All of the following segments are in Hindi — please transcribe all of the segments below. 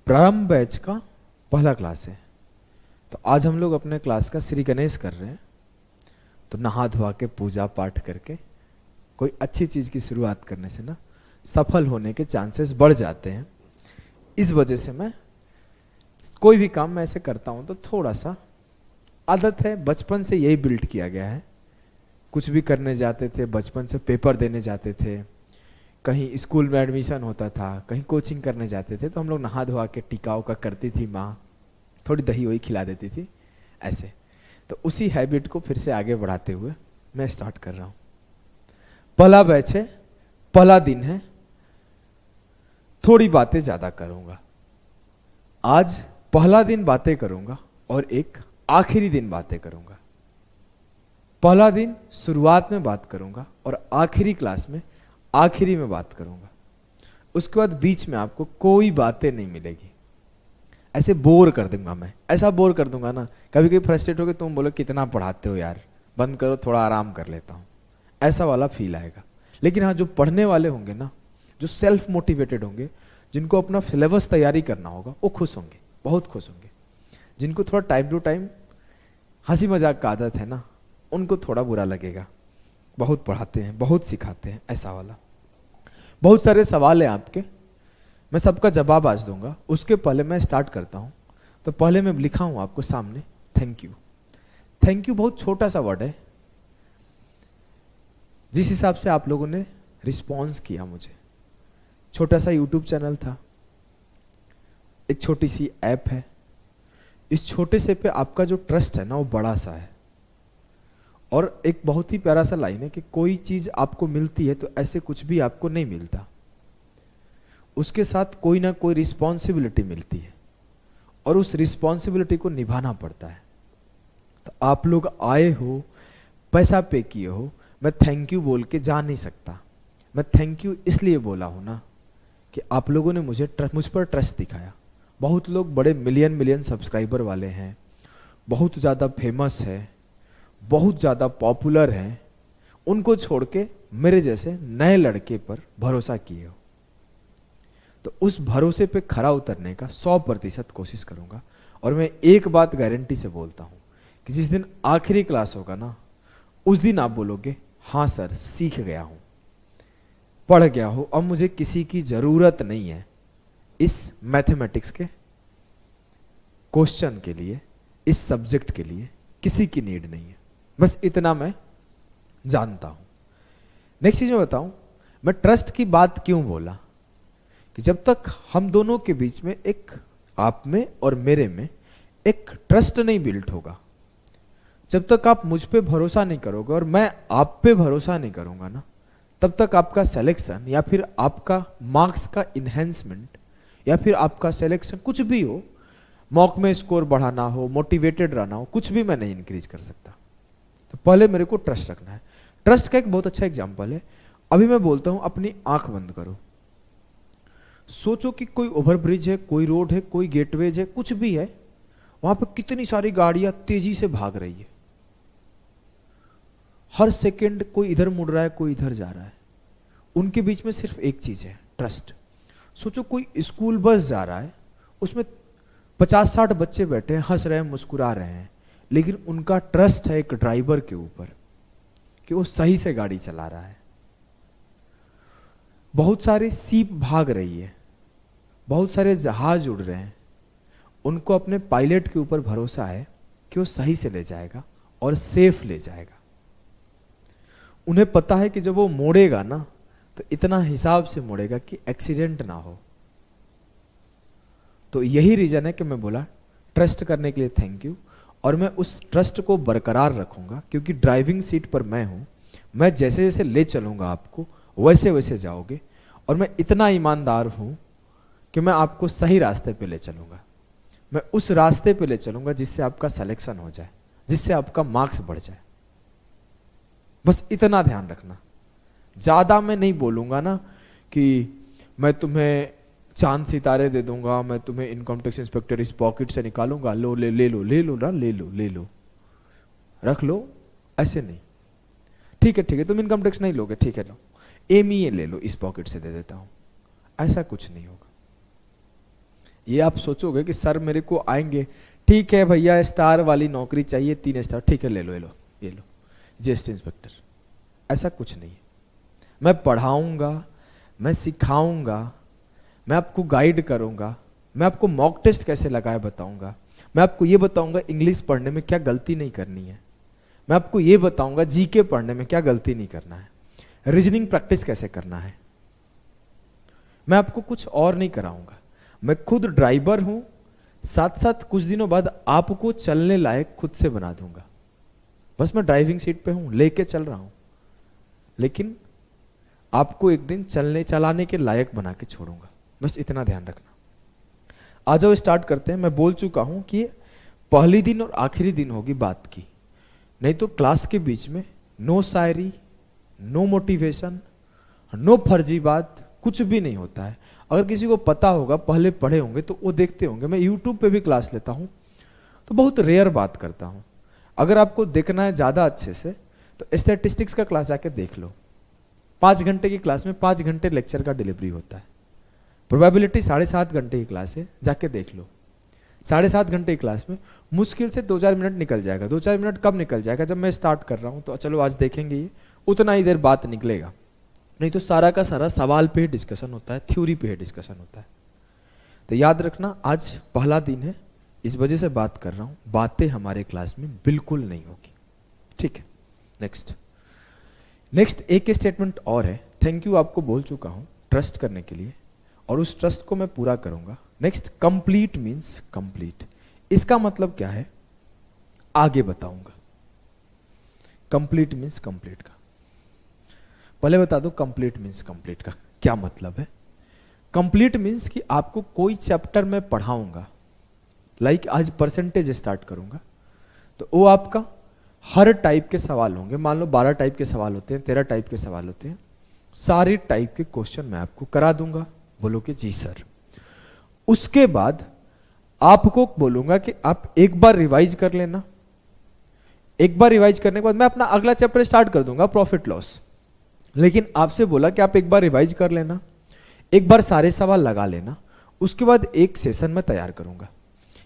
प्रारंभ बैच का पहला क्लास है। तो आज हम लोग अपने क्लास का श्री गणेश कर रहे हैं। तो नहा धोआ के पूजा पाठ करके कोई अच्छी चीज की शुरुआत करने से ना सफल होने के चांसेस बढ़ जाते हैं। इस वजह से मैं कोई भी काम मैं ऐसे करता हूं तो थोड़ा सा आदत है, बचपन से यही बिल्ड किया गया है। कुछ भी करने जाते थे, बचपन से पेपर देने जाते थे, कहीं स्कूल में एडमिशन होता था, कहीं कोचिंग करने जाते थे, तो हम लोग नहा धोआ के टिकाऊ का करती थी माँ, थोड़ी दही वही खिला देती थी ऐसे। तो उसी हैबिट को फिर से आगे बढ़ाते हुए मैं स्टार्ट कर रहा हूँ। पहला बैच है, पहला दिन है, थोड़ी बातें ज्यादा करूंगा। आज पहला दिन बातें करूंगा और एक आखिरी दिन बातें करूंगा। पहला दिन शुरुआत में बात करूंगा और आखिरी क्लास में आखिरी में बात करूंगा। उसके बाद बीच में आपको कोई बातें नहीं मिलेगी। ऐसे बोर कर दूंगा मैं, ऐसा बोर कर दूंगा ना, कभी कभी फ्रस्ट्रेट हो के तुम बोलो कितना पढ़ाते हो यार, बंद करो, थोड़ा आराम कर लेता हूं, ऐसा वाला फील आएगा। लेकिन हाँ, जो पढ़ने वाले होंगे ना, जो सेल्फ मोटिवेटेड होंगे, जिनको अपना सिलेबस तैयारी करना होगा, वो खुश होंगे, बहुत खुश होंगे। जिनको थोड़ा टाइम टू टाइम हंसी मजाक का आदत है ना, उनको थोड़ा बुरा लगेगा। बहुत पढ़ाते हैं, बहुत सिखाते हैं, ऐसा वाला। बहुत सारे सवाल हैं आपके, मैं सबका जवाब आज दूंगा। उसके पहले मैं स्टार्ट करता हूं। तो पहले मैं लिखा हूं आपको सामने थैंक यू। थैंक यू बहुत छोटा सा वर्ड है। जिस हिसाब से आप लोगों ने रिस्पॉन्स किया मुझे, छोटा सा यूट्यूब चैनल था, एक छोटी सी ऐप है, इस छोटे से पे आपका जो ट्रस्ट है ना वो बड़ा सा है। और एक बहुत ही प्यारा सा लाइन है कि कोई चीज आपको मिलती है तो ऐसे कुछ भी आपको नहीं मिलता, उसके साथ कोई ना कोई रिस्पॉन्सिबिलिटी मिलती है और उस रिस्पॉन्सिबिलिटी को निभाना पड़ता है। तो आप लोग आए हो, पैसा पे किए हो, मैं थैंक यू बोल के जा नहीं सकता। मैं थैंक यू इसलिए बोला हूं ना कि आप लोगों ने मुझ पर ट्रस्ट दिखाया। बहुत लोग बड़े मिलियन मिलियन सब्सक्राइबर वाले हैं, बहुत ज़्यादा फेमस है, बहुत ज़्यादा पॉपुलर हैं, उनको छोड़ के मेरे जैसे नए लड़के पर भरोसा किए हो। तो उस भरोसे पे खरा उतरने का 100% कोशिश करूंगा। और मैं एक बात गारंटी से बोलता हूं कि जिस दिन आखिरी क्लास होगा ना, उस दिन आप बोलोगे हाँ सर, सीख गया हूं, पढ़ गया हूं, अब मुझे किसी की जरूरत नहीं है इस मैथमेटिक्स के क्वेश्चन के लिए, इस सब्जेक्ट के लिए किसी की नीड नहीं है। बस इतना मैं जानता हूं। नेक्स्ट चीज मैं बताऊं, मैं ट्रस्ट की बात क्यों बोला, कि जब तक हम दोनों के बीच में एक, आप में और मेरे में एक ट्रस्ट नहीं बिल्ट होगा, जब तक आप मुझ पे भरोसा नहीं करोगे और मैं आप पे भरोसा नहीं करूंगा ना, तब तक आपका सिलेक्शन या फिर आपका मार्क्स का इन्हेंसमेंट या फिर आपका सिलेक्शन कुछ भी हो, मॉक में स्कोर बढ़ाना हो, मोटिवेटेड रहना हो, कुछ भी मैं नहीं इंक्रीज कर सकता। तो पहले मेरे को ट्रस्ट रखना है। ट्रस्ट का एक बहुत अच्छा एग्जांपल है, अभी मैं बोलता हूं अपनी आंख बंद करो, सोचो कि कोई ओवरब्रिज है, कोई रोड है, कोई गेटवेज है, कुछ भी है, वहां पे कितनी सारी गाड़ियां तेजी से भाग रही है, हर सेकंड कोई इधर मुड़ रहा है, कोई इधर जा रहा है, उनके बीच में सिर्फ एक चीज है, ट्रस्ट। सोचो कोई स्कूल बस जा रहा है, उसमें 50-60 बच्चे बैठे हैं, हंस रहे हैं, मुस्कुरा रहे हैं, लेकिन उनका ट्रस्ट है एक ड्राइवर के ऊपर कि वो सही से गाड़ी चला रहा है। बहुत सारे सीप भाग रही है, बहुत सारे जहाज उड़ रहे हैं, उनको अपने पायलट के ऊपर भरोसा है कि वो सही से ले जाएगा और सेफ ले जाएगा। उन्हें पता है कि जब वो मोड़ेगा ना, तो इतना हिसाब से मोड़ेगा कि एक्सीडेंट ना हो। तो यही रीजन है कि मैं बोला ट्रस्ट करने के लिए थैंक यू, और मैं उस ट्रस्ट को बरकरार रखूंगा, क्योंकि ड्राइविंग सीट पर मैं हूं। मैं जैसे जैसे ले चलूंगा आपको, वैसे वैसे जाओगे, और मैं इतना ईमानदार हूं कि मैं आपको सही रास्ते पे ले चलूंगा। मैं उस रास्ते पे ले चलूंगा जिससे आपका सिलेक्शन हो जाए, जिससे आपका मार्क्स बढ़ जाए। बस इतना ध्यान रखना। ज्यादा मैं नहीं बोलूंगा ना कि मैं तुम्हें चांद सितारे दे दूंगा, मैं तुम्हें इनकम टैक्स इंस्पेक्टर इस पॉकेट से निकालूंगा, लो ले ले लो ले लो ना, ले लो ले लो, रख लो, ऐसे नहीं। ठीक है तुम इनकम टैक्स नहीं लोगे, ठीक है लो, एमईए ले लो, इस पॉकेट से दे देता हूं, ऐसा कुछ नहीं होगा। ये आप सोचोगे कि सर मेरे को आएंगे, ठीक है भैया स्टार वाली नौकरी चाहिए, 3 स्टार, ठीक है ले लो ये लो ये लो जीएसटी इंस्पेक्टर। ऐसा कुछ नहीं है। मैं पढ़ाऊंगा, मैं सिखाऊंगा, मैं आपको गाइड करूंगा, मैं आपको मॉक टेस्ट कैसे लगाए बताऊंगा, मैं आपको ये बताऊंगा इंग्लिश पढ़ने में क्या गलती नहीं करनी है, मैं आपको ये बताऊंगा जीके पढ़ने में क्या गलती नहीं करना है, रीजनिंग प्रैक्टिस कैसे करना है। मैं आपको कुछ और नहीं कराऊंगा। मैं खुद ड्राइवर हूं, साथ साथ कुछ दिनों बाद आपको चलने लायक खुद से बना दूंगा। बस मैं ड्राइविंग सीट पे हूं, लेके चल रहा हूं, लेकिन आपको एक दिन चलाने के लायक बना के छोड़ूंगा। बस इतना ध्यान रखना। आ जाओ स्टार्ट करते हैं। मैं बोल चुका हूं कि पहली दिन और आखिरी दिन होगी बात की, नहीं तो क्लास के बीच में नो शायरी, नो मोटिवेशन, नो फर्जी बात, कुछ भी नहीं होता है। अगर किसी को पता होगा, पहले पढ़े होंगे तो वो देखते होंगे। मैं यूट्यूब पे भी क्लास लेता हूं तो बहुत रेयर बात करता हूं। अगर आपको देखना है ज्यादा अच्छे से तो स्टैटिस्टिक्स का क्लास जाके देख लो। 5 घंटे की क्लास में 5 घंटे लेक्चर का डिलीवरी होता है। प्रोबेबिलिटी 7.5 घंटे की क्लास है, जाके देख लो। 7.5 घंटे की क्लास में मुश्किल से 2-4 मिनट निकल जाएगा। 2-4 मिनट कब निकल जाएगा? जब मैं स्टार्ट कर रहा हूं तो चलो आज देखेंगे, ये उतना ही देर बात निकलेगा। नहीं तो सारा का सारा सवाल पे ही डिस्कशन होता है, थ्योरी पे ही डिस्कशन होता है। तो याद रखना, आज पहला दिन है, इस वजह से बात कर रहा हूं। बातें हमारे क्लास में बिल्कुल नहीं होगी, ठीक है। नेक्स्ट एक स्टेटमेंट और है। थैंक यू आपको बोल चुका हूं ट्रस्ट करने के लिए, और उस ट्रस्ट को मैं पूरा करूंगा। Next, complete means complete. इसका मतलब क्या है आगे बताऊंगा। कंप्लीट मीन्स कंप्लीट का पहले बता दो। कंप्लीट मीन्स कंप्लीट का क्या मतलब है? कंप्लीट मीन्स कि आपको कोई चैप्टर में पढ़ाऊंगा, लाइक आज परसेंटेज स्टार्ट करूंगा, तो वो आपका हर टाइप के सवाल होंगे। मान लो 12 टाइप के सवाल होते हैं, 13 टाइप के सवाल होते हैं, सारे टाइप के क्वेश्चन मैं आपको करा दूंगा। बोलोगे जी सर। उसके बाद आपको बोलूंगा कि आप एक बार रिवाइज कर लेना। एक बार रिवाइज करने के बाद मैं अपना अगला चैप्टर स्टार्ट कर दूंगा, प्रॉफिट लॉस। लेकिन आपसे बोला कि आप एक बार रिवाइज कर लेना, एक बार सारे सवाल लगा लेना, उसके बाद एक सेशन में तैयार करूंगा।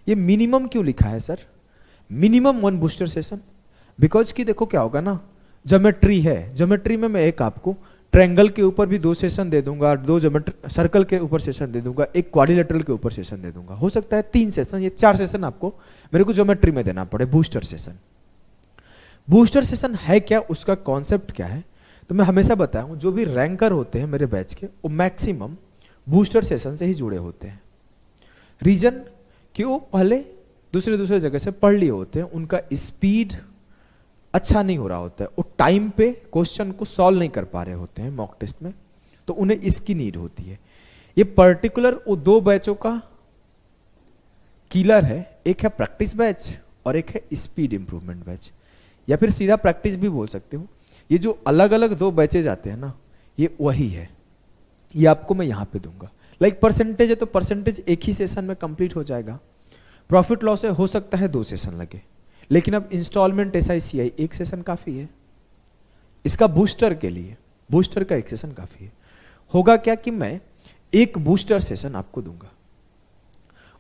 ये मिनिमम क्यों लिखा है sir? Minimum 1 booster session, because कि देखो क्या होगा ना, ज्योमेट्री है, ज्योमेट्री में मैं एक आपको ट्रायंगल के ऊपर भी 2 सेशन दे दूंगा, 2 ज्योमेट्री सर्कल के ऊपर सेशन दे दूंगा, एक क्वाड्रिलेटरल के ऊपर सेशन दे दूंगा। हो सकता है 3 सेशन, ये 4 सेशन आपको मेरे को ज्योमेट्री में देना पड़े। बूस्टर सेशन, बूस्टर सेशन है क्या, उसका कॉन्सेप्ट क्या है? तो मैं हमेशा बताया हूं, जो भी रैंकर होते हैं मेरे बैच के, वो मैक्सिमम बूस्टर सेशन से ही जुड़े होते हैं। रीजन कि वो पहले दूसरे जगह से पढ़ लिए होते हैं, उनका स्पीड अच्छा नहीं हो रहा होता है, वो टाइम पे क्वेश्चन को सॉल्व नहीं कर पा रहे होते हैं मॉक टेस्ट में, तो उन्हें इसकी नीड होती है। ये पर्टिकुलर वो 2 बैचों का किलर है। एक है प्रैक्टिस बैच और एक है स्पीड इंप्रूवमेंट बैच, या फिर सीधा प्रैक्टिस भी बोल सकते हो। ये जो अलग अलग 2 बैचेज आते हैं ना, ये वही है। ये आपको मैं यहां पे दूंगा। लाइक परसेंटेज है तो परसेंटेज एक ही सेशन में कंप्लीट हो जाएगा। प्रॉफिट लॉस है, हो सकता है 2 सेशन लगे, लेकिन अब इंस्टॉलमेंट SICI एक सेशन काफी है। इसका बूस्टर के लिए बूस्टर का एक सेशन काफी है। होगा क्या कि मैं एक बूस्टर सेशन आपको दूंगा,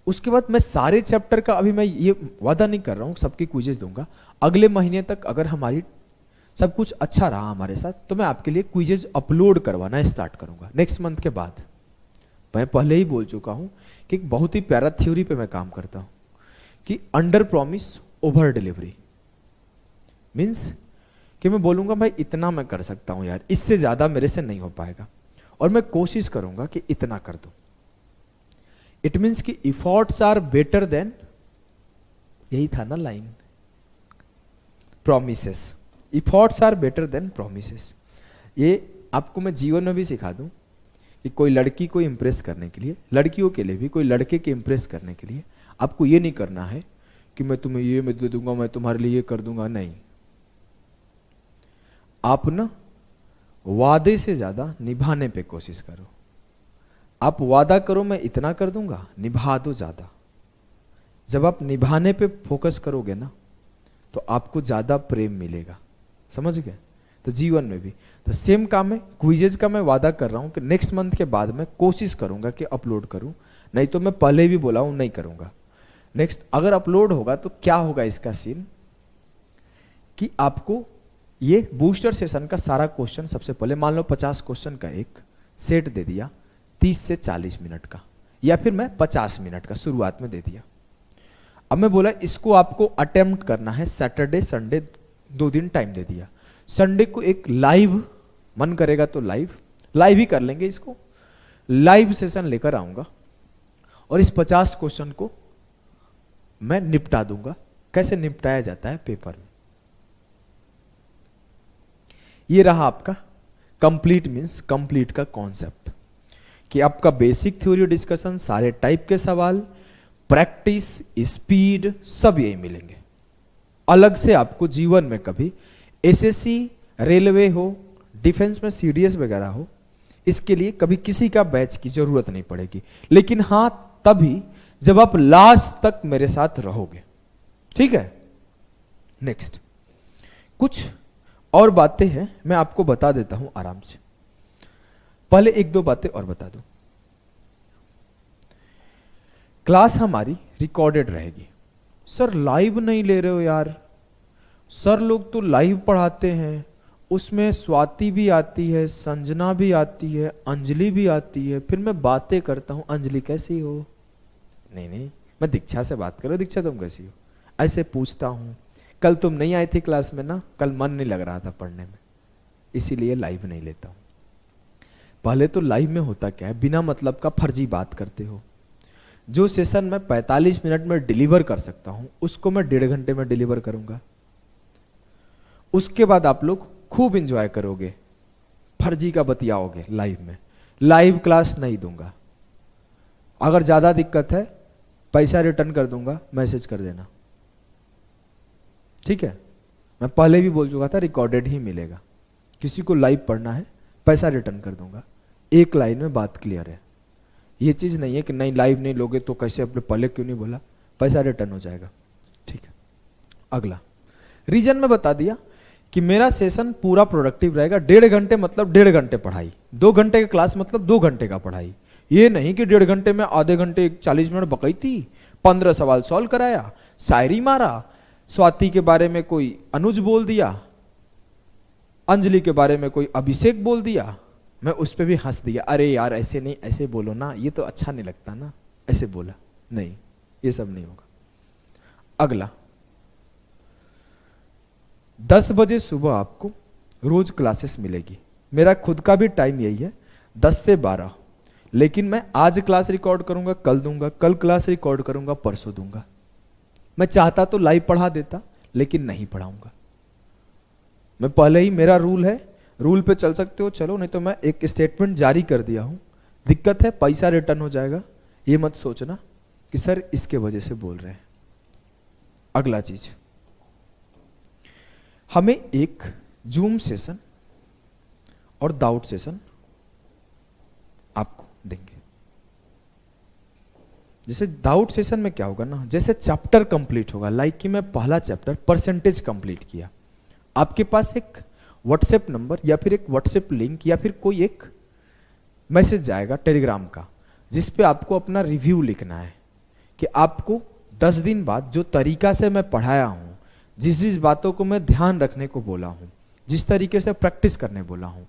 उसके बाद मैं सारे चैप्टर का, अभी मैं ये वादा नहीं कर रहा हूं सबकी क्विजेज दूंगा। अगले महीने तक अगर हमारी सब कुछ अच्छा रहा हमारे साथ, तो मैं आपके लिए क्विजेज अपलोड करवाना स्टार्ट करूंगा नेक्स्ट मंथ के बाद। मैं पहले ही बोल चुका हूं कि एक बहुत ही प्यारा थ्योरी पे मैं काम करता हूं कि under promise over delivery. Means कि मैं बोलूंगा भाई इतना मैं कर सकता हूं यार, इससे ज्यादा मेरे से नहीं हो पाएगा, और मैं कोशिश करूंगा कि इतना कर दूं। इट मीन्स कि इफोर्ट्स आर बेटर देन, यही था ना line, promises. Efforts are better than promises. ये आपको मैं जीवन में भी सिखा दूं कि कोई लड़की को इंप्रेस करने के लिए, लड़कियों के लिए भी, कोई लड़के के इंप्रेस करने के लिए आपको ये नहीं करना है कि मैं तुम्हें ये मैं दे दूंगा, मैं तुम्हारे लिए ये कर दूंगा। नहीं, आप ना वादे से ज्यादा निभाने पे कोशिश करो। आप वादा करो मैं इतना कर दूंगा, निभा दो ज्यादा। जब आप निभाने पे फोकस करोगे ना, तो आपको ज्यादा प्रेम मिलेगा। समझ गए? तो जीवन में भी तो सेम काम है। क्विजेज का मैं वादा कर रहा हूं कि नेक्स्ट मंथ के बाद मैं कोशिश करूंगा कि अपलोड करूं। नहीं तो मैं पहले भी बोला हूं नहीं करूंगा। नेक्स्ट, अगर अपलोड होगा तो क्या होगा इसका सीन कि आपको ये बूस्टर सेशन का सारा क्वेश्चन सबसे पहले मान लो 50 क्वेश्चन का एक सेट दे दिया 30 से 40 मिनट का, या फिर मैं 50 मिनट का शुरुआत में दे दिया। अब मैं बोला इसको आपको अटेम्प्ट करना है सैटरडे संडे 2 दिन टाइम दे दिया। संडे को एक लाइव, मन करेगा तो लाइव ही कर लेंगे, इसको लाइव सेशन लेकर आऊंगा और इस 50 क्वेश्चन को मैं निपटा दूंगा। कैसे निपटाया जाता है पेपर में। ये रहा आपका कंप्लीट मींस कंप्लीट का कॉन्सेप्ट कि आपका बेसिक थ्योरी डिस्कशन, सारे टाइप के सवाल, प्रैक्टिस, स्पीड सब यही मिलेंगे। अलग से आपको जीवन में कभी एसएससी, रेलवे हो, डिफेंस में सीडीएस वगैरह हो, इसके लिए कभी किसी का बैच की जरूरत नहीं पड़ेगी। लेकिन हां तभी जब आप लास्ट तक मेरे साथ रहोगे, ठीक है। नेक्स्ट, कुछ और बातें हैं मैं आपको बता देता हूं आराम से। पहले 1-2 बातें और बता दूं। क्लास हमारी रिकॉर्डेड रहेगी। सर लाइव नहीं ले रहे हो यार, सर लोग तो लाइव पढ़ाते हैं, उसमें स्वाति भी आती है, संजना भी आती है, अंजलि भी आती है, फिर मैं बातें करता हूं अंजलि कैसी हो, नहीं मैं दीक्षा से बात करो, दीक्षा तुम कैसी हो, ऐसे पूछता हूं। कल तुम नहीं आई थी क्लास में ना, कल मन नहीं लग रहा था पढ़ने में, इसीलिए लाइव नहीं लेता हूं। पहले तो लाइव में होता क्या है, बिना मतलब का फर्जी बात करते हो। जो सेशन में 45 मिनट में डिलीवर कर सकता हूं उसको मैं 1.5 घंटे में डिलीवर करूंगा। उसके बाद आप लोग खूब एंजॉय करोगे, फर्जी का बतियाओगे लाइव में। लाइव क्लास नहीं दूंगा। अगर ज्यादा दिक्कत है पैसा रिटर्न कर दूंगा, मैसेज कर देना, ठीक है। मैं पहले भी बोल चुका था रिकॉर्डेड ही मिलेगा। किसी को लाइव पढ़ना है पैसा रिटर्न कर दूंगा। एक लाइन में बात क्लियर है। ये चीज नहीं है कि नहीं लाइव नहीं लोगे तो कैसे, अपने पहले क्यों नहीं बोला, पैसा रिटर्न हो जाएगा, ठीक है। अगला रीजन में बता दिया कि मेरा सेशन पूरा प्रोडक्टिव रहेगा। 1.5 घंटे मतलब 1.5 घंटे पढ़ाई, 2 घंटे का क्लास मतलब 2 घंटे का पढ़ाई। ये नहीं कि 1.5 घंटे में आधे घंटे 40 मिनट बकैती, 15 सवाल सॉल्व कराया, शायरी मारा, स्वाति के बारे में कोई अनुज बोल दिया, अंजलि के बारे में कोई अभिषेक बोल दिया, मैं उस पर भी हंस दिया, अरे यार ऐसे नहीं, ऐसे बोलो ना, ये तो अच्छा नहीं लगता ना, ऐसे बोला। नहीं, ये सब नहीं होगा। अगला 10 बजे सुबह आपको रोज क्लासेस मिलेगी। मेरा खुद का भी टाइम यही है 10 से 12, लेकिन मैं आज क्लास रिकॉर्ड करूंगा, कल दूंगा, कल क्लास रिकॉर्ड करूंगा, परसों दूंगा। मैं चाहता तो लाइव पढ़ा देता, लेकिन नहीं पढ़ाऊंगा। मैं पहले ही, मेरा रूल है, रूल पे चल सकते हो चलो, नहीं तो मैं एक स्टेटमेंट जारी कर दिया हूं। दिक्कत है पैसा रिटर्न हो जाएगा, ये मत सोचना कि सर इसके वजह से बोल रहे हैं। अगला चीज, हमें एक जूम सेशन और डाउट सेशन आपको देंगे। जैसे डाउट सेशन में क्या होगा ना, जैसे चैप्टर कंप्लीट होगा, लाइक कि मैं पहला चैप्टर परसेंटेज कंप्लीट किया, आपके पास एक व्हाट्सएप नंबर या फिर एक व्हाट्सएप लिंक या फिर कोई एक मैसेज जाएगा टेलीग्राम का, जिस पे आपको अपना रिव्यू लिखना है कि आपको 10 दिन बाद जो तरीका से मैं पढ़ाया हूं, जिस जिस बातों को मैं ध्यान रखने को बोला हूं, जिस तरीके से प्रैक्टिस करने बोला हूं,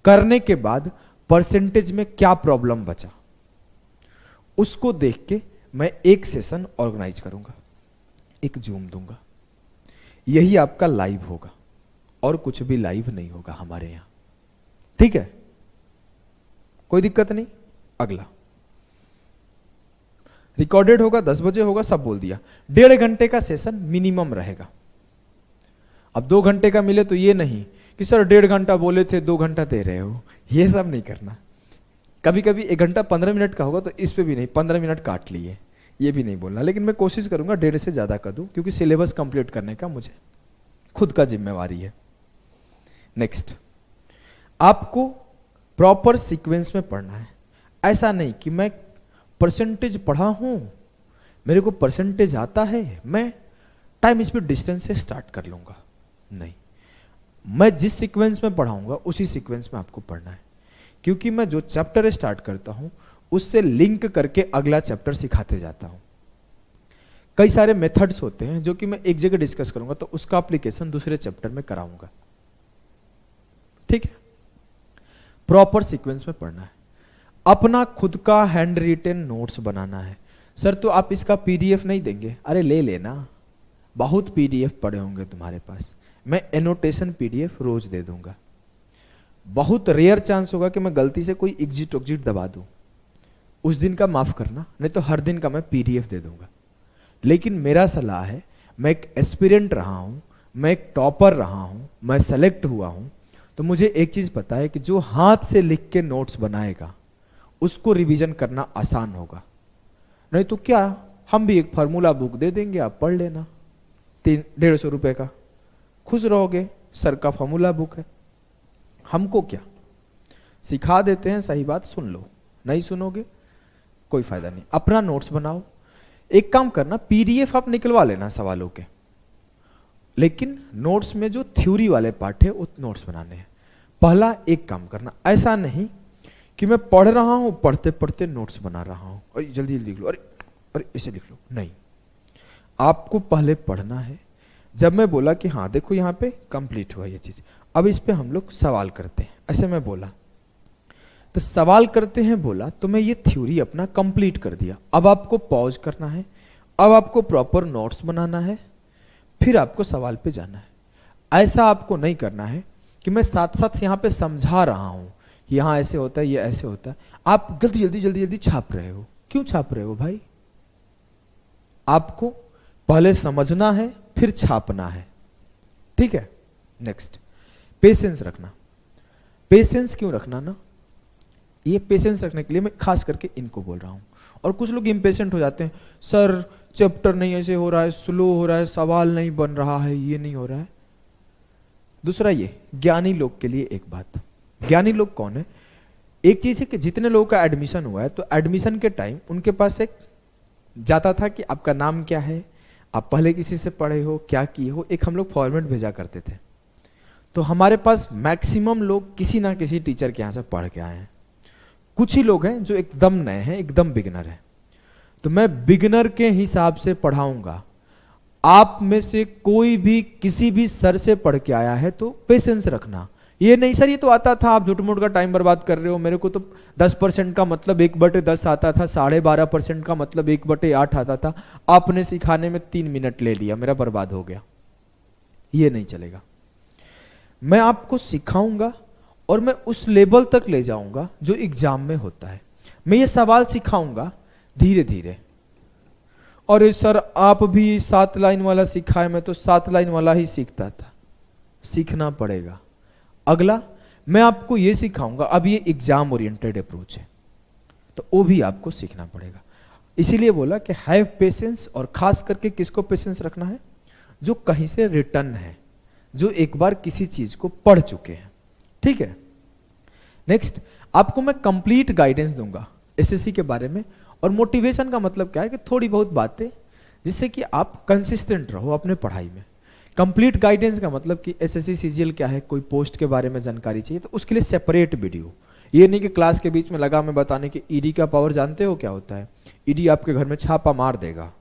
करने के बाद परसेंटेज में क्या प्रॉब्लम बचा, उसको देख के मैं एक सेशन ऑर्गेनाइज करूंगा, एक जूम दूंगा। यही आपका लाइव होगा और कुछ भी लाइव नहीं होगा हमारे यहां, ठीक है। कोई दिक्कत नहीं। अगला रिकॉर्डेड होगा, 10 बजे होगा, सब बोल दिया। 1.5 घंटे का सेशन मिनिमम रहेगा। अब 2 घंटे का मिले तो ये नहीं कि सर 1.5 घंटा बोले थे 2 घंटा दे रहे हो, ये सब नहीं करना। कभी कभी 1 घंटा 15 मिनट का होगा तो इस पे भी नहीं, 15 मिनट काट लिए, ये भी नहीं बोलना। लेकिन मैं कोशिश करूंगा 1.5 से ज्यादा कर दूं, क्योंकि सिलेबस कंप्लीट करने का मुझे खुद का जिम्मेवारी है। नेक्स्ट, आपको प्रॉपर सीक्वेंस में पढ़ना है। ऐसा नहीं कि मैं परसेंटेज पढ़ा हूं, मेरे को परसेंटेज आता है, मैं टाइम स्पीड डिस्टेंस से स्टार्ट कर लूंगा। नहीं, मैं जिस सीक्वेंस में पढ़ाऊंगा उसी सीक्वेंस में आपको पढ़ना है। क्योंकि मैं जो चैप्टर स्टार्ट करता हूं उससे लिंक करके अगला चैप्टर सिखाते जाता हूं। कई सारे मेथड्स होते हैं जो कि मैं एक जगह डिस्कस करूंगा, तो उसका एप्लीकेशन दूसरे चैप्टर में कराऊंगा। ठीक है, प्रॉपर सीक्वेंस में पढ़ना है। अपना खुद का हैंड रिटन नोट्स बनाना है। सर तो आप इसका पीडीएफ नहीं देंगे? अरे ले लेना, बहुत पीडीएफ पड़े होंगे तुम्हारे पास, मैं एनोटेशन पीडीएफ रोज दे दूंगा। बहुत रेयर चांस होगा कि मैं गलती से कोई एग्जिट ऑग्जिट दबा दूं, उस दिन का माफ करना, नहीं तो हर दिन का मैं पीडीएफ दे दूंगा। लेकिन मेरा सलाह है, मैं एक एस्पिरेंट रहा हूं, मैं एक टॉपर रहा हूं, मैं सेलेक्ट हुआ हूं, तो मुझे एक चीज पता है कि जो हाथ से लिख के नोट्स बनाएगा उसको रिवीजन करना आसान होगा। नहीं तो क्या, हम भी एक फार्मूला बुक दे देंगे, आप पढ़ लेना, 150 रुपए का, खुश रहोगे, सर का फार्मूला बुक है। हमको क्या, सिखा देते हैं, सही बात सुन लो, नहीं सुनोगे कोई फायदा नहीं। अपना नोट्स बनाओ। एक काम करना, पीडीएफ आप निकलवा लेना सवालों के, लेकिन नोट्स में जो थ्योरी वाले पार्ट है वो नोट्स बनाने हैं। पहला एक काम करना, ऐसा नहीं कि मैं पढ़ रहा हूं, पढ़ते पढ़ते नोट्स बना रहा हूं, अरे जल्दी जल्दी लिख लो, अरे अरे ऐसे लिख लो, नहीं। आपको पहले पढ़ना है। जब मैं बोला कि हाँ देखो यहाँ पे कंप्लीट हुआ ये चीज, अब इस पे हम लोग सवाल करते हैं, ऐसे मैं बोला तो सवाल करते हैं बोला, तो मैं ये थ्योरी अपना कंप्लीट कर दिया। अब आपको पॉज करना है, अब आपको प्रॉपर नोट्स बनाना है, फिर आपको सवाल पे जाना है। ऐसा आपको नहीं करना है कि मैं साथ साथ यहाँ पे समझा रहा हूं कि यहाँ ऐसे होता है, ये ऐसे होता है, आप जल्दी जल्दी जल्दी जल्दी छाप रहे हो। क्यों छाप रहे हो भाई? आपको पहले समझना है, फिर छापना है। ठीक है, नेक्स्ट, पेशेंस रखना। पेशेंस क्यों रखना ना, ये पेशेंस रखने के लिए मैं खास करके इनको बोल रहा हूं। और कुछ लोग इम्पेशेंट हो जाते हैं, सर चैप्टर नहीं ऐसे हो रहा है, स्लो हो रहा है, सवाल नहीं बन रहा है, ये नहीं हो रहा है। दूसरा ये ज्ञानी लोग के लिए एक बात, ज्ञानी लोग कौन है? एक चीज है कि जितने लोगों का एडमिशन हुआ है, तो एडमिशन के टाइम उनके पास एक जाता था कि आपका नाम क्या है, आप पहले किसी से पढ़े हो, क्या किए हो, एक हम लोग फॉर्मेट भेजा करते थे। तो हमारे पास मैक्सिमम लोग किसी ना किसी टीचर के यहां से पढ़ के आए हैं। कुछ ही लोग हैं जो एकदम नए हैं, एकदम बिगिनर हैं। तो मैं बिगिनर के हिसाब से पढ़ाऊंगा। आप में से कोई भी किसी भी सर से पढ़ के आया है तो पेशेंस रखना। ये नहीं सर ये तो आता था, आप झूठ मूठ का टाइम बर्बाद कर रहे हो, मेरे को तो 10% का मतलब 1/10 आता था, 12.5% का मतलब 1/8 आता था, आपने सिखाने में 3 मिनट ले लिया, मेरा बर्बाद हो गया। ये नहीं चलेगा। मैं आपको सिखाऊंगा और मैं उस लेवल तक ले जाऊंगा जो एग्जाम में होता है। मैं ये सवाल सिखाऊंगा धीरे धीरे। और सर आप भी 7 लाइन वाला सिखाए, मैं तो 7 लाइन वाला ही सीखता था। सीखना पड़ेगा। अगला मैं आपको ये सिखाऊंगा, अब ये एग्जाम ओरिएंटेड अप्रोच है, तो वो भी आपको सीखना पड़ेगा। इसीलिए बोला कि हैव पेशेंस, और खास करके किसको पेशेंस रखना है? जो कहीं से रिटर्न है, जो एक बार किसी चीज को पढ़ चुके हैं। ठीक है, नेक्स्ट आपको मैं कंप्लीट गाइडेंस दूंगा एसएससी के बारे में। और मोटिवेशन का मतलब क्या है कि थोड़ी बहुत बातें जिससे कि आप कंसिस्टेंट रहो अपने पढ़ाई में। कंप्लीट गाइडेंस का मतलब कि एसएससी सीजीएल क्या है, कोई पोस्ट के बारे में जानकारी चाहिए तो उसके लिए सेपरेट वीडियो। ये नहीं कि क्लास के बीच में लगा मैं बताने कि ईडी का पावर जानते हो क्या होता है? ईडी आपके घर में छापा मार देगा।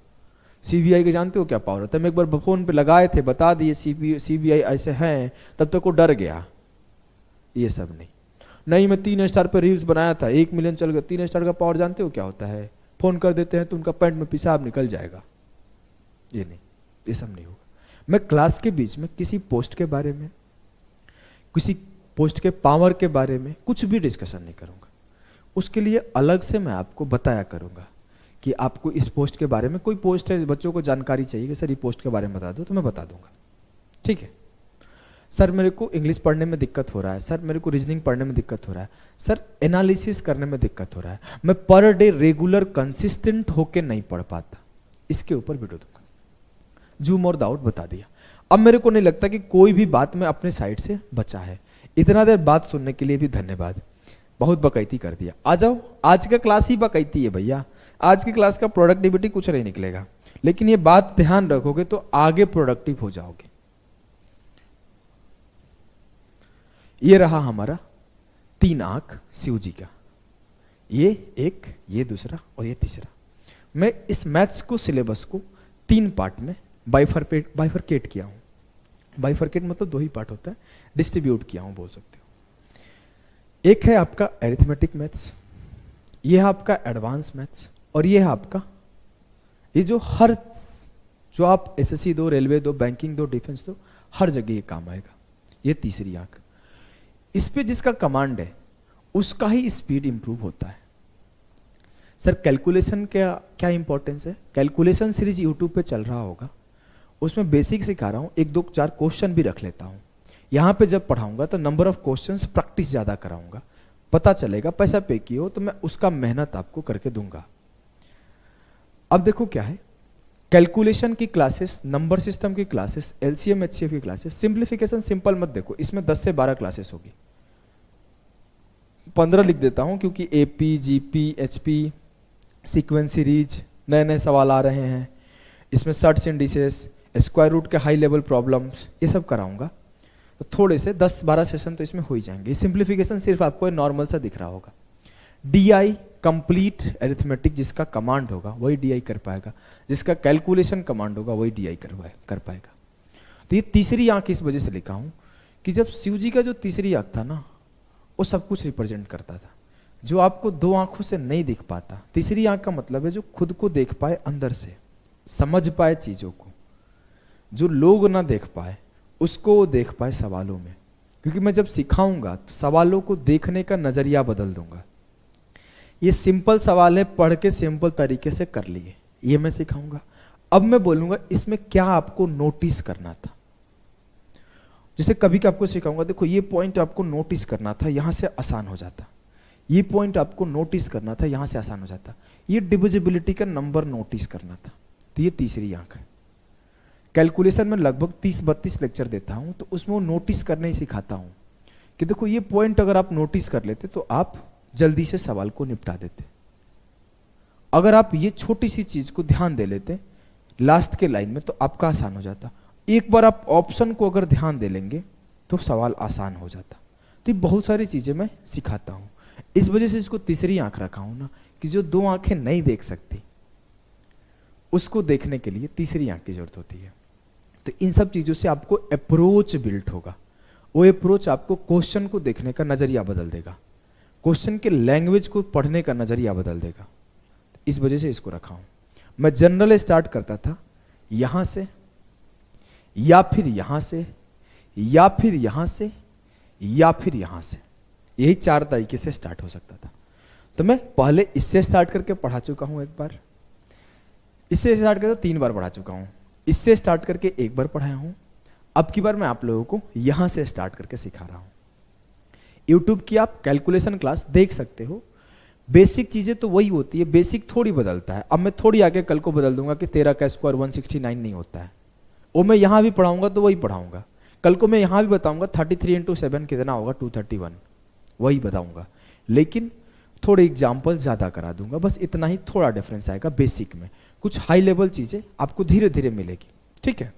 सीबीआई के जानते हो क्या पावर होता है? मैं एक बार फोन पे लगाए थे, बता दिए सीबीआई ऐसे हैं, तब तक वो डर गया। ये सब नहीं, मैं 3 स्टार पे रील्स बनाया था, 1 मिलियन चल गया। 3 स्टार का पावर जानते हो क्या होता है? फोन कर देते हैं तो उनका पैंट में पेशाब निकल जाएगा। ये नहीं, ये सब नहीं होगा। मैं क्लास के बीच में किसी पोस्ट के बारे में, किसी पोस्ट के पावर के बारे में कुछ भी डिस्कशन नहीं करूंगा। उसके लिए अलग से मैं आपको बताया करूंगा कि आपको इस पोस्ट के बारे में, कोई पोस्ट है बच्चों को जानकारी चाहिए कि सर ये पोस्ट के बारे में बता दो, तो मैं बता दूंगा। ठीक है, सर मेरे को इंग्लिश पढ़ने में दिक्कत हो रहा है, सर मेरे को रीजनिंग पढ़ने में दिक्कत हो रहा है, सर एनालिसिस करने में दिक्कत हो रहा है, मैं पर डे रेगुलर कंसिस्टेंट होके नहीं पढ़ पाता, इसके ऊपर वीडियो दूंगा। जूम और दाउट बता दिया। अब मेरे को नहीं लगता कि कोई भी बात में अपने साइड से बचा है। इतना देर बात सुनने के लिए भी धन्यवाद। बहुत बकैती कर दिया। आ जाओ, आज का क्लास ही बकैती है भैया। आज की क्लास का प्रोडक्टिविटी कुछ नहीं निकलेगा, लेकिन ये बात ध्यान रखोगे तो आगे प्रोडक्टिव हो जाओगे। ये रहा हमारा 3 आंख शिव जी का। ये एक, ये दूसरा और ये तीसरा। मैं इस मैथ्स को सिलेबस को 3 पार्ट में बाइफरकेट किया हूँ। बाइफरकेट मतलब 2 ही पार्ट होता है, डिस्ट्रीब्यूट किया हूँ बोल सकते हो। एक है आपका एरिथमेटिक मैथ्स, ये है आपका एडवांस मैथ्स, और ये है आपका ये जो आप एसएससी दो, रेलवे दो, बैंकिंग दो, डिफेंस दो, हर जगह ये काम आएगा। ये तीसरी आंख, इस पे जिसका कमांड है उसका ही स्पीड इंप्रूव होता है। सर कैलकुलेशन क्या क्या इंपॉर्टेंस है? कैलकुलेशन सीरीज यूट्यूब पे चल रहा होगा, उसमें बेसिक सिखा रहा हूं, 1 2 4 क्वेश्चन भी रख लेता हूं। यहां पे जब पढ़ाऊंगा तो नंबर ऑफ क्वेश्चंस प्रैक्टिस ज्यादा कराऊंगा, पता चलेगा। पैसा पे किए हो तो मैं उसका मेहनत आपको करके दूंगा। अब देखो क्या है, कैलकुलेशन की क्लासेस, नंबर सिस्टम की क्लासेस, एलसीएम एचसीएफ की क्लासेस, सिंप्लीफिकेशन सिंपल मत देखो, इसमें 10 से 12 क्लासेस होगी। 15 लिख देता हूं क्योंकि AP, GP, HP, sequence series, नए नए सवाल आ रहे हैं। इसमें सर्च इंडिसेस, स्क्वायर रूट के हाई लेवल प्रॉब्लम्स, ये सब कराऊंगा। तो थोड़े से 10-12 सेशन तो इसमें हो ही जाएंगे। सिंप्लीफिकेशन सिर्फ आपको नॉर्मल सा दिख रहा होगा। डीआई कंप्लीट अरिथमेटिक जिसका कमांड होगा वही डीआई कर पाएगा, जिसका कैलकुलेशन कमांड होगा वही डीआई कर पाएगा। तो ये तीसरी आंख इस वजह से लिखा हूं कि जब शिव जी का जो तीसरी आंख था ना, वो सब कुछ रिप्रेजेंट करता था, जो आपको 2 आंखों से नहीं दिख पाता। तीसरी आंख का मतलब है जो खुद को देख पाए, अंदर से समझ पाए चीजों को, जो लोग ना देख पाए उसको वो देख पाए सवालों में। क्योंकि मैं जब सिखाऊंगा तो सवालों को देखने का नजरिया बदल दूंगा। ये सिंपल सवाल है, पढ़ के सिंपल तरीके से कर लिए, ये मैं सिखाऊंगा। अब मैं बोलूंगा इसमें क्या आपको नोटिस करना था। जैसे कभी का आपको सिखाऊंगा, देखो ये पॉइंट आपको नोटिस करना था, यहां से आसान हो जाता। ये पॉइंट आपको नोटिस करना था, यहां से आसान हो जाता। ये डिविजिबिलिटी का नंबर नोटिस करना था। तो ये तीसरी आंख है। कैलकुलेशन में लगभग 30-32 लेक्चर देता हूं, तो उसमें वो नोटिस करने ही सिखाता हूं कि देखो ये पॉइंट अगर आप नोटिस कर लेते तो आप जल्दी से सवाल को निपटा देते। अगर आप ये छोटी सी चीज को ध्यान दे लेते लास्ट के लाइन में तो आपका आसान हो जाता। एक बार आप ऑप्शन को अगर ध्यान दे लेंगे तो सवाल आसान हो जाता। तो ये बहुत सारी चीजें मैं सिखाता हूं, इस वजह से इसको तीसरी आंख रखा हूं ना, कि जो 2 आंखें नहीं देख सकती उसको देखने के लिए तीसरी आंख की जरूरत होती है। तो इन सब चीजों से आपको अप्रोच बिल्ड होगा। वो अप्रोच आपको क्वेश्चन को देखने का नजरिया बदल देगा, क्वेश्चन के लैंग्वेज को पढ़ने का नजरिया बदल देगा। इस वजह से इसको रखा हूं। मैं जनरल स्टार्ट करता था यहां से, या फिर यहां से, या फिर यहां से, या फिर यहां से, यही 4 तरीके से स्टार्ट हो सकता था। तो मैं पहले इससे स्टार्ट करके पढ़ा चुका हूं, एक बार इससे स्टार्ट करके 3 बार पढ़ा चुका हूं, इससे स्टार्ट करके 1 बार पढ़ाया हूं। अब की बार मैं आप लोगों को यहां से स्टार्ट करके सिखा रहा हूं। यूट्यूब की आप कैलकुलेशन क्लास देख सकते हो, बेसिक चीजें तो वही होती है, बेसिक थोड़ी बदलता है। अब मैं थोड़ी आगे कल को बदल दूंगा कि 13 का स्क्वायर 169 नहीं होता है, वो मैं यहां भी पढ़ाऊंगा तो वही पढ़ाऊंगा। कल को मैं यहां भी बताऊंगा 33 × 7 कितना होगा 231, वही बताऊंगा, लेकिन थोड़े एग्जाम्पल ज्यादा करा दूंगा। बस इतना ही, थोड़ा डिफरेंस आएगा बेसिक में। कुछ हाई लेवल चीजें आपको धीरे धीरे मिलेगी, ठीक है।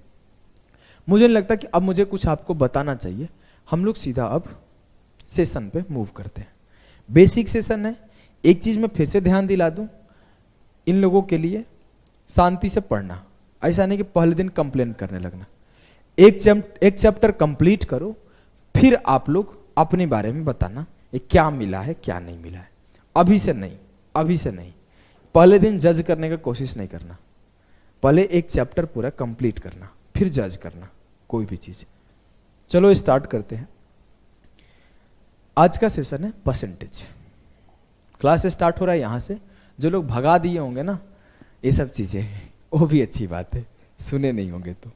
मुझे नहीं लगता कि अब मुझे कुछ आपको बताना चाहिए। हम लोग सीधा अब सेशन पे मूव करते हैं। बेसिक सेशन है। एक चीज मैं फिर से ध्यान दिला दूं इन लोगों के लिए, शांति से पढ़ना। ऐसा नहीं कि पहले दिन कंप्लेन करने लगना। एक चैप्टर कंप्लीट करो, फिर आप लोग अपने बारे में बताना ये क्या मिला है क्या नहीं मिला है। अभी से नहीं, अभी से नहीं, पहले दिन जज करने का कोशिश नहीं करना। पहले एक चैप्टर पूरा कंप्लीट करना, फिर जज करना कोई भी चीज। चलो स्टार्ट करते हैं। आज का सेशन है परसेंटेज। क्लास स्टार्ट हो रहा है यहां से। जो लोग भगा दिए होंगे ना ये सब चीजें, वो भी अच्छी बात है, सुने नहीं होंगे तो,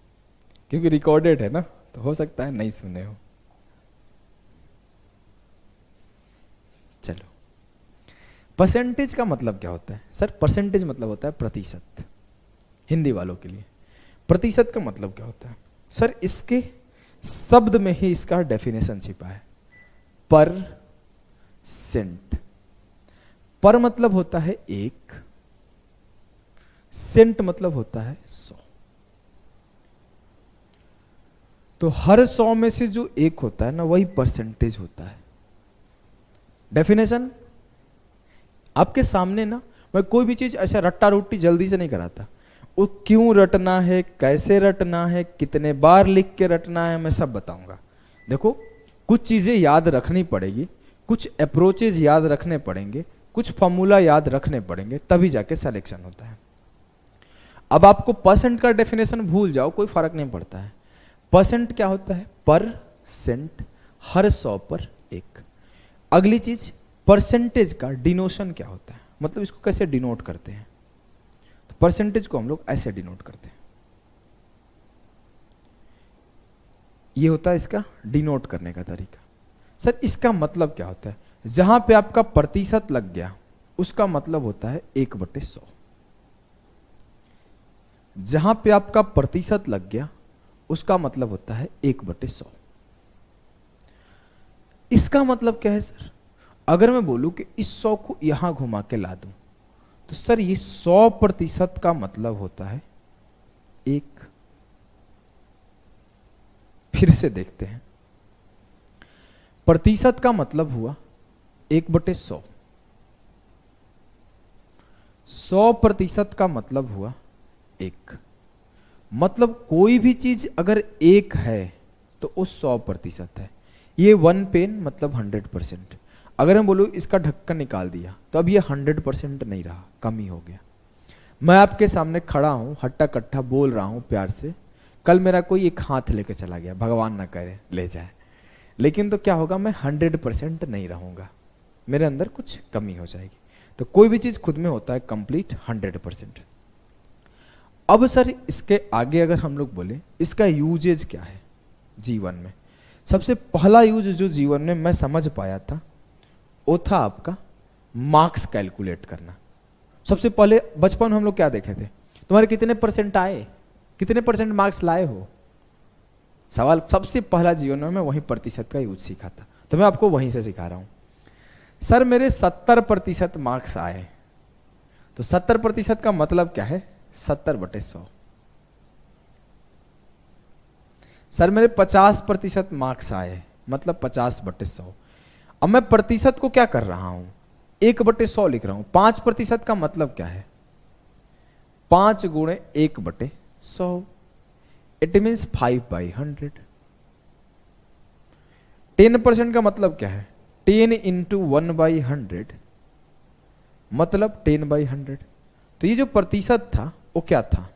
क्योंकि रिकॉर्डेड है ना, तो हो सकता है नहीं सुने हो। चलो, परसेंटेज का मतलब क्या होता है? सर परसेंटेज मतलब होता है प्रतिशत। हिंदी वालों के लिए प्रतिशत का मतलब क्या होता है? सर इसके शब्द में ही इसका डेफिनेशन छिपा है, परसेंट। पर मतलब होता है 1, सेंट मतलब होता है 100। तो हर 100 में से जो 1 होता है ना, वही परसेंटेज होता है। डेफिनेशन, आपके सामने ना मैं कोई भी चीज ऐसा रट्टा रोटी जल्दी से नहीं कराता। वो क्यों रटना है, कैसे रटना है, कितने बार लिख के रटना है, मैं सब बताऊंगा। देखो, कुछ चीजें याद रखनी पड़ेगी, कुछ अप्रोचेज याद रखने पड़ेंगे, कुछ फॉर्मूला याद रखने पड़ेंगे, तभी जाके सिलेक्शन होता है। अब आपको परसेंट का डेफिनेशन भूल जाओ, कोई फर्क नहीं पड़ता है। परसेंट क्या होता है? पर सेंट, हर 100 पर 1। अगली चीज, परसेंटेज का डिनोशन क्या होता है, मतलब इसको कैसे डिनोट करते हैं? तो परसेंटेज को हम लोग ऐसे डिनोट करते हैं, ये होता है इसका डिनोट करने का तरीका। सर इसका मतलब क्या होता है? जहां पे आपका प्रतिशत लग गया उसका मतलब होता है 1/100। जहां पे आपका प्रतिशत लग गया उसका मतलब होता है 1/100। इसका मतलब क्या है सर? अगर मैं बोलूं कि इस 100 को यहां घुमा के ला दूं, तो सर ये 100% का मतलब होता है 1। फिर से देखते हैं, प्रतिशत का मतलब हुआ 1/100, 100% का मतलब हुआ 1। मतलब कोई भी चीज अगर 1 है तो वो 100% है। ये 1 पेन मतलब 100%। अगर मैं बोलूं इसका ढक्कन निकाल दिया तो अब ये 100% नहीं रहा, कम ही हो गया। मैं आपके सामने खड़ा हूं, हट्टा कट्टा बोल रहा हूं प्यार से, कल मेरा कोई एक हाथ लेके चला गया, भगवान ना करे ले जाए, लेकिन तो क्या होगा, मैं 100% नहीं रहूंगा, मेरे अंदर कुछ कमी हो जाएगी। तो कोई भी चीज खुद में होता है कंप्लीट 100%। अब सर इसके आगे अगर हम लोग बोले इसका यूजेज क्या है जीवन में, सबसे पहला यूज जो जीवन में मैं समझ पाया था वो था आपका मार्क्स कैलकुलेट करना। सबसे पहले बचपन में हम लोग क्या देखे थे, तुम्हारे कितने परसेंट आए, कितने परसेंट मार्क्स लाए हो, सवाल सबसे पहला जीवन में मैं वही प्रतिशत का यूज सीखा था, तो मैं आपको वहीं से सिखा रहा हूं। सर मेरे 70% मार्क्स आए, तो 70% का मतलब क्या है, 70/100। सर मेरे 50% मार्क्स आए, मतलब 50/100। अब मैं प्रतिशत को क्या कर रहा हूं, 1/100 लिख रहा हूं। 5% का मतलब क्या है, 5 गुणे 1/100, इट मीन्स 5/100। 10% का मतलब क्या है, 10 इंटू 1/100 मतलब 10/100। तो ये जो प्रतिशत था वो क्या था,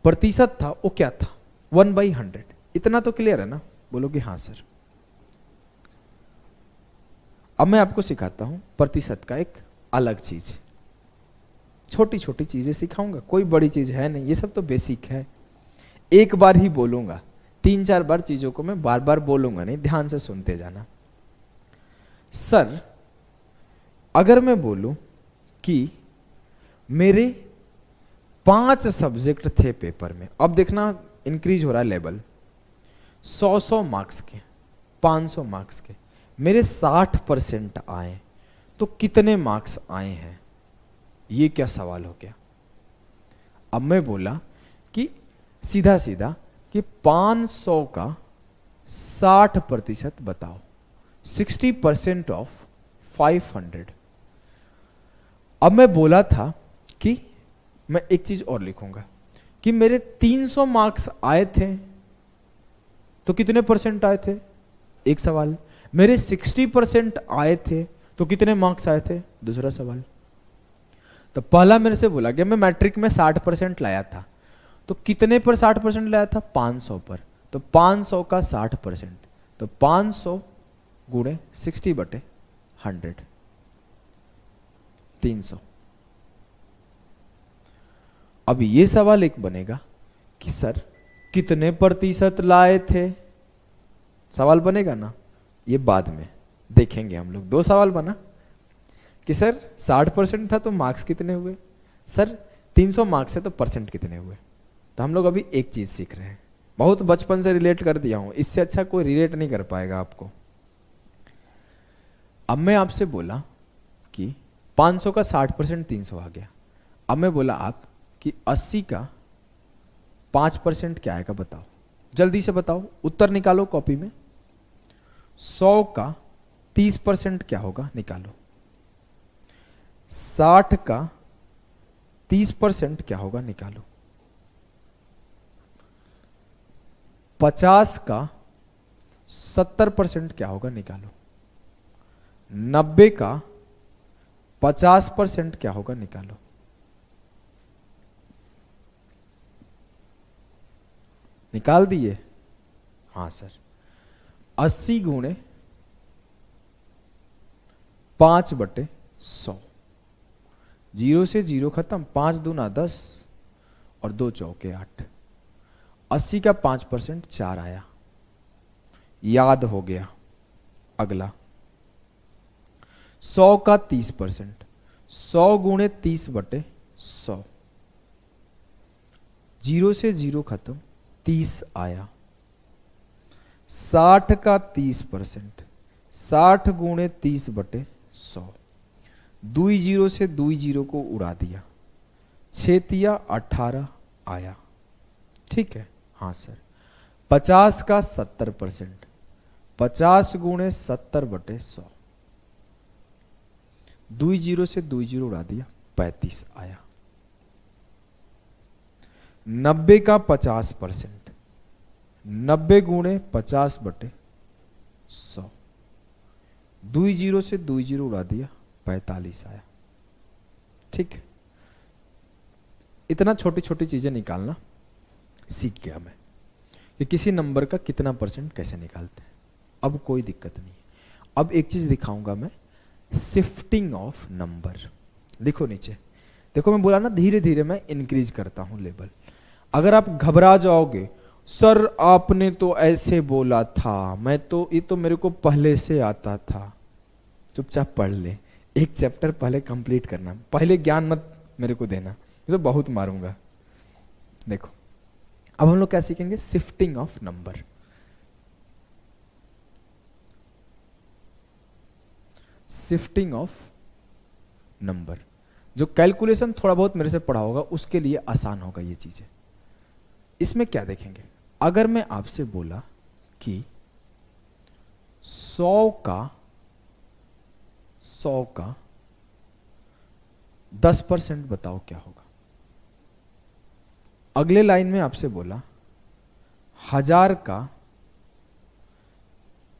प्रतिशत था वो क्या था, 1/100। इतना तो क्लियर है ना, बोलो कि हाँ सर। अब मैं आपको सिखाता हूं प्रतिशत का एक अलग चीज, छोटी छोटी चीजें सिखाऊंगा, कोई बड़ी चीज है नहीं, ये सब तो बेसिक है। एक बार ही बोलूंगा, 3-4 बार चीजों को मैं बार बार बोलूंगा नहीं, ध्यान से सुनते जाना। सर अगर मैं बोलूं कि मेरे 5 सब्जेक्ट थे पेपर में, अब देखना इंक्रीज हो रहा है लेवल, 100 मार्क्स के, 500 मार्क्स के, मेरे 60% आए, तो कितने मार्क्स आए हैं, ये क्या सवाल हो गया। अब मैं बोला कि सीधा सीधा कि 500 का 60% बताओ, 60% ऑफ 500। अब मैं बोला था कि मैं एक चीज और लिखूंगा कि मेरे 300 मार्क्स आए थे, तो कितने परसेंट आए थे, एक सवाल। मेरे 60% आए थे तो कितने मार्क्स आए थे, दूसरा सवाल। तो पहला मेरे से बोला गया मैं मैट्रिक में 60% लाया था, तो कितने पर 60% लाया था, 500 पर। तो 500 का 60%, तो 500 गुणे 60/100, 300। अब ये सवाल एक बनेगा कि सर कितने प्रतिशत लाए थे, सवाल बनेगा ना, ये बाद में देखेंगे हम लोग। 2 सवाल बना कि सर 60% था तो मार्क्स कितने हुए, सर 300 मार्क्स है तो परसेंट कितने हुए। तो हम लोग अभी एक चीज सीख रहे हैं, बहुत बचपन से रिलेट कर दिया हूं, इससे अच्छा कोई रिलेट नहीं कर पाएगा आपको। अब मैं आपसे बोला कि 500 का 60% 300 आ गया। अब मैं बोला आप कि 80 का 5% क्या आएगा बताओ, जल्दी से बताओ, उत्तर निकालो कॉपी में। 100 का 30% क्या होगा, निकालो। 60 का 30% क्या होगा निकालो। 50 का 70% क्या होगा निकालो। 90 का 50% क्या होगा निकालो। निकाल दिए? हाँ सर। 80 गुणे 5/100। 0 से 0 खत्म, 5 दूना 10 और 2 चौके 8। 80 का 5% 4 आया, याद हो गया। अगला 100 का 30%, 100 गुणे 30/100। 0 से 0 खत्म, 30 आया। 60 का 30%, 60 गुणे 30/100। 2 0 से 2 0 को उड़ा दिया, 6 तिया 18 आया। ठीक है? हाँ सर। 50 का 70%, 50 गुणे 70/100। 2 0 से 2 0 उड़ा दिया, 35 आया। 90 का 50%, 90 गुणे 50/100। 2 0 से 2 0 उड़ा दिया, 45 आया। ठीक है? इतना छोटी छोटी चीजें निकालना सीख गया मैं कि किसी नंबर का कितना परसेंट कैसे निकालते हैं। अब कोई दिक्कत नहीं है। अब एक चीज दिखाऊंगा मैं, शिफ्टिंग ऑफ नंबर। देखो नीचे, देखो मैं बोला ना धीरे धीरे मैं इंक्रीज करता हूं लेवल। अगर आप घबरा जाओगे, सर आपने तो ऐसे बोला था, मैं तो ये तो मेरे को पहले से आता था, चुपचाप पढ़ ले। एक चैप्टर पहले कंप्लीट करना, पहले ज्ञान मत मेरे को देना, ये तो बहुत मारूंगा। देखो अब हम लोग क्या सीखेंगे, shifting of number. Shifting of number, जो कैलकुलेशन थोड़ा बहुत मेरे से पढ़ा होगा उसके लिए आसान होगा ये चीजें। इसमें क्या देखेंगे, अगर मैं आपसे बोला कि 100 का 10% बताओ क्या होगा। अगले लाइन में आपसे बोला 1000 का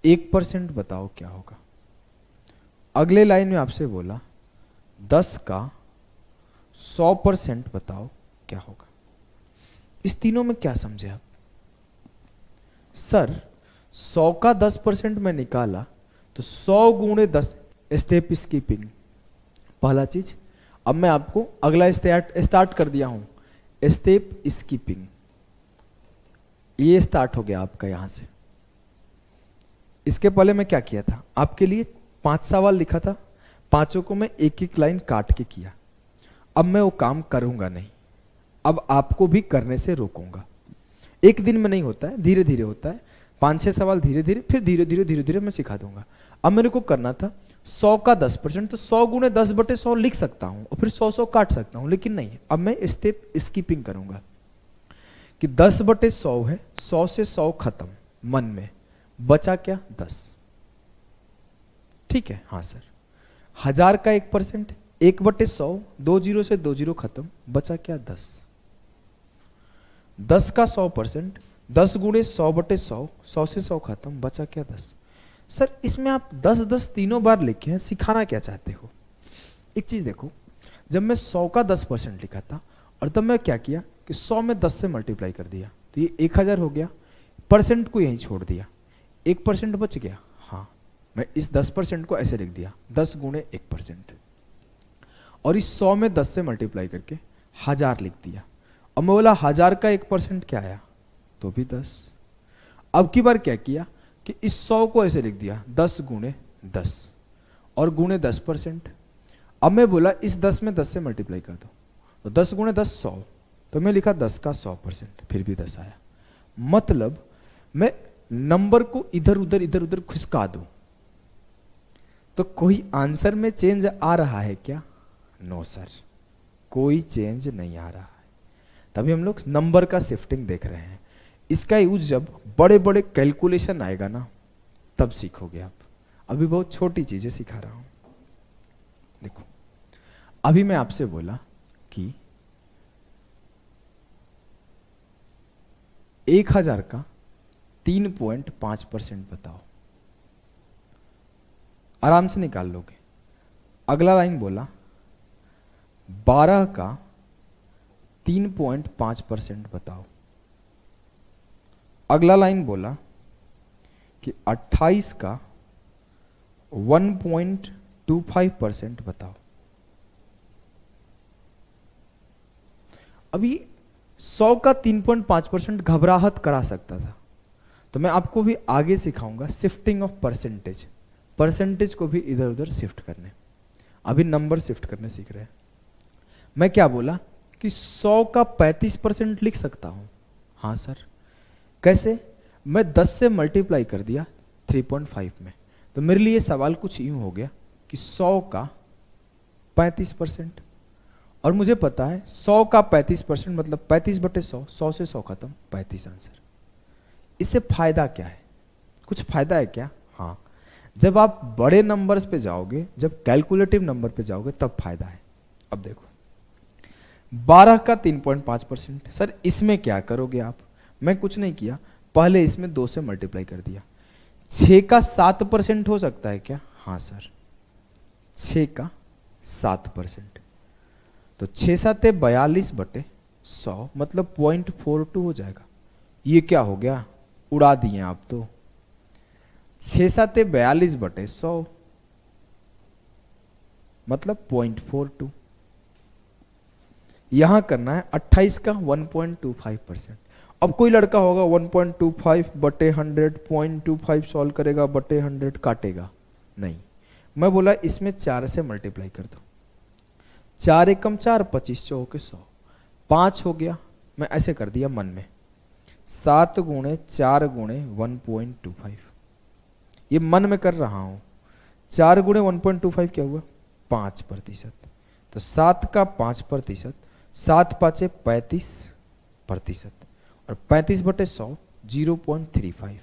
1% बताओ क्या होगा। अगले लाइन में आपसे बोला 10 का 100% बताओ क्या होगा। इस तीनों में क्या समझे आप? सर 100 का 10% मैं निकाला तो 100 गुणे 10, स्टेप स्कीपिंग पहला चीज। अब मैं आपको अगला स्टार्ट कर दिया हूं, स्टेप स्कीपिंग। ये स्टार्ट हो गया आपका यहां से। इसके पहले मैं क्या किया था, आपके लिए 5 सवाल लिखा था, पांचों को मैं एक एक लाइन काट के किया। अब मैं वो काम करूंगा नहीं, अब आपको भी करने से रोकूंगा। एक दिन में नहीं होता है, धीरे धीरे होता है। 5-6 सवाल धीरे धीरे, फिर धीरे धीरे मैं सिखा दूंगा। अब मेरे को करना था 100 का 10%, तो 100 गुणे 10/100 लिख सकता हूं और फिर 100 काट सकता हूं, लेकिन नहीं, अब मैं स्टेप स्कीपिंग करूंगा कि 10/100 है, 100 से 100 खत्म, मन में बचा क्या 10। ठीक है? हाँ सर। 1000 का 1%, 1/100, 2 0 से 2 0 खत्म, बचा क्या 10। 10 का 100%, 10 गुणे 100/100, 100 से 100 खत्म, बचा क्या 10। सर इसमें आप 10-10 तीनों बार लिखे हैं, सिखाना क्या चाहते हो? एक चीज देखो, जब मैं 100 का 10% लिखा था और तब मैं क्या किया कि 100 में 10 से मल्टीप्लाई कर दिया, तो ये 1000 हो गया। परसेंट को यहीं छोड़ दिया, 1% बच गया। हाँ, मैं इस 10% को ऐसे लिख दिया, 10 गुणे 1%, और इस 100 में 10 से मल्टीप्लाई करके 1000 लिख दिया। अब मैं बोला 1000 का 1% क्या आया, तो भी 10। अब की बार क्या किया कि इस 100 को ऐसे लिख दिया, 10 गुणे 10 और गुणे 10%। अब मैं बोला इस 10 में 10 से मल्टीप्लाई कर दो, तो 10 गुणे 10 100, तो मैं लिखा 10 का 100%, फिर भी 10 आया। मतलब मैं नंबर को इधर उधर खिसका दूं तो कोई आंसर में चेंज आ रहा है क्या? नो सर, कोई चेंज नहीं आ रहा है। तभी हम लोग नंबर का शिफ्टिंग देख रहे हैं। इसका यूज जब बड़े बड़े कैलकुलेशन आएगा ना, तब सीखोगे आप। अभी बहुत छोटी चीजें सिखा रहा हूं। देखो अभी मैं आपसे बोला कि 1000 का 3.5% बताओ, आराम से निकाल लोगे। अगला लाइन बोला 12 का 3.5% बताओ। अगला लाइन बोला कि 28 का 1.25% बताओ। अभी 100 का 3.5% घबराहट करा सकता था, तो मैं आपको भी आगे सिखाऊंगा शिफ्टिंग ऑफ परसेंटेज, परसेंटेज को भी इधर उधर शिफ्ट करने। अभी नंबर शिफ्ट करने सीख रहे हैं। मैं क्या बोला कि 100 का 35% लिख सकता हूं। हाँ सर, कैसे? मैं 10 से मल्टीप्लाई कर दिया 3.5 में, तो मेरे लिए सवाल कुछ यूं हो गया कि 100 का 35%, और मुझे पता है 100 का 35% मतलब 35/100, 100 से 100 खत्म, 35 आंसर। इससे फायदा क्या है? कुछ फायदा है क्या? हाँ, जब आप बड़े नंबर्स पे जाओगे, जब कैलकुलेटिव नंबर पे जाओगे तब फायदा है। अब देखो 12 का 3.5%, सर इसमें क्या करोगे आप? मैं कुछ नहीं किया, पहले इसमें 2 से मल्टीप्लाई कर दिया। 6 का 7% हो सकता है क्या? हाँ सर, 6 का 7%, तो 6×7 = 42/100 मतलब 0.42 हो जाएगा। ये क्या हो गया? उड़ा दिए आप तो। 6×7 = 42/100 मतलब 0.42। यहां करना है 28 का 1.25%। अब कोई लड़का होगा 1.25/100 0.25 सॉल्व करेगा बटे 100 काटेगा नहीं। मैं बोला इसमें 4 से मल्टीप्लाई कर दो। 4 एकम 4, 25 चौके 100, 5 हो गया। मैं ऐसे कर दिया मन में, 7 गुणे 4 गुणे 1.25, ये मन में कर रहा हूं। 4 गुणे 1.25 क्या हुआ? 5%। तो 7 का 5%, 7×5 = 35%, और 35/100 0.35।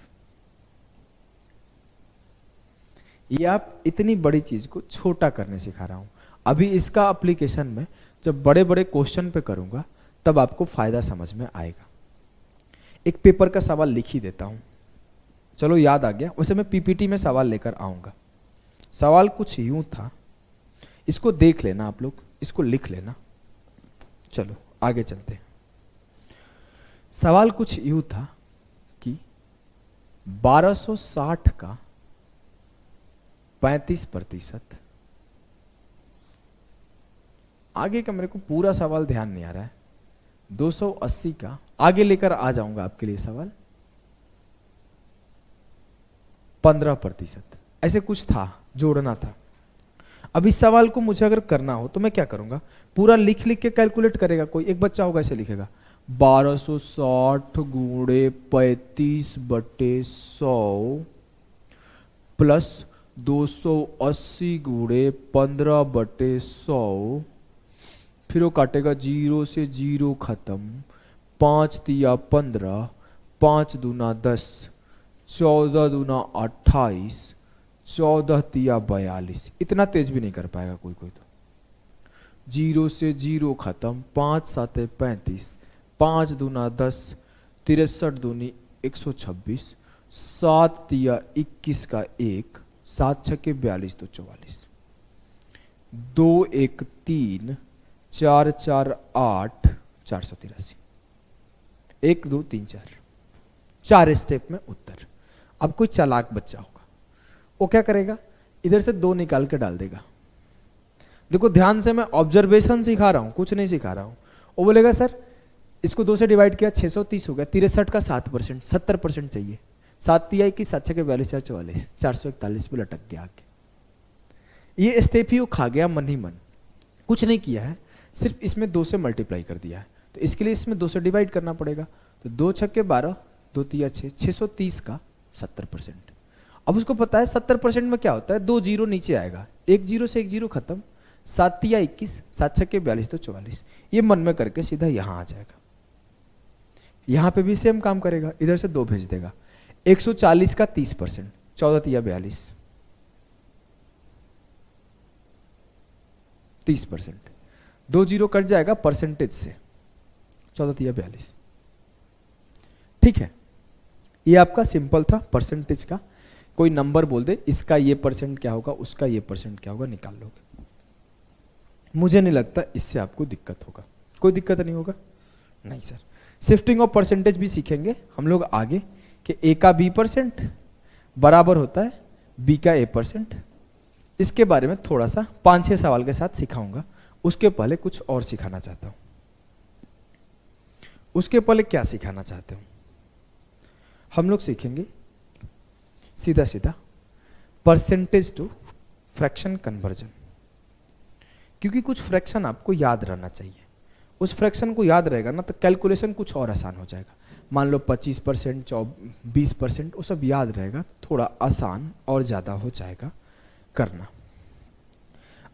ये आप इतनी बड़ी चीज को छोटा करने सिखा रहा हूं। अभी इसका एप्लीकेशन में जब बड़े बड़े क्वेश्चन पे करूंगा तब आपको फायदा समझ में आएगा। एक पेपर का सवाल लिख ही देता हूं, चलो याद आ गया। वैसे मैं पीपीटी में सवाल लेकर आऊंगा। सवाल कुछ यूं था, इसको देख लेना आप लोग, इसको लिख लेना। चलो आगे चलते हैं। सवाल कुछ यूं था कि 1260 का 35%, आगे का मेरे को पूरा सवाल ध्यान नहीं आ रहा है। 280 का, आगे लेकर आ जाऊंगा आपके लिए सवाल, 15%, ऐसे कुछ था, जोड़ना था। अब इस सवाल को मुझे अगर करना हो तो मैं क्या करूंगा? पूरा लिख लिख के कैलकुलेट करेगा कोई। एक बच्चा होगा ऐसे लिखेगा 1260 गुणे 35/100 प्लस 280 गुणे 15/100, फिर वो काटेगा 0 से 0 खत्म, 5 तिया 15, 5 दूना 10, 14 दूना 28, 14 तिया 42। इतना तेज भी नहीं कर पाएगा कोई कोई तो। 0 से 0 खत्म, 5×7 = 35, 5 दूना 10, 63 दूनी 126, 7 तिया 21 का 1, 7×6 = 42 तो 44, 2 1 3, 4 4 8, 483, 1 2 3 4, 4 स्टेप में उत्तर। अब कोई चालाक बच्चा होगा, वो क्या करेगा? इधर से 2 निकाल के डाल देगा। देखो ध्यान से, मैं ऑब्जर्वेशन सिखा रहा हूं, कुछ नहीं सिखा रहा हूं। वो बोलेगा सर इसको 2 से डिवाइड किया 630 हो गया, 63 का 7%, 70% चाहिए। 7 तिया 21, 7×6 = 42, 4 44, 441 पे लटक गया आगे। ये स्टेप ही वो खा गया मन ही मन, कुछ नहीं किया है, सिर्फ इसमें 2 से मल्टीप्लाई कर दिया है। तो इसके लिए इसमें 2 से डिवाइड करना पड़ेगा। तो 2×6 = 12, 2 तिया 6, 630 का 70%। अब उसको पता है 70% में क्या होता है? 2 0 नीचे आएगा, 1 0 से 1 0 खत्म, 7 तिया 21, 7×6 = 42 तो 44। ये मन में करके सीधा यहां आ जाएगा। यहां पे भी सेम काम करेगा, इधर से 2 भेज देगा। 140 का 30%, 14 तिया 42, 30%। 2 जीरो कट जाएगा परसेंटेज से, 14×42। ठीक है, ये आपका सिंपल था परसेंटेज का। कोई नंबर बोल दे, इसका ये परसेंट क्या होगा, उसका ये परसेंट क्या होगा, निकाल लोगे। मुझे नहीं लगता इससे आपको दिक्कत होगा। कोई दिक्कत नहीं होगा? नहीं सर। शिफ्टिंग ऑफ परसेंटेज भी सीखेंगे हम लोग आगे कि ए का बी परसेंट बराबर होता है बी का ए परसेंट। इसके बारे में थोड़ा सा 5-6 सवाल के साथ सिखाऊंगा। उसके पहले कुछ और सिखाना चाहता हूं। उसके पहले क्या सिखाना चाहते हो? हम लोग सीखेंगे सीधा सीधा परसेंटेज टू फ्रैक्शन कन्वर्जन, क्योंकि कुछ फ्रैक्शन आपको याद रहना चाहिए। उस फ्रैक्शन को याद रहेगा ना तो कैलकुलेशन कुछ और आसान हो जाएगा। मान लो 25%, 20%, वो सब याद रहेगा, थोड़ा आसान और ज़्यादा हो जाएगा करना।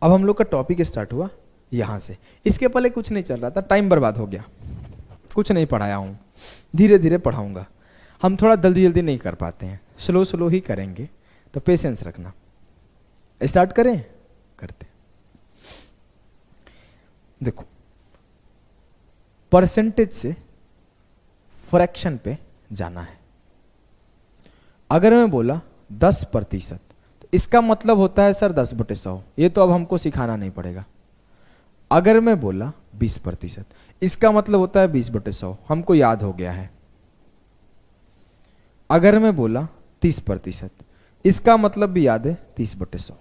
अब हम लोग का टॉपिक स्टार्ट हुआ यहाँ से। इसके पहले कुछ नहीं चल रहा था, टाइम बर्बाद हो गया, कुछ नहीं पढ़ाया हूँ, धीरे धीरे पढ़ाऊँगा। हम थोड़ा जल्दी जल्दी नहीं कर पाते हैं, स्लो स्लो ही करेंगे, तो पेशेंस रखना। स्टार्ट करें? करते। देखो, परसेंटेज से फ्रैक्शन पे जाना है। अगर मैं बोला 10%, तो इसका मतलब होता है सर 10/100। ये तो अब हमको सिखाना नहीं पड़ेगा। अगर मैं बोला 20%, इसका मतलब होता है 20/100, हमको याद हो गया है। अगर मैं बोला 30%, इसका मतलब भी याद है 30/100।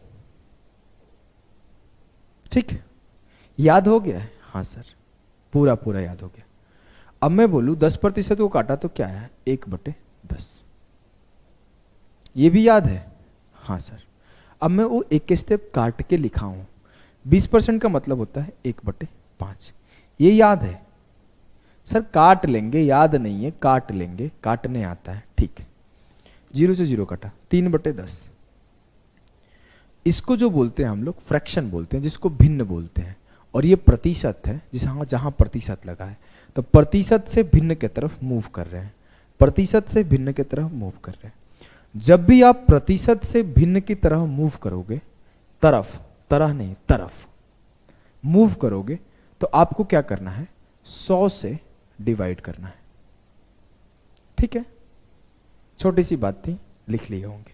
ठीक है, याद हो गया है? हाँ सर, पूरा पूरा याद हो गया। अब मैं बोलूं 10% को काटा तो क्या है? 1/10। ये भी याद है? हाँ सर। अब मैं वो एक स्टेप काट के लिखा हूं। 20% का मतलब होता है 1/5। ये याद है? सर काट लेंगे, याद नहीं है, काट लेंगे, काटने आता है। ठीक है, 0 से 0 कटा, 3/10। इसको जो बोलते हैं हम लोग फ्रैक्शन बोलते हैं, जिसको भिन्न बोलते हैं। और ये प्रतिशत है, जहां जहां प्रतिशत लगा है, तो प्रतिशत से भिन्न की तरफ मूव कर रहे हैं, प्रतिशत से भिन्न की तरफ मूव कर रहे हैं। जब भी आप प्रतिशत से भिन्न की तरफ मूव करोगे, तरफ मूव करोगे, तो आपको क्या करना है? 100 से डिवाइड करना है। ठीक है, छोटी सी बात थी, लिख लिए होंगे।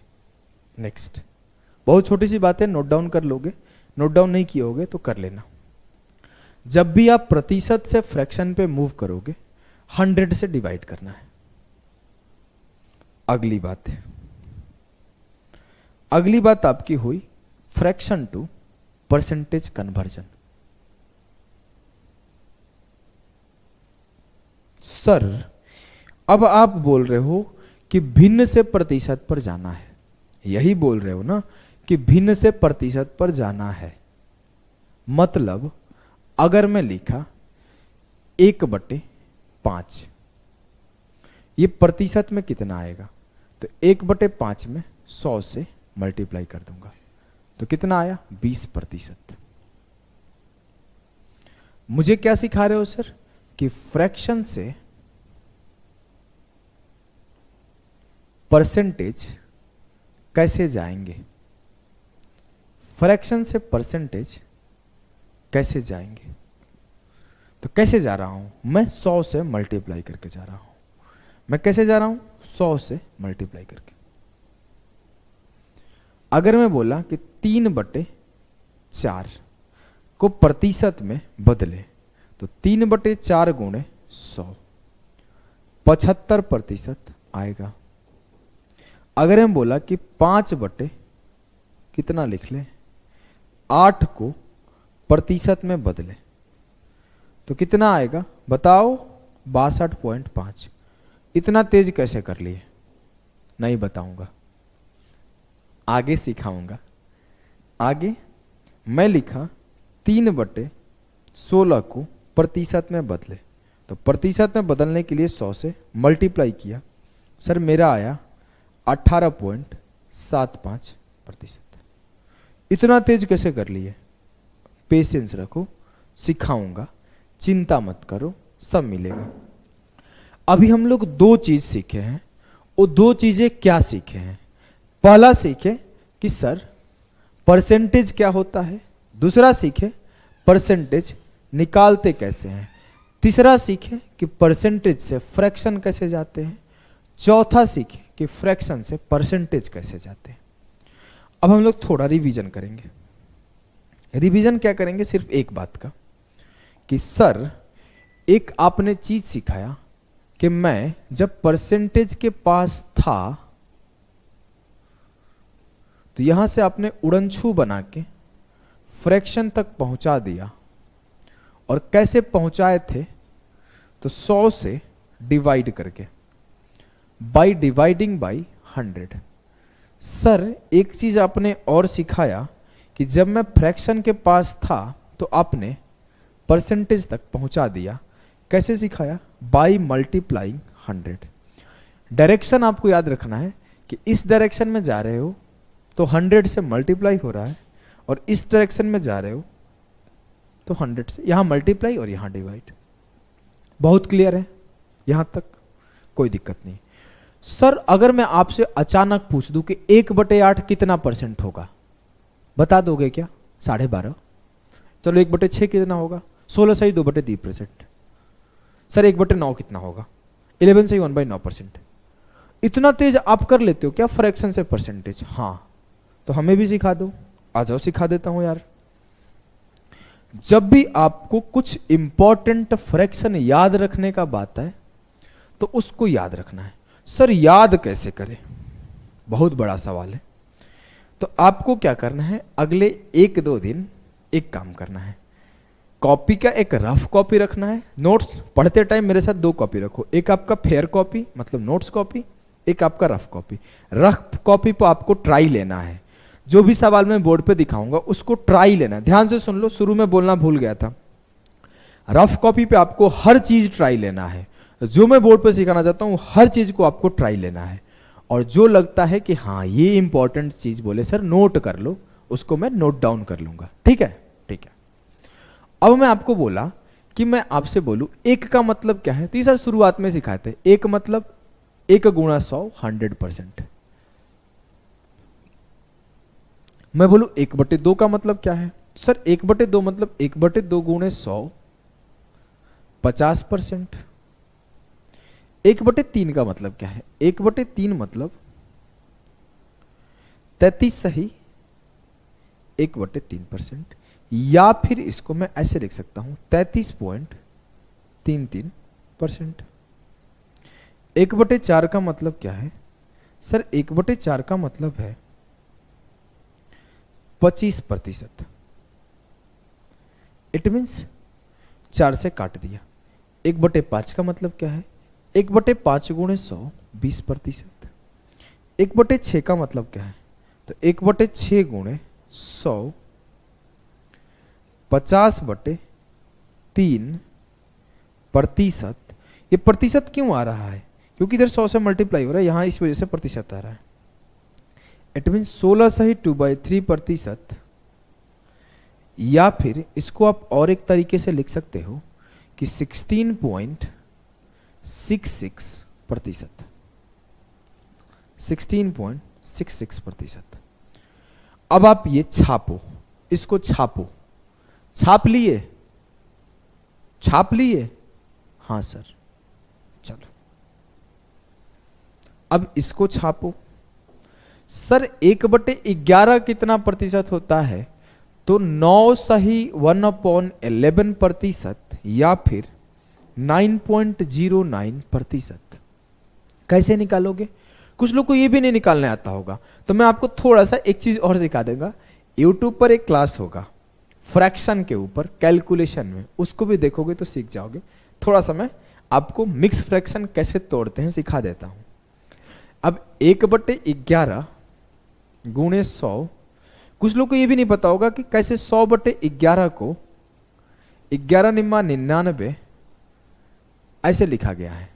नेक्स्ट, बहुत छोटी सी बात है, नोट डाउन कर लोगे, नोट डाउन नहीं किए होगे तो कर लेना। जब भी आप प्रतिशत से फ्रैक्शन पे मूव करोगे, 100 से डिवाइड करना है। अगली बात आपकी हुई fraction to percentage conversion. Sir अब आप बोल रहे हो कि भिन्न से प्रतिशत पर जाना है, यही बोल रहे हो ना कि भिन्न से प्रतिशत पर जाना है। मतलब अगर मैं लिखा 1/5, ये प्रतिशत में कितना आएगा? तो 1/5 में 100 से मल्टीप्लाई कर दूंगा, तो कितना आया? 20%। मुझे क्या सिखा रहे हो सर? कि फ्रैक्शन से परसेंटेज कैसे जाएंगे, फ्रैक्शन से परसेंटेज कैसे जाएंगे। तो कैसे जा रहा हूं मैं? 100 से मल्टीप्लाई करके जा रहा हूं। मैं कैसे जा रहा हूं? 100 से मल्टीप्लाई करके। अगर मैं बोला कि 3/4 को प्रतिशत में बदले, तो 3/4 गुणे 100, 75% आएगा। अगर हम बोला कि 5 कितना लिख ले, 8 को प्रतिशत में बदले, तो कितना आएगा बताओ? 62.5। इतना तेज कैसे कर लिए? नहीं बताऊंगा, आगे सिखाऊंगा। आगे मैं लिखा 3/16 को प्रतिशत में बदले, तो प्रतिशत में बदलने के लिए 100 से मल्टीप्लाई किया, सर मेरा आया 18.75%। इतना तेज कैसे कर लिए? पेशेंस रखो, सिखाऊंगा, चिंता मत करो, सब मिलेगा। अभी हम लोग 2 चीज सीखे हैं। वो 2 चीजें क्या सीखे हैं? पहला सीखे कि सर परसेंटेज क्या होता है, दूसरा सीखे परसेंटेज निकालते कैसे हैं। तीसरा सीखें कि परसेंटेज से फ्रैक्शन कैसे जाते हैं। चौथा सीखें कि फ्रैक्शन से परसेंटेज कैसे जाते हैं। अब हम लोग थोड़ा रिवीजन करेंगे। रिवीजन क्या करेंगे, सिर्फ एक बात का कि सर एक आपने चीज सिखाया कि मैं जब परसेंटेज के पास था तो यहां से आपने उड़नछू बना के फ्रैक्शन तक पहुंचा दिया, और कैसे पहुंचाए थे, तो 100 से डिवाइड करके, बाय डिवाइडिंग बाय 100। सर एक चीज आपने और सिखाया कि जब मैं फ्रैक्शन के पास था तो आपने परसेंटेज तक पहुंचा दिया। कैसे सिखाया, बाय मल्टीप्लाइंग 100। डायरेक्शन आपको याद रखना है कि इस डायरेक्शन में जा रहे हो तो 100 से मल्टीप्लाई हो रहा है, और इस डायरेक्शन में जा रहे हो तो 100 से, यहां मल्टीप्लाई और यहां डिवाइड। बहुत क्लियर है, यहां तक कोई दिक्कत नहीं। सर अगर मैं आपसे अचानक पूछ दूं कि 1/8 कितना परसेंट होगा, बता दोगे क्या? 12.5। चलो 1/6 कितना होगा? 16 सही 2/3%। सर 1/9 कितना होगा? 11 सही 1/9%। इतना तेज आप कर लेते हो क्या फ्रैक्शन से परसेंटेज? हाँ, तो हमें भी सिखा दो। आ जाओ सिखा देता हूं यार। जब भी आपको कुछ इंपॉर्टेंट फ्रैक्शन याद रखने का बात है तो उसको याद रखना है। सर याद कैसे करें, बहुत बड़ा सवाल है। तो आपको क्या करना है, अगले 1-2 दिन एक काम करना है, कॉपी का एक रफ कॉपी रखना है। नोट्स पढ़ते टाइम मेरे साथ 2 कॉपी रखो, एक आपका फेयर कॉपी मतलब नोट्स कॉपी, एक आपका रफ कॉपी। रफ कॉपी पर आपको ट्राई लेना है, जो भी सवाल मैं बोर्ड पे दिखाऊंगा उसको ट्राई लेना है। ध्यान से सुन लो, शुरू में बोलना भूल गया था। रफ कॉपी पे आपको हर चीज ट्राई लेना है, जो मैं बोर्ड पे सिखाना चाहता हूं हर चीज को आपको ट्राई लेना है, और जो लगता है कि हाँ ये इंपॉर्टेंट चीज बोले सर नोट कर लो, उसको मैं नोट डाउन कर लूंगा। ठीक है, ठीक है। अब मैं आपको बोला कि मैं आपसे बोलूं 1 का मतलब क्या है, तो सर शुरुआत में सिखाए थे 1 मतलब 1 गुणा 100 100%। मैं बोलूं 1/2 का मतलब क्या है, सर 1/2 मतलब 1/2 गुणे 100 50%। 1/3 का मतलब क्या है, 1/3 मतलब 33 सही 1/3%, या फिर इसको मैं ऐसे लिख सकता हूं 33.33%। 1/4 का मतलब क्या है, सर 1/4 का मतलब है 25%। इट मीन्स 4 से काट दिया। 1/5 का मतलब क्या है, 1/5 गुणे 100 20%। 1/6 का मतलब क्या है, तो 1/6 गुणे 100 50/3%। ये प्रतिशत क्यों आ रहा है, क्योंकि इधर 100 से मल्टीप्लाई हो रहा है, यहां इस वजह से प्रतिशत आ रहा है। इट मीन 16 सही 2/3%, या फिर इसको आप और एक तरीके से लिख सकते हो कि 16.66%। 16.66%। अब आप ये छापो, इसको छापो। छाप लिए? छाप लिए? हाँ सर, चलो अब इसको छापो। सर 1/11 कितना प्रतिशत होता है, तो 9 सही 1/11%, या फिर 9.09%। कैसे निकालोगे? कुछ लोग को ये भी नहीं निकालने आता होगा, तो मैं आपको थोड़ा सा एक चीज और सिखा दूंगा। यूट्यूब पर एक क्लास होगा फ्रैक्शन के ऊपर, कैलकुलेशन में, उसको भी देखोगे तो सीख जाओगे। थोड़ा सा मैं आपको मिक्स फ्रैक्शन कैसे तोड़ते हैं सिखा देता हूं। अब 1/11 गुणे 100, कुछ लोग को ये भी नहीं पता होगा कि कैसे 100/11 को 11×99 ऐसे लिखा गया है।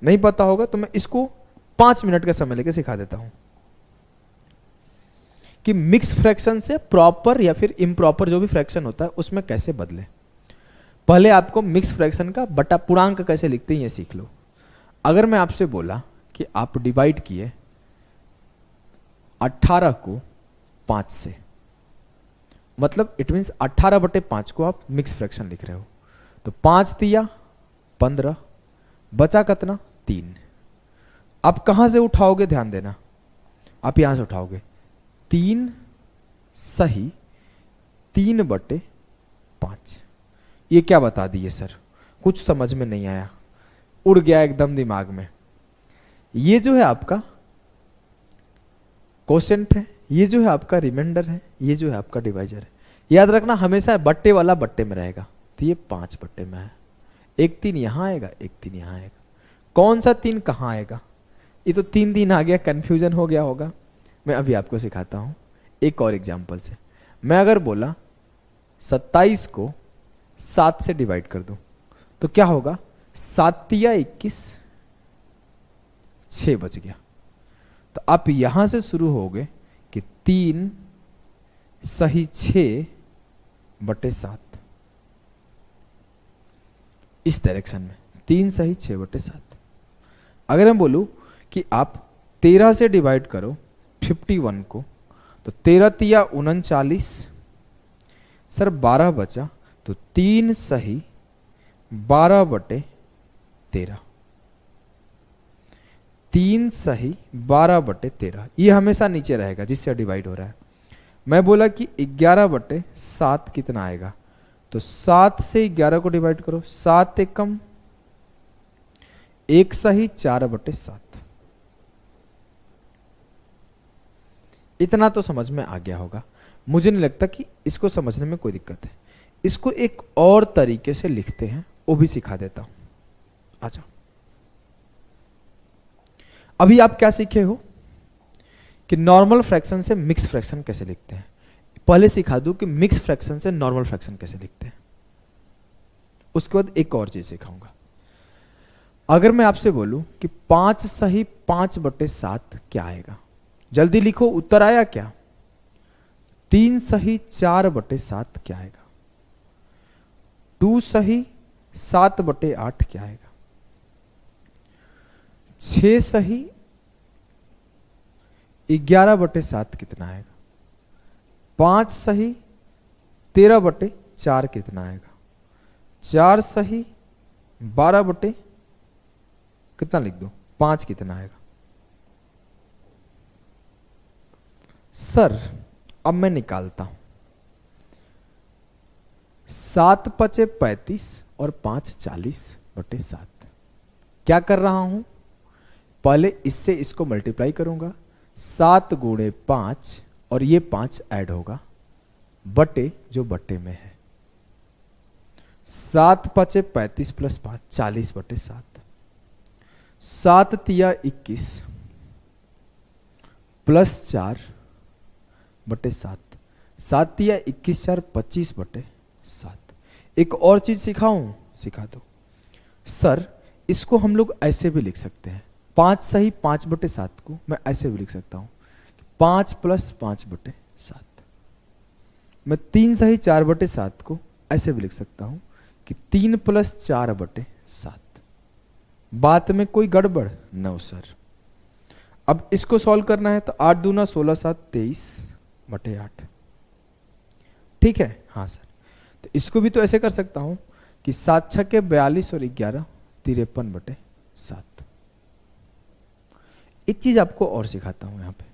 नहीं पता होगा तो मैं इसको 5 मिनट का समय लेकर सिखा देता हूं कि मिक्स फ्रैक्शन से प्रॉपर या फिर इम्प्रॉपर जो भी फ्रैक्शन होता है उसमें कैसे बदले। पहले आपको मिक्स फ्रैक्शन का बटा पूर्णांक कैसे लिखते हैं ये सीख लो। अगर मैं आपसे बोला कि आप डिवाइड किए 18 को 5 से, मतलब इट मीन्स 18/5 को आप मिक्स फ्रैक्शन लिख रहे हो। तो 5 तिया 15, बचा कितना 3। आप कहां से उठाओगे, ध्यान देना, आप यहां से उठाओगे 3 सही 3/5। ये क्या बता दिए सर, कुछ समझ में नहीं आया, उड़ गया एकदम दिमाग में। ये जो है आपका कोसेंट है, ये जो है आपका रिमाइंडर है, ये जो है आपका डिवाइजर है। याद रखना हमेशा बट्टे वाला बट्टे में रहेगा। तो ये 5 बट्टे में है, एक 3 यहां आएगा, एक 3 यहां आएगा। कौन सा 3 कहां आएगा, ये तो 3 आ गया, कंफ्यूजन हो गया होगा। मैं अभी आपको सिखाता हूं एक और एग्जांपल से। मैं अगर बोला 27 को 7 से डिवाइड कर दूं तो क्या होगा, 7 तिया 21, 6 बच गया। तो आप यहां से शुरू होगे कि 3 सही 6/7, इस डायरेक्शन में 3 सही 6/7। अगर मैं बोलूं कि आप 13 से डिवाइड करो 51 को, तो 13 तिया 39, सर 12 बचा, तो 3 सही 12/13, 3 सही 12/13। ये हमेशा नीचे रहेगा जिससे डिवाइड हो रहा है। मैं बोला कि 11/7 कितना आएगा, तो 7 से 11 को डिवाइड करो, 7 एकम 1 सही 4/7। इतना तो समझ में आ गया होगा। मुझे नहीं लगता कि इसको समझने में कोई दिक्कत है। इसको एक और तरीके से लिखते हैं, वो भी सिखा देता हूं। अच्छा, अभी आप क्या सीखे हो कि नॉर्मल फ्रैक्शन से मिक्स फ्रैक्शन कैसे लिखते हैं। पहले सिखा दूं कि मिक्स फ्रैक्शन से नॉर्मल फ्रैक्शन कैसे लिखते हैं, उसके बाद एक और चीज सिखाऊंगा। अगर मैं आपसे बोलूं कि 5 सही 5/7 क्या आएगा, जल्दी लिखो, उत्तर आया क्या। 3 सही 4/7 क्या आएगा, 2 सही 7/8 क्या आएगा, 6 सही 11/7 कितना आएगा, 5 सही 13/4 कितना आएगा, 4 सही 12 कितना लिख दो 5 कितना आएगा। सर अब मैं निकालता हूं, 7 पचे 35 और 5 40/7। क्या कर रहा हूं, पहले इससे इसको मल्टीप्लाई करूंगा, 7 गुणे 5 और ये 5 ऐड होगा बटे जो बटे में है। 7 पचे 35 प्लस 5 40/7, 7 तिया 21 प्लस 4/7, 7 तिया 21 4 25/7। एक और चीज सिखाऊं, सिखा दो सर। इसको हम लोग ऐसे भी लिख सकते हैं, 5 सही 5/7 को मैं ऐसे भी लिख सकता हूं 5 प्लस 5/7। मैं 3 सही 4/7 को ऐसे भी लिख सकता हूं कि 3 प्लस 4/7। बात में कोई गड़बड़ न सर। अब इसको सॉल्व करना है तो 8 दूना 16 7 23/8। ठीक है, हाँ सर। तो इसको भी तो ऐसे कर सकता हूं कि 7 छक्के 42 और 11 53/7। एक चीज आपको और सिखाता हूं, यहां पे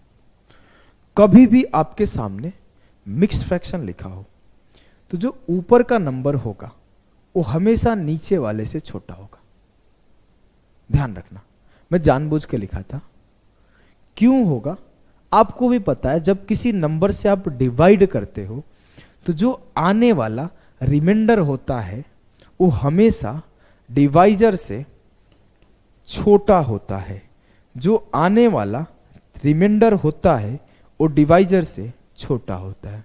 कभी भी आपके सामने मिक्स फ्रैक्शन लिखा हो तो जो ऊपर का नंबर होगा वो हमेशा नीचे वाले से छोटा होगा। ध्यान रखना, मैं जानबूझ के लिखा था। क्यों होगा आपको भी पता है, जब किसी नंबर से आप डिवाइड करते हो तो जो आने वाला रिमाइंडर होता है वो हमेशा डिवाइजर से छोटा होता है। जो आने वाला रिमाइंडर होता है वो डिवाइजर से छोटा होता है।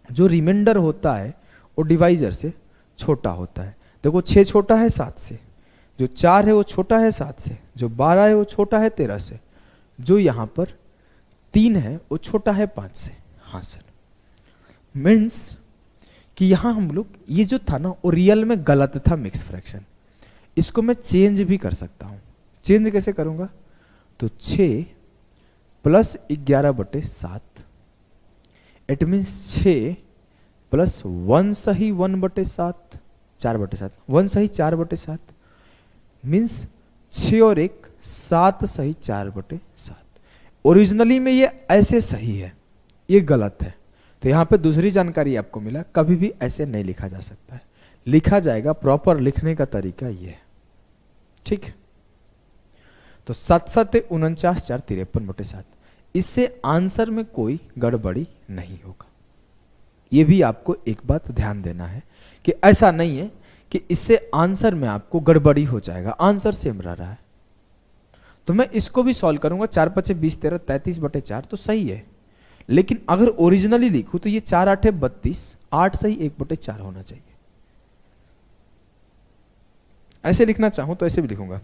जो रिमाइंडर होता है वो डिवाइजर से छोटा होता है। देखो 6 छोटा है 7 से, जो 4 है वो छोटा है 7 से, जो 12 है वो छोटा है 13 से, जो यहां पर 3 है वो छोटा है 5 से। हाँ सर, मीन्स कि यहां हम लोग ये जो था ना वो रियल में गलत था मिक्स फ्रैक्शन। इसको मैं चेंज भी कर सकता हूं। चेंज कैसे करूंगा, तो 6 प्लस 11/7, इट मीन्स 6 प्लस 1 सही 1/7, 4/7, 1 सही 4/7 मीन्स 6 और 1 7 सही 4/7। ओरिजिनली में ये ऐसे सही है, ये गलत है। तो यहां पे दूसरी जानकारी आपको मिला, कभी भी ऐसे नहीं लिखा जा सकता है, लिखा जाएगा प्रॉपर लिखने का तरीका ये है, ठीक है। तो 7 7 49 4 53/7, इससे आंसर में कोई गड़बड़ी नहीं होगा। ये भी आपको एक बात ध्यान देना है कि ऐसा नहीं है कि इससे आंसर में आपको गड़बड़ी हो जाएगा, आंसर सेम रह रहा है। तो मैं इसको भी सॉल्व करूंगा, 4 5 20 13 33/4 तो सही है, लेकिन अगर ओरिजिनली लिखूं तो ये 4 8 32, 8 सही 1/4 होना चाहिए। ऐसे लिखना चाहूं तो ऐसे भी लिखूंगा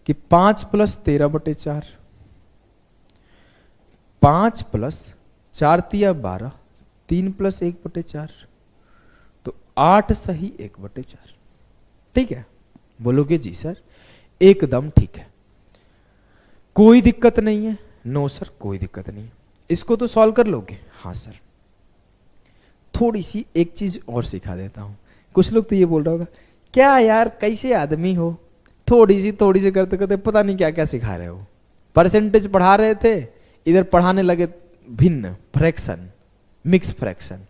कि 5 + 13/4, 5 + 4 × 12, 3 + 1/4, तो 8 सही 1/4। ठीक है, बोलोगे जी सर एकदम ठीक है, कोई दिक्कत नहीं है। नो सर कोई दिक्कत नहीं है, इसको तो सॉल्व कर लोगे। हाँ सर, थोड़ी सी एक चीज और सिखा देता हूं। कुछ लोग तो ये बोल रहा होगा क्या यार कैसे आदमी हो, थोड़ी सी करते करते पता नहीं क्या क्या सिखा रहे हो। परसेंटेज पढ़ा रहे थे, इधर पढ़ाने लगे भिन्न फ्रैक्शन, मिक्स फ्रैक्शन।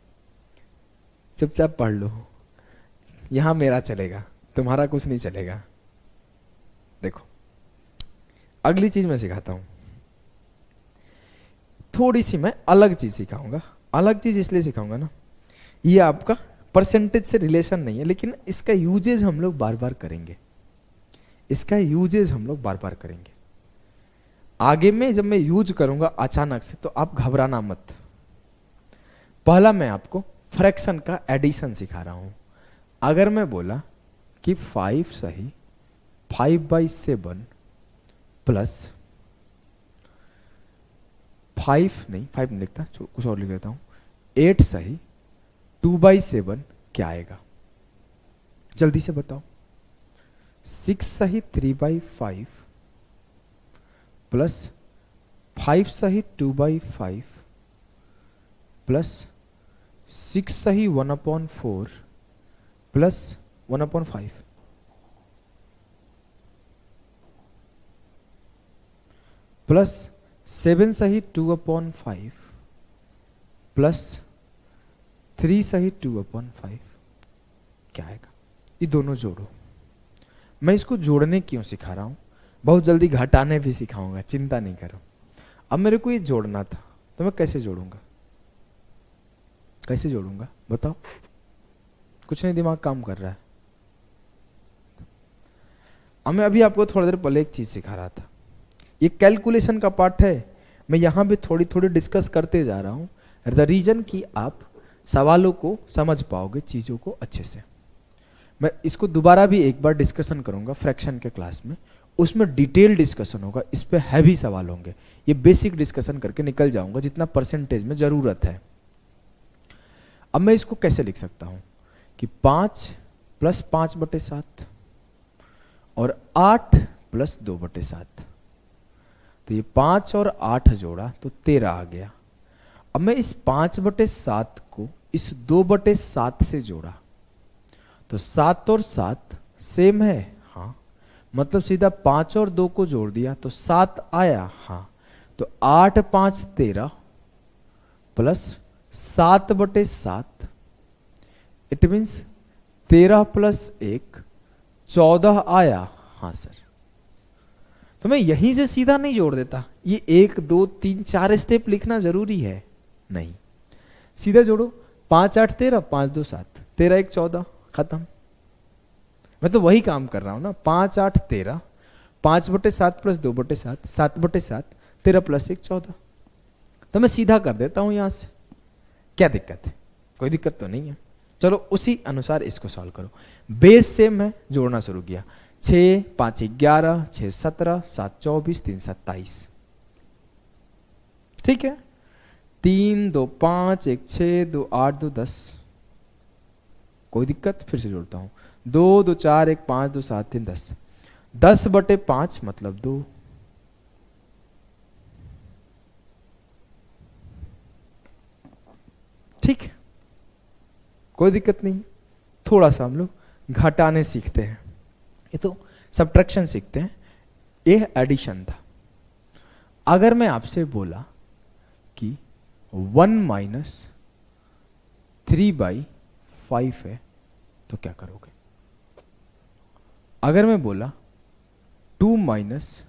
चुपचाप पढ़ लो, यहां मेरा चलेगा, तुम्हारा कुछ नहीं चलेगा। देखो अगली चीज मैं सिखाता हूं, थोड़ी सी मैं अलग चीज सिखाऊंगा। अलग चीज इसलिए सिखाऊंगा ना, ये आपका परसेंटेज से रिलेशन नहीं है, लेकिन इसका यूजेज हम लोग बार बार करेंगे, इसका यूजेज हम लोग बार बार करेंगे। आगे में जब मैं यूज करूंगा अचानक से तो आप घबराना मत। पहला मैं आपको फ्रैक्शन का एडिशन सिखा रहा हूं। अगर मैं बोला कि 5 सही 5/7 प्लस 5 नहीं लिखता, कुछ और लिख देता हूं, 8 सही 2/7 क्या आएगा, जल्दी से बताओ। 6 सही 3/5 प्लस 5 सही 2/5 प्लस 6 सही 1/4 प्लस 1/5 प्लस 7 सही 2/5 प्लस 3 सही 2/5 क्या आएगा। ये दोनों जोड़ो। मैं इसको जोड़ने क्यों सिखा रहा हूं, बहुत जल्दी घटाने भी सिखाऊंगा, चिंता नहीं करो। अब मेरे को ये जोड़ना था तो मैं कैसे जोड़ूंगा, कैसे जोड़ूंगा बताओ। कुछ नहीं, दिमाग काम कर रहा है। अब मैं अभी आपको थोड़ी देर पहले एक चीज सिखा रहा था, ये कैलकुलेशन का पार्ट है, मैं यहां भी थोड़ी थोड़ी डिस्कस करते जा रहा हूं, द रीजन कि आप सवालों को समझ पाओगे, चीजों को अच्छे से। मैं इसको दोबारा भी एक बार डिस्कशन करूंगा फ्रैक्शन के क्लास में, उसमें डिटेल डिस्कशन होगा, इस पे हैवी सवाल होंगे। ये बेसिक डिस्कशन करके निकल जाऊंगा जितना परसेंटेज में जरूरत है। अब मैं इसको कैसे लिख सकता हूं कि 5 + 5/7 और 8 + 2/7, तो ये 5 और 8 जोड़ा तो 13 आ गया। अब मैं इस 5/7 को इस 2/7 से जोड़ा तो 7 और 7 सेम है, हाँ, मतलब सीधा 5 और 2 को जोड़ दिया तो 7 आया, हाँ, तो 8 5 13 प्लस 7/7, इट मीन्स 13 + 1 14 आया, हाँ सर। तो मैं यहीं से सीधा नहीं जोड़ देता, ये 1 2 3 4 स्टेप लिखना जरूरी है नहीं, सीधा जोड़ो। 5 8 13, 5 2 7, 13 1 14, खत्म। मैं तो वही काम कर रहा हूं ना, 5 8 13, 5/7 प्लस 2/7, 7/7, 13 + 1 14, तो मैं सीधा कर देता हूं यहां से। क्या दिक्कत है, कोई दिक्कत तो नहीं है। चलो उसी अनुसार इसको सॉल्व करो। बेस सेम है, जोड़ना शुरू किया, 6 5 11, 6 17, 7 24, 3 27, ठीक है। 3 2 5, 1 6, 2 8, 2 10, कोई दिक्कत। फिर से जोड़ता हूं, 2 2 4, 1 5, 2 7, 3 10, 10/5 मतलब 2, ठीक। कोई दिक्कत नहीं। थोड़ा सा हम लोग घटाने सीखते हैं, ये तो सब्ट्रैक्शन सीखते हैं, ये एडिशन था। अगर मैं आपसे बोला कि 1 माइनस 3/5 है तो क्या करोगे? अगर मैं बोला 2 माइनस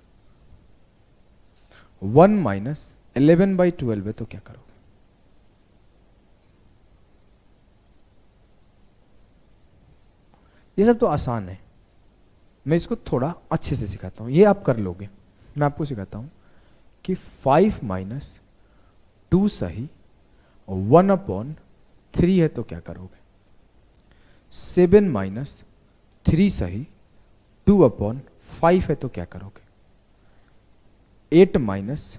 1 माइनस 11/12 है तो क्या करोगे? ये सब तो आसान है, मैं इसको थोड़ा अच्छे से सिखाता हूं, ये आप कर लोगे। मैं आपको सिखाता हूं कि 5 माइनस 2 सही 1/3 है तो क्या करोगे? 7 माइनस 3 सही 2/5 है तो क्या करोगे? 8 माइनस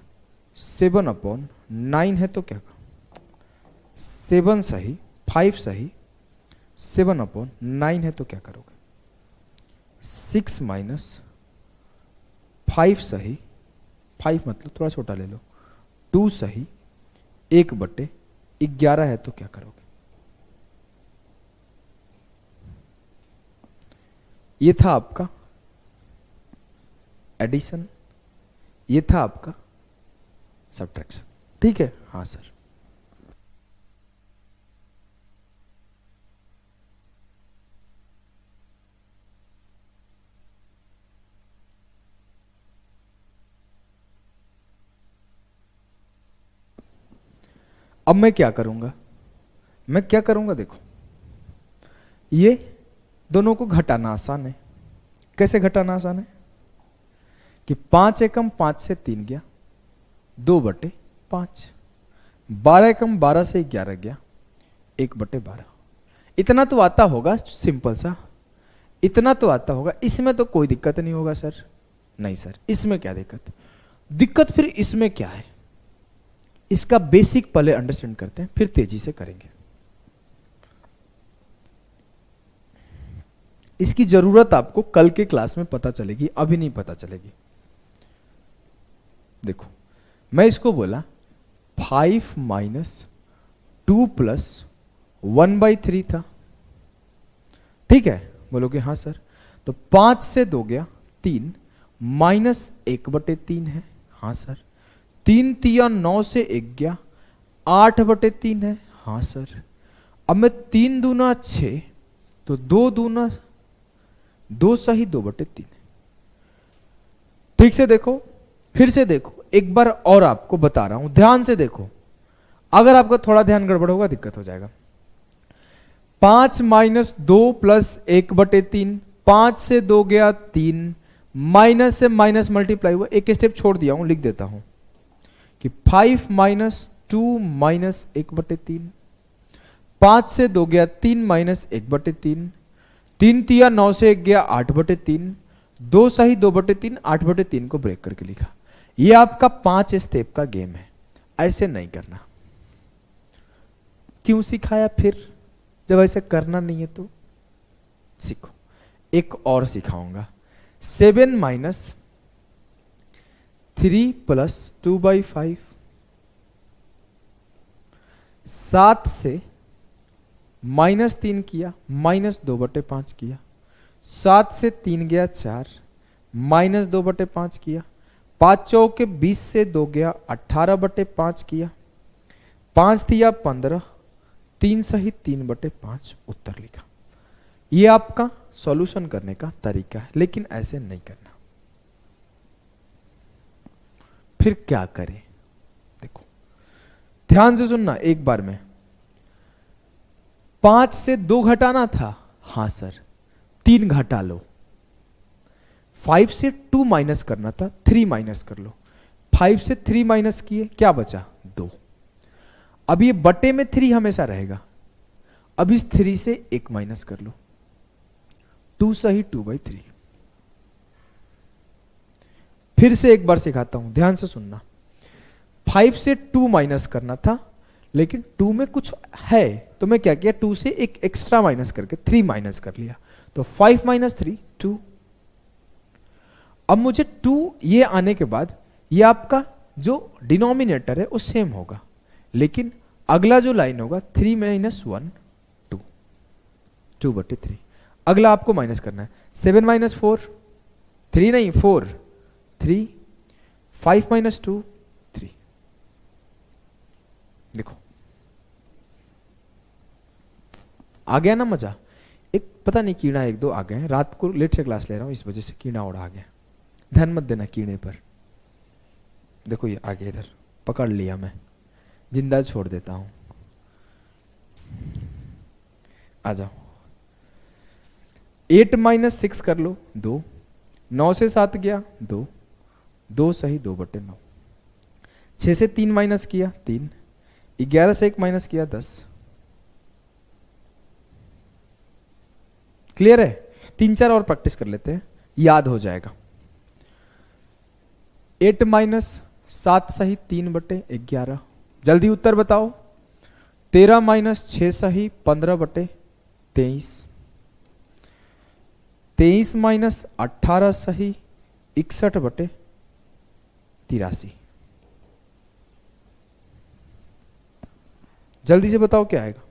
7/9 है तो क्या करोगे? 7 सही 5 सही 7/9 है तो क्या करोगे? 6 माइनस 5 सही 5 मतलब थोड़ा छोटा ले लो 2 सही 1/11 है तो क्या करोगे? ये था आपका एडिशन, ये था आपका सब्ट्रैक्शन, ठीक है? हाँ सर। अब मैं क्या करूंगा? मैं क्या करूंगा देखो, ये दोनों को घटाना आसान है। कैसे घटाना आसान है? कि 5 एकम 5 से 3 गया 2/5, 12 एकम 12 से 11 गया 1/12। इतना तो आता होगा, सिंपल सा इतना तो आता होगा, इसमें तो कोई दिक्कत नहीं होगा सर। नहीं सर, इसमें क्या दिक्कत? दिक्कत फिर इसमें क्या है? इसका बेसिक पहले अंडरस्टैंड करते हैं, फिर तेजी से करेंगे। इसकी जरूरत आपको कल के क्लास में पता चलेगी, अभी नहीं पता चलेगी। देखो, मैं इसको बोला 5 माइनस 2 प्लस 1/3 था, ठीक है? बोलोगे हाँ सर। तो 5 से 2 गया 3 माइनस 1/3 है, हाँ सर। 3 तिया 9 से 1 गया 8/3 है, हाँ सर। अब मैं 3 दूना 6 तो 2 दूना 2 सही 2/3 है। ठीक से देखो, फिर से देखो, एक बार और आपको बता रहा हूं, ध्यान से देखो। अगर आपका थोड़ा ध्यान गड़बड़ होगा दिक्कत हो जाएगा। 5 माइनस 2 प्लस 1/3, 5 से 2 गया 3, माइनस से माइनस मल्टीप्लाई हुआ, एक स्टेप छोड़ दिया हूं, लिख देता हूं कि 5 माइनस 2 माइनस 1/3, 5 से 2 गया 3 माइनस 1/3, 3 तिया 9 से 1 गया 8/3, 2 सही 2/3, 8/3 को ब्रेक करके लिखा। ये आपका 5 स्टेप का गेम है, ऐसे नहीं करना। क्यों सिखाया फिर, जब ऐसे करना नहीं है तो? सीखो, एक और सिखाऊंगा। 7 माइनस 3 प्लस 2/5, 7 से -3 किया माइनस 2/5 किया, 7 से 3 गया 4 माइनस 2/5 किया, 5 चौके 20 से 2 गया 18/5 किया, 5 दिया 15, 3 सही 3/5 उत्तर लिखा। ये आपका सॉल्यूशन करने का तरीका है, लेकिन ऐसे नहीं करना। फिर क्या करें? देखो, ध्यान से सुनना एक बार में। 5 से 2 घटाना था, हां सर, 3 घटा लो। 5 से 2 माइनस करना था, 3 माइनस कर लो। 5 से 3 माइनस किए, क्या बचा? 2। अब ये बटे में 3 हमेशा रहेगा, अब इस 3 से 1 माइनस कर लो, 2 सही 2/3। फिर से एक बार सिखाता हूं, ध्यान से सुनना। 5 से 2 माइनस करना था, लेकिन 2 में कुछ है, तो मैं क्या किया, 2 से एक एक्स्ट्रा माइनस करके 3 माइनस कर लिया, तो 5 माइनस 3 2। अब मुझे 2 ये आने के बाद ये आपका जो डिनोमिनेटर है वो सेम होगा, लेकिन अगला जो लाइन होगा 3 - 1 2, 2/3। अगला आपको माइनस करना है, 7 माइनस 4, 3 नहीं 4, 3, 5 माइनस 2, 3। देखो आ गया ना मजा। एक पता नहीं कीड़ा एक दो आ गए हैं, रात को लेट से क्लास ले रहा हूं इस वजह से कीड़ा उड़ा गया, ध्यान मत देना कीड़े पर। देखो ये आ गया, इधर पकड़ लिया, मैं जिंदा छोड़ देता हूं। आ जाओ, 8 माइनस 6 कर लो 2, 9 से 7 गया 2, 2 सही 2/9, 6 से 3 माइनस किया 3, 11 से 1 माइनस किया 10। क्लियर है? 3-4 और प्रैक्टिस कर लेते हैं, याद हो जाएगा। 8 माइनस 7 सही 3/11, जल्दी उत्तर बताओ। 13 माइनस 6 सही 15/23, 23 माइनस 18 सही 61/83। जल्दी से बताओ क्या आएगा।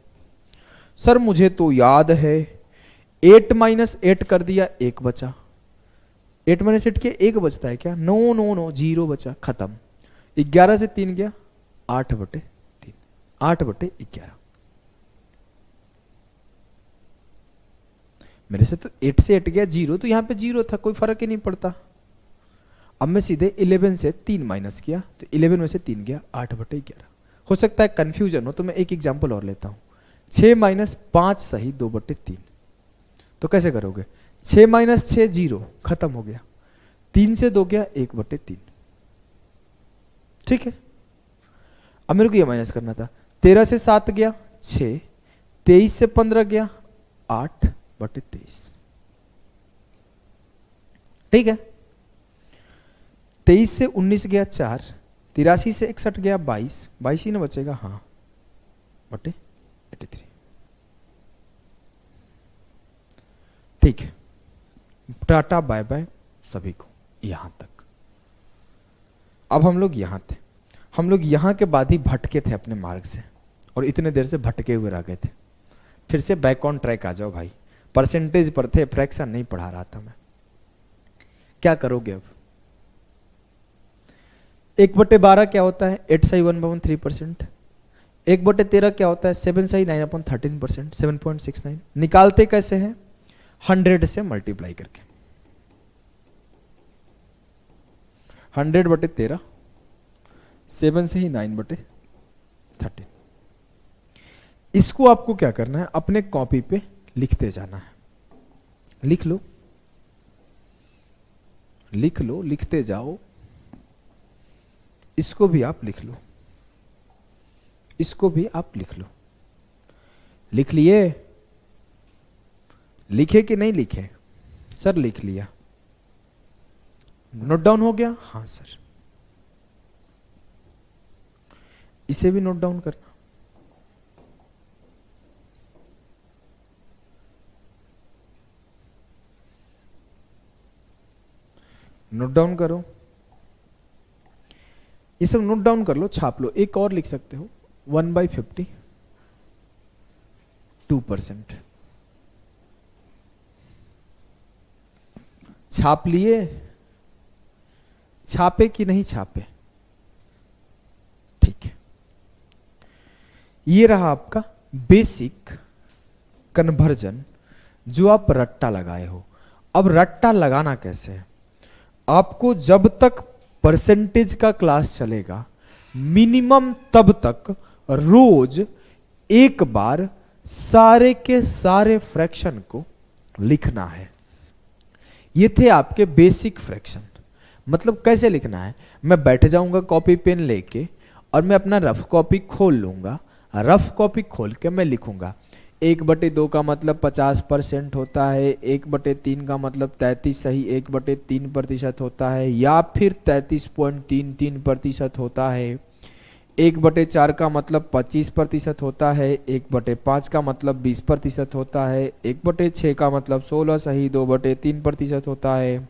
सर मुझे तो याद है, 8 माइनस 8 कर दिया 1 बचा, 8 माइनस 8 के 1 बचता है क्या? नो नो नो, 0 बचा, खत्म। 11 से 3 गया 8/3, 8/11। मेरे से तो 8 से 8 गया 0, तो यहां पे 0 था, कोई फर्क ही नहीं पड़ता। अब मैं सीधे 11 से 3 माइनस किया, तो 11 में से 3 गया 8/11। हो सकता है कंफ्यूजन हो, तो मैं एक एग्जांपल और लेता हूं। 6 माइनस 5 सही 2/3, तो कैसे करोगे? 6 माइनस 6 0, खत्म हो गया। 3 से 2 गया 1/3, ठीक है। अब मेरे को ये माइनस करना था, 13 से 7 गया 6, 23 से 15 गया 8/23, ठीक है। 23 से 19 गया 4, 83 से 61 गया 22, 22 ही ना बचेगा, हाँ, बटे 83, ठीक है। टाटा बाय बाय सभी को यहां तक। अब हम लोग यहां थे, हम लोग यहां के बाद ही भटके थे अपने मार्ग से, और इतने देर से भटके हुए रह गए थे। फिर से बैक ऑन ट्रैक आ जाओ भाई। परसेंटेज पर थे, फ्रैक्शन नहीं पढ़ा रहा था मैं। क्या करोगे अब? 1/12 क्या होता है? 8 सही 1/3%। 1/13 क्या होता है? 7 सही 9/13%, 7.69। निकालते कैसे हैं? 100 से मल्टीप्लाई करके। 100/13, 7 से ही 9/13। इसको आपको क्या करना है? अपने कॉपी पे लिखते जाना है। लिख लो, लिख लो, लिखते जाओ। इसको भी आप लिख लो, इसको भी आप लिख लो। लिख लिए? लिखे कि नहीं लिखे? सर लिख लिया। नोट डाउन हो गया? हाँ सर। इसे भी नोट डाउन करना। नोट डाउन करो, ये सब नोट डाउन कर लो, छाप लो। एक और लिख सकते हो, 1/50 2%। छाप लिए? छापे कि नहीं छापे? ठीक है। ये रहा आपका बेसिक कन्वर्जन, जो आप रट्टा लगाए हो। अब रट्टा लगाना कैसे है? आपको जब तक परसेंटेज का क्लास चलेगा, मिनिमम तब तक रोज एक बार सारे के सारे फ्रैक्शन को लिखना है। ये थे आपके बेसिक फ्रैक्शन। मतलब कैसे लिखना है? मैं बैठ जाऊंगा कॉपी पेन लेके, और मैं अपना रफ कॉपी खोल लूंगा। रफ कॉपी खोल के मैं लिखूंगा 1/2 का मतलब 50% होता है, 1/3 का मतलब 33 सही 1/3% होता है, या फिर 33.33% होता है। 1/4 का मतलब 25% होता है, 1/5 का मतलब 20% होता है, 1/6 का मतलब 16 सही 2/3% होता है,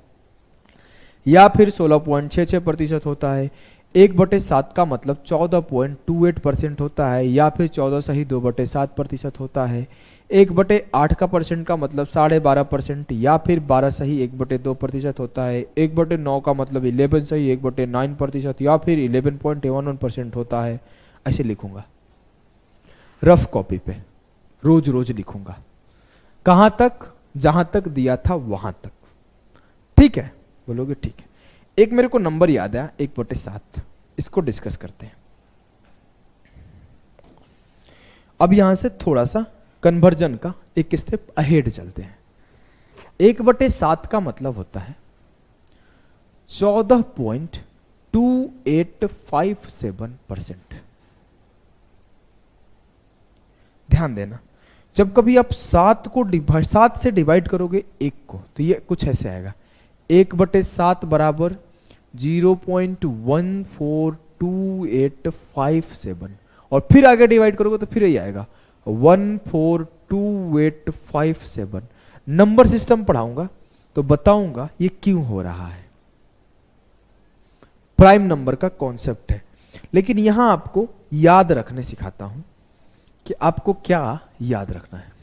या फिर 16.66% होता है। 1/7 का मतलब 14.28% होता है, या फिर 14 सही 2/7% होता है। 1/8 का परसेंट का मतलब 12.5% या फिर 12 सही 1/2% होता है। 1/9 का मतलब 11 सही 1/9% या फिर 11.11% होता है। ऐसे लिखूंगा रफ कॉपी पे, रोज रोज लिखूंगा। कहां तक? जहां तक दिया था वहां तक। ठीक है, बोलोगे ठीक है। एक मेरे को नंबर याद है 1/7, इसको डिस्कस करते हैं। अब यहां से थोड़ा सा कन्वर्जन का एक स्टेप अहेड चलते हैं। 1/7 का मतलब होता है 14.2857%। ध्यान देना, जब कभी आप 7 से डिवाइड करोगे 1 को तो ये कुछ ऐसे आएगा 1/7 बराबर 0.142857 और फिर आगे डिवाइड करोगे तो फिर यही आएगा 1422857। नंबर सिस्टम पढ़ाऊंगा तो बताऊंगा ये क्यों हो रहा है। प्राइम नंबर का कॉन्सेप्ट है, लेकिन यहां आपको याद रखने सिखाता हूं कि आपको क्या याद रखना है।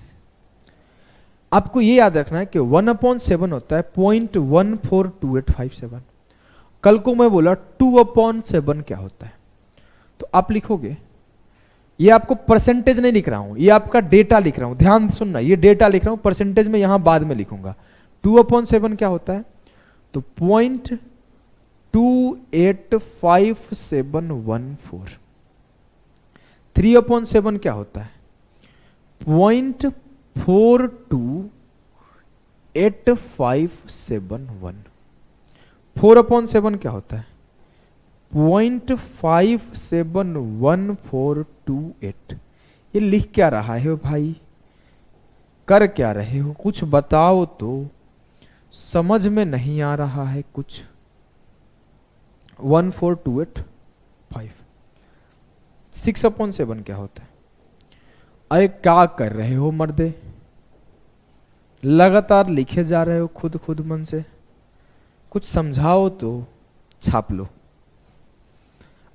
आपको ये याद रखना है कि 1/7 होता है 0.142857। कल को मैं बोला 2/7 क्या होता है, तो आप लिखोगे, ये आपको परसेंटेज नहीं लिख रहा हूं, ये आपका डेटा लिख रहा हूं, ध्यान सुनना, ये डेटा लिख रहा हूं, परसेंटेज में यहां बाद में लिखूंगा। 2/7 क्या होता है, तो 0.285714। 3/7 क्या होता है, 0.428571। 4/7 क्या होता है, 0.571428। ये लिख क्या रहा है भाई, कर क्या रहे हो, कुछ बताओ तो, समझ में नहीं आ रहा है कुछ। 14285। 6/7 क्या होता है, अरे क्या कर रहे हो मर्दे, लगातार लिखे जा रहे हो खुद मन से, कुछ समझाओ तो, छाप लो।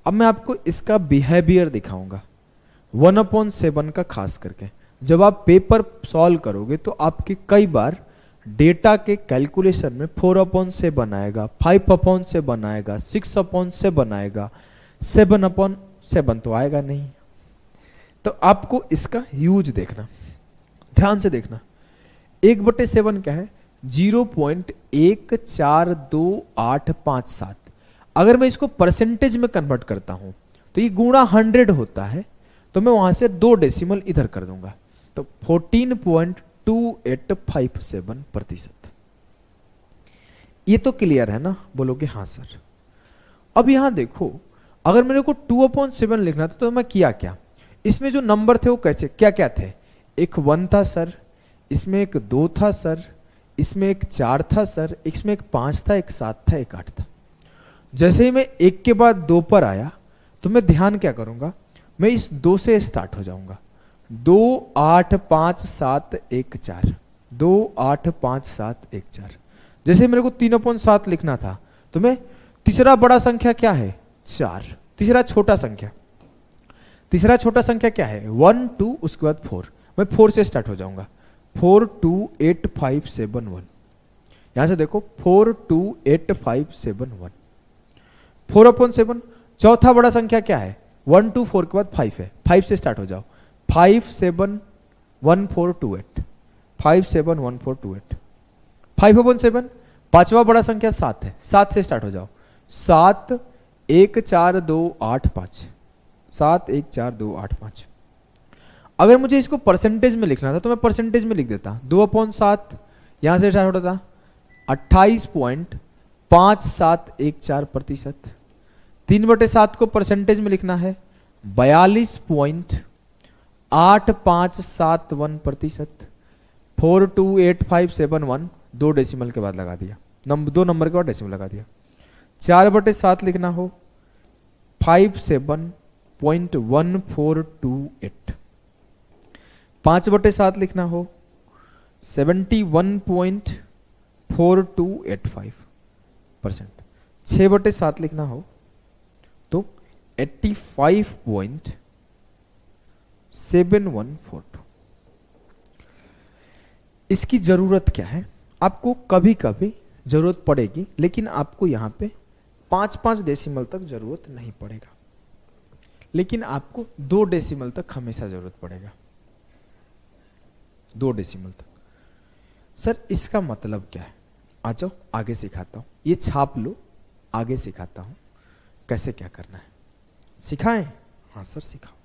अब मैं आपको इसका बिहेवियर दिखाऊंगा 1/7 का, खास करके जब आप पेपर सॉल्व करोगे तो आपके कई बार डेटा के कैलकुलेशन में 4/7 आएगा, 5/7 आएगा, 6/7 आएगा, 7/7 तो आएगा नहीं। तो आपको इसका यूज देखना, ध्यान से देखना। 1/7 क्या है, 0.142857। अगर मैं इसको परसेंटेज में कन्वर्ट करता हूं तो ये गुणा 100 होता है, तो मैं वहां से 2 डेसिमल इधर कर दूंगा, तो 14.2857%। ये तो क्लियर है ना, बोलोगे हाँ सर। अब यहां देखो, अगर मेरे को 2/7 लिखना था तो मैं किया क्या, इसमें जो नंबर थे वो कैसे क्या क्या थे, एक 1 था सर, इसमें एक 2 था सर, इसमें एक 4 था सर, इसमें एक 5 था, एक 7 था, एक 8 था। जैसे ही मैं 1 के बाद 2 पर आया तो मैं ध्यान क्या करूंगा, मैं इस 2 से स्टार्ट हो जाऊंगा। 2 8 5 7 1 4, 2 8 5 7 1 4। जैसे मेरे को 3/7 लिखना था तो मैं तीसरा बड़ा संख्या क्या है, 4, तीसरा छोटा संख्या क्या है, 1 2, उसके बाद 4, मैं 4 से स्टार्ट हो जाऊंगा। 428571, यहां से देखो 428571। 4/7 चौथा बड़ा संख्या क्या है, 1 2 4 के बाद 5 है, 5 से स्टार्ट हो जाओ। 571428, 571428। 5/7 पांचवा बड़ा संख्या 7 है, 7 से स्टार्ट हो जाओ। 7 1 4 2 8 5, 7 1 4 2 8 5। अगर मुझे इसको परसेंटेज में लिखना था तो मैं परसेंटेज में लिख देता, 2/7 यहां से स्टार्ट होता था 28.5714%। 3/7 को परसेंटेज में लिखना है 42.8571%। 428571 2 डेसिमल के बाद लगा दिया, 2 नंबर के बाद डेसिमल लगा दिया। 4/7 लिखना हो 57.1428। 5/7 लिखना हो 71.4285%। 6/7 लिखना हो तो 85.7142। इसकी जरूरत क्या है, आपको कभी कभी जरूरत पड़ेगी, लेकिन आपको यहां पे 5-5 डेसिमल तक जरूरत नहीं पड़ेगा, लेकिन आपको 2 डेसिमल तक हमेशा जरूरत पड़ेगा, 2 डेसिमल तक। सर इसका मतलब क्या है, आ जाओ आगे सिखाता हूं, ये छाप लो, आगे सिखाता हूं कैसे क्या करना है। सिखाएं? हाँ सर सिखाओ।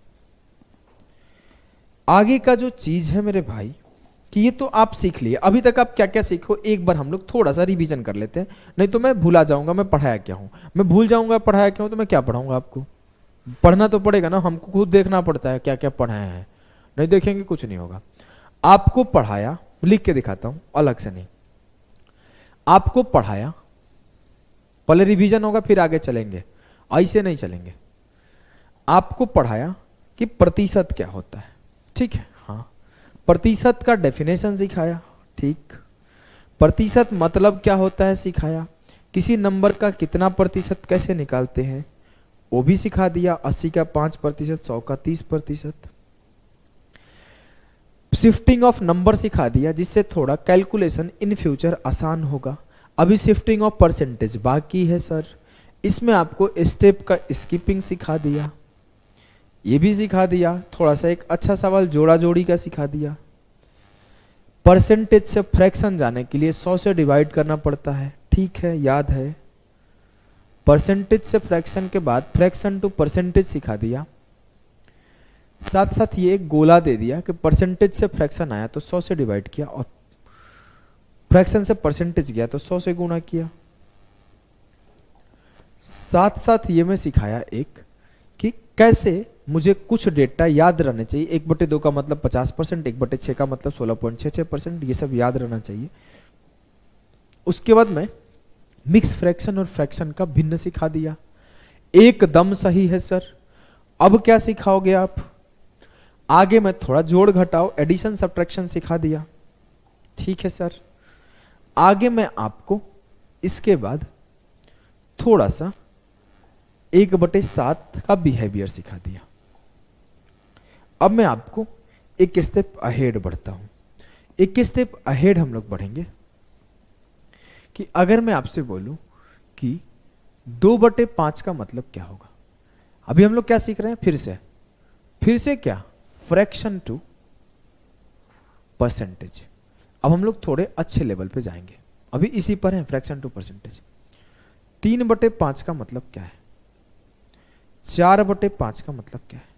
आगे का जो चीज है मेरे भाई, कि ये तो आप सीख लिए, अभी तक आप क्या क्या सीखो एक बार हम लोग थोड़ा सा रिवीजन कर लेते हैं, नहीं तो मैं भूला जाऊंगा मैं पढ़ाया क्या हूं। मैं भूल जाऊंगा पढ़ाया क्या हूं तो मैं क्या पढ़ाऊंगा आपको। पढ़ना तो पड़ेगा ना, हमको खुद देखना पड़ता है क्या क्या पढ़ाया है, नहीं देखेंगे कुछ नहीं होगा। आपको पढ़ाया, लिख के दिखाता हूं अलग से नहीं, आपको पढ़ाया, पहले रिवीजन होगा फिर आगे चलेंगे, ऐसे नहीं चलेंगे। आपको पढ़ाया कि प्रतिशत क्या होता है, ठीक है, हाँ। प्रतिशत का डेफिनेशन सिखाया, ठीक। प्रतिशत मतलब क्या होता है सिखाया। किसी नंबर का कितना प्रतिशत कैसे निकालते हैं वो भी सिखा दिया। 80 का 5%, 100 का 30%। शिफ्टिंग ऑफ नंबर सिखा दिया, जिससे थोड़ा कैलकुलेशन इन फ्यूचर आसान होगा। अभी शिफ्टिंग ऑफ परसेंटेज बाकी है सर, इसमें आपको स्टेप का स्किपिंग सिखा दिया, ये भी सिखा दिया। थोड़ा सा एक अच्छा सवाल जोड़ा जोड़ी का सिखा दिया। परसेंटेज से फ्रैक्शन जाने के लिए 100 से डिवाइड करना पड़ता है, ठीक है, याद है। परसेंटेज से फ्रैक्शन के बाद फ्रैक्शन टू परसेंटेज सिखा दिया। साथ साथ ये एक गोला दे दिया कि परसेंटेज से फ्रैक्शन आया तो 100 से डिवाइड किया, और फ्रैक्शन से परसेंटेज गया तो 100 से गुणा किया। साथ साथ ये मैं सिखाया एक कि कैसे मुझे कुछ डेटा याद रहने चाहिए। 1/2 का मतलब 50%, 1/6 का मतलब 16.66%, ये सब याद रहना चाहिए। उसके बाद में मिक्स फ्रैक्शन और फ्रैक्शन का भिन्न सिखा दिया। एकदम सही है सर। अब क्या सिखाओगे आप? आगे मैं थोड़ा जोड़ घटाओ, एडिशन सब्ट्रैक्शन सिखा दिया, ठीक है सर। आगे मैं आपको इसके बाद थोड़ा सा 1/7 का बिहेवियर सिखा दिया। अब मैं आपको एक स्टेप अहेड बढ़ता हूं। एक स्टेप अहेड हम लोग बढ़ेंगे कि अगर मैं आपसे बोलूं कि 2/5 का मतलब क्या होगा। अभी हम लोग क्या सीख रहे हैं? फिर से क्या? Fraction to percentage. अब हम लोग थोड़े अच्छे लेवल पे जाएंगे, अभी इसी पर है, फ्रैक्शन टू परसेंटेज। 3/5 का मतलब क्या है? 4/5 का मतलब क्या है?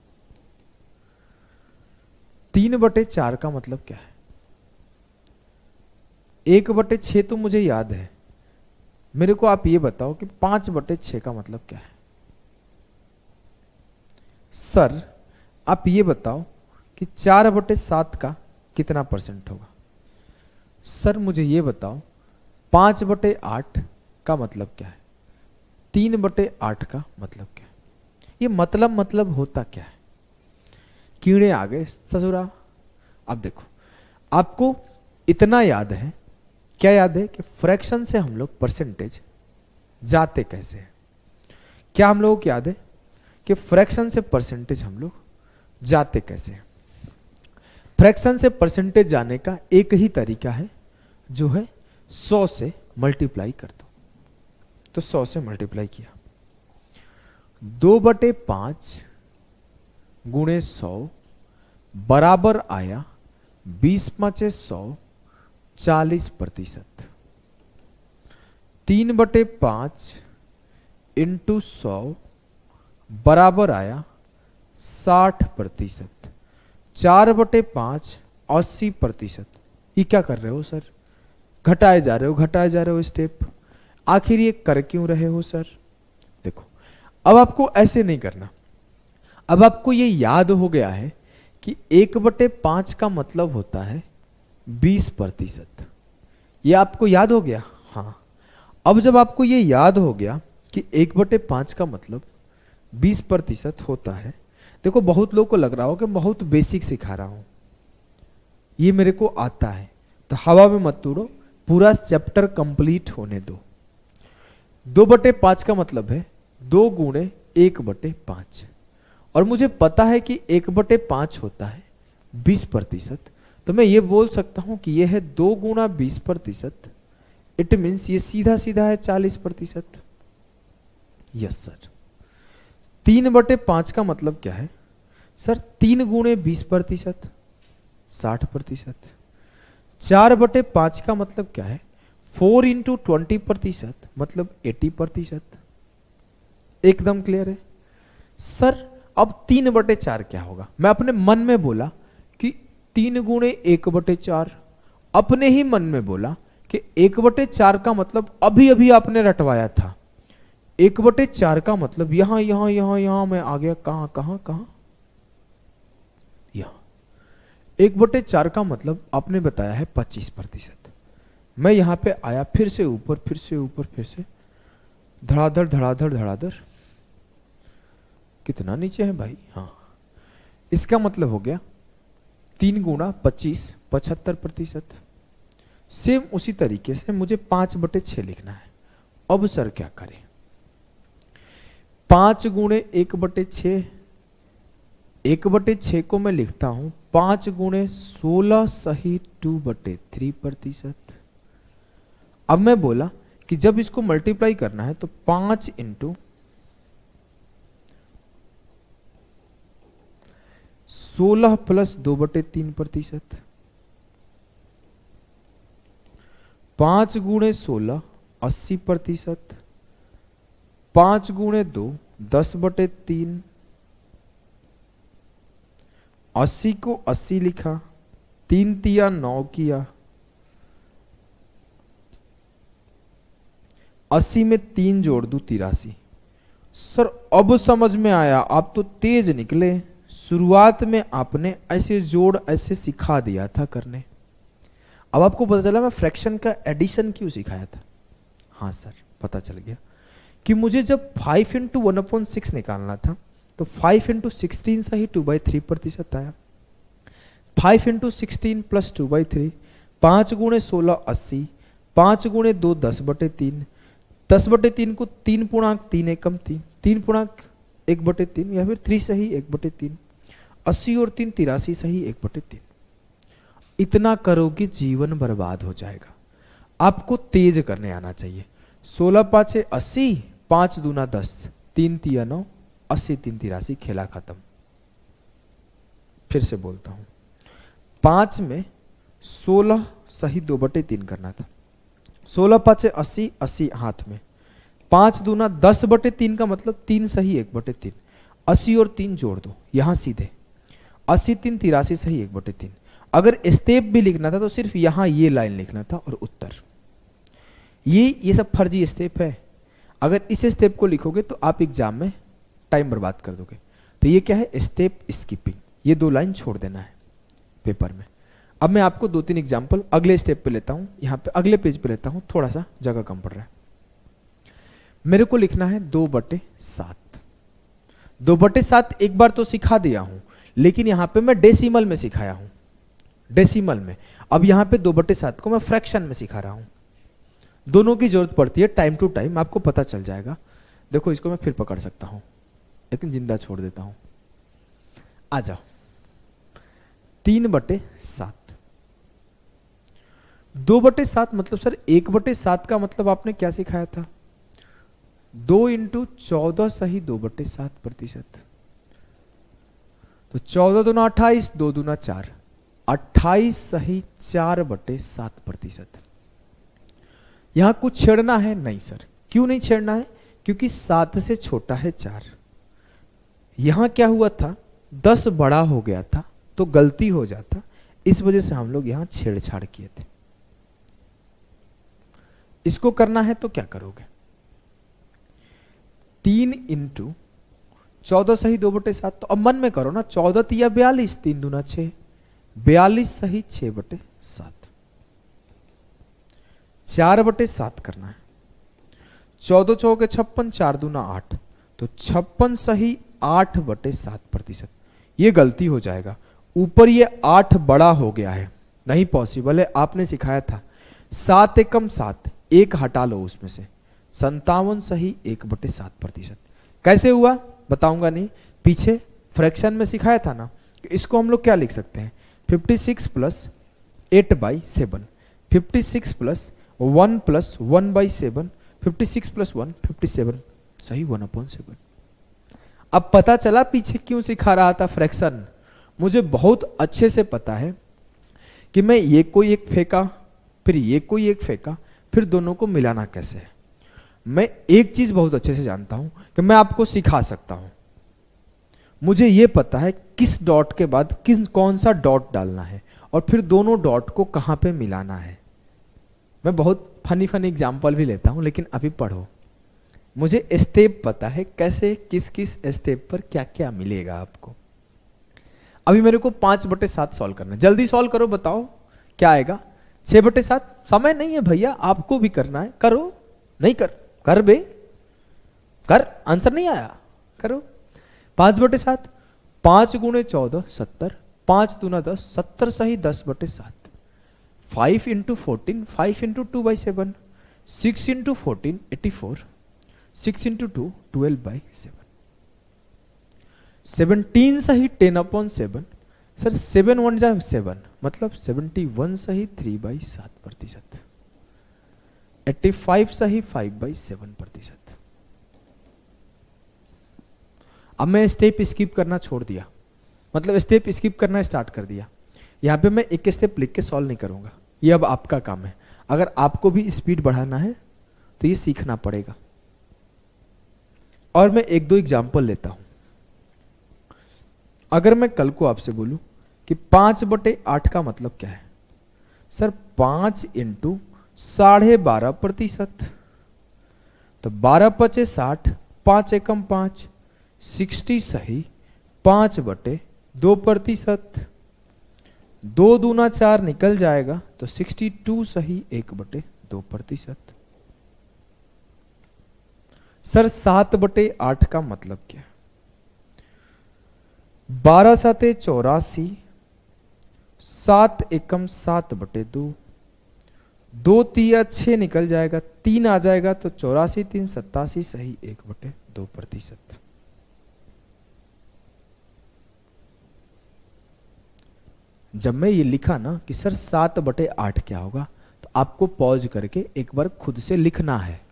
3/4 का मतलब क्या है? 1/6 तो मुझे याद है, मेरे को आप ये बताओ कि 5/6 का मतलब क्या है? सर आप ये बताओ कि 4/7 का कितना परसेंट होगा? सर मुझे ये बताओ 5/8 का मतलब क्या है? 3/8 का मतलब क्या है? ये मतलब होता क्या है? कीड़े आ गए ससुरा। अब देखो, आपको इतना याद है, क्या याद है कि फ्रैक्शन से हम लोग परसेंटेज जाते कैसे हैं? क्या हम लोगों को याद है कि फ्रैक्शन से परसेंटेज हम लोग जाते कैसे हैं? फ्रैक्शन से परसेंटेज जाने का एक ही तरीका है, जो है 100 से मल्टीप्लाई कर दो। तो 100 से मल्टीप्लाई किया, 2/5 गुणे 100 बराबर आया 20×5 100, 40%। 3/5 इंटू 100 बराबर आया 60%। 4/5 80%। ये क्या कर रहे हो सर? घटाए जा रहे हो स्टेप। आखिर ये कर क्यों रहे हो सर? देखो, अब आपको ऐसे नहीं करना। अब आपको ये याद हो गया है कि 1/5 का मतलब होता है 20%। ये आपको याद हो गया? हाँ। अब जब आपको ये याद हो गया कि 1/5 का मतलब 20% होता है, देखो बहुत लोगों को लग रहा हो कि बहुत बेसिक सिखा रहा हूं, ये मेरे को आता है, तो हवा में मत उड़ो, पूरा चैप्टर कंप्लीट होने दो। 2/5 का मतलब है 2 गुणे 1/5, और मुझे पता है कि 1/5 होता है 20%, तो मैं ये बोल सकता हूं कि ये है 2 गुणा 20%, इट मीन्स ये सीधा सीधा है 40%। Yes sir. 3/5 का मतलब क्या है सर? 3 गुणे 20%, 60%। 4/5 का मतलब क्या है? 4 इंटू 20%, मतलब 80%। एकदम क्लियर है सर। अब 3/4 क्या होगा? मैं अपने मन में बोला कि 3 गुणे 1/4, अपने ही मन में बोला कि 1/4 का मतलब अभी अभी आपने रटवाया था। 1/4 का मतलब यहां यहां यहां यहां मैं आ गया, कहां कहां कहां, यहां। 1/4 का मतलब आपने बताया है 25%। मैं यहां पे आया, फिर से ऊपर, फिर से ऊपर, फिर से धड़ाधड़ धड़ाधड़ धड़ाधड़। कितना नीचे है भाई? हाँ, इसका मतलब हो गया 3 गुणा 25, 75%। सेम उसी तरीके से मुझे 5/6 लिखना है। अब सर क्या करें? 5 गुणे 1/6, 1/6 को मैं लिखता हूं 5 गुणे 16 सही 2/3%। अब मैं बोला कि जब इसको मल्टीप्लाई करना है तो 5 इंटू 16 प्लस 2/3%। 5 गुणे 16 80%, 5 गुणे 2 10/3। 80 को 80 लिखा, 3 तिया 9 किया, 80 में 3 जोड़ दूं 83। सर अब समझ में आया, आप तो तेज निकले। शुरुआत में आपने ऐसे जोड़ ऐसे सिखा दिया था करने, अब आपको पता चला मैं फ्रैक्शन का एडिशन क्यों सिखाया था। हाँ सर, पता चल गया कि मुझे जब 5 इंटू 1/6 निकालना था तो 5 इंटू 16 से ही 2/3% आया। 5 इंटू 16 प्लस 2/3, 5 गुणे 16 80, 5 गुणे 2 10/3, 10/3 को 3 पूर्णांक 3 एकम 3, 3 पूर्णांक 1/3 या फिर 3 सही 1/3, 80 और 3 83 सही 1/3। इतना करोगे जीवन बर्बाद हो जाएगा। आपको तेज करने आना चाहिए। 16 5 80, 5 दूना 10, 3 तिया 9, 80 3 83, खेला खत्म। फिर से बोलता हूं, 5 में 16 सही 2/3 करना था। 16 5 80, 80 हाथ में, 5 दूना 10/3 का मतलब 3 सही 1/3, 80 और 3 जोड़ दो यहां सीधे, 80 3 83 सही 1/3। अगर स्टेप भी लिखना था तो सिर्फ यहां ये लाइन लिखना था और उत्तर। ये सब फर्जी स्टेप है। अगर इस स्टेप को लिखोगे तो आप एग्जाम में टाइम बर्बाद कर दोगे। तो ये क्या है? Step skipping. ये 2 लाइन छोड़ देना है पेपर में। अब मैं आपको 2-3 एग्जाम्पल अगले स्टेप पे लेता हूं, यहां पे अगले पेज पे लेता हूं, थोड़ा सा जगह कम पड़ रहा है। मेरे को लिखना है 2/7। 2/7 एक बार तो सिखा दिया हूं, लेकिन यहां पे मैं डेसिमल में सिखाया हूं, डेसिमल में। अब यहां पे 2/7 को मैं फ्रैक्शन में सिखा रहा हूं। दोनों की जरूरत पड़ती है, टाइम टू टाइम आपको पता चल जाएगा। देखो इसको मैं फिर पकड़ सकता हूं, लेकिन जिंदा छोड़ देता हूं। आ जाओ, 3/7। 2/7 मतलब सर 1/7 का मतलब आपने क्या सिखाया था? 2 इंटू 14 सही 2/7%। तो 14 दूना 28, 2 दूना 4, 28 सही 4/7%। यहां कुछ छेड़ना है? नहीं सर। क्यों नहीं छेड़ना है? क्योंकि 7 से छोटा है 4। यहां क्या हुआ था? 10 बड़ा हो गया था तो गलती हो जाता, इस वजह से हम लोग यहां छेड़छाड़ किए थे। इसको करना है तो क्या करोगे? 3 इंटू 14 सही 2/7, तो अब मन में करो ना, 14 तिया 42, 3 दूना 6, 42 सही 6/7। 4/7 करना है। 14 चौके 56, 4 दूना 8, तो 56 सही 8/7%। ये गलती हो जाएगा, ऊपर ये 8 बड़ा हो गया है, नहीं पॉसिबल है। आपने सिखाया था 7 एकम 7, 1 हटा लो उसमें से, 57 सही 1/7%। कैसे हुआ बताऊंगा नहीं, पीछे फ्रैक्शन में सिखाया था ना। इसको हम लोग क्या लिख सकते हैं? 56 प्लस 8/7, 56 प्लस 1 प्लस 1/7, 56 प्लस 1 57, सही 1/7। अब पता चला पीछे क्यों सिखा रहा था फ्रैक्शन। मुझे बहुत अच्छे से पता है कि मैं ये कोई एक फेंका, फिर ये कोई एक फेंका, फिर दोनों को मिलाना कैसे है। मैं एक चीज बहुत अच्छे से जानता हूं कि मैं आपको सिखा सकता हूं। मुझे ये पता है किस डॉट के बाद कौन सा डॉट डालना है और फिर दोनों डॉट को कहां पे मिलाना है। मैं बहुत फनी फनी एग्जाम्पल भी लेता हूं, लेकिन अभी पढ़ो। मुझे स्टेप पता है कैसे किस किस स्टेप पर क्या क्या मिलेगा आपको। अभी मेरे को 5/7 सॉल्व करना है, जल्दी सॉल्व करो, बताओ क्या आएगा। 6/7 समय नहीं है भैया, आपको भी करना है, करो। नहीं कर बे, कर, आंसर नहीं आया, करो। 5/7, 5 गुणे 14 70, 5 दूना 10, 70 सही 10/7। 5 इंटू 14, 5 इंटू 2/7, 6 इंटू 14 84, 6 इंटू 2 12/7, 17 सही 10/7। सर 7 1 जा 7, मतलब 71 सही 3/7%, 85 सही 5/7%। अब मैं स्टेप स्किप करना छोड़ दिया, मतलब स्टेप स्किप करना स्टार्ट कर दिया। यहां पे मैं एक स्टेप लिख के सॉल्व नहीं करूंगा, ये अब आपका काम है। अगर आपको भी स्पीड बढ़ाना है तो ये सीखना पड़ेगा। और मैं एक दो एग्जाम्पल लेता हूं। अगर मैं कल को आपसे बोलूं कि 5/8 का मतलब क्या है, सर 5 इंटू 12.5%, तो 12×5 = 60, 5 एकम 5, 60 सही 5/2%, 2 दूना 4 निकल जाएगा तो 62 सही 1/2%। सर 7/8 का मतलब क्या है, 12 7 84, 7 एकम 7/2, 2 तिया 6 निकल जाएगा, 3 आ जाएगा तो 84 3 87 सही 1/2%। जब मैं ये लिखा ना कि सर 7/8 क्या होगा, तो आपको पॉज करके एक बार खुद से लिखना है।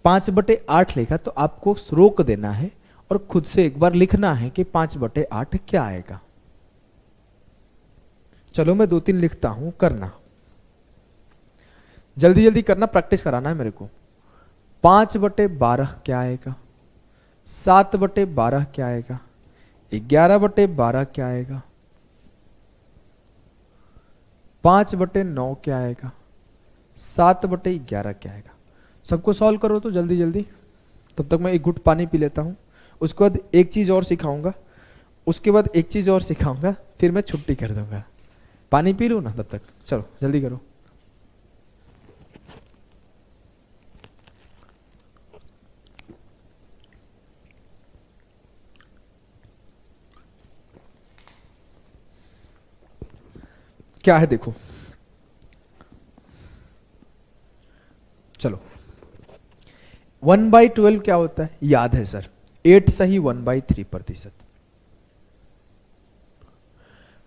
5/8 लिखा तो आपको रोक देना है और खुद से एक बार लिखना है कि 5/8 क्या आएगा। चलो मैं 2-3 लिखता हूं, करना जल्दी जल्दी करना, प्रैक्टिस कराना है मेरे को। 5/12 क्या आएगा, 7/12 क्या आएगा, 11/12 क्या आएगा, 5/9 क्या आएगा, 7/11 क्या आएगा। सबको सॉल्व करो तो जल्दी जल्दी। तब तक मैं एक घुट पानी पी लेता हूं, उसके बाद एक चीज और सिखाऊंगा, उसके बाद एक चीज और सिखाऊंगा, फिर मैं छुट्टी कर दूंगा। पानी पी लूं ना तब तक, चलो जल्दी करो। क्या है देखो, चलो 1/12 क्या होता है, याद है सर, 8 सही 1/3%।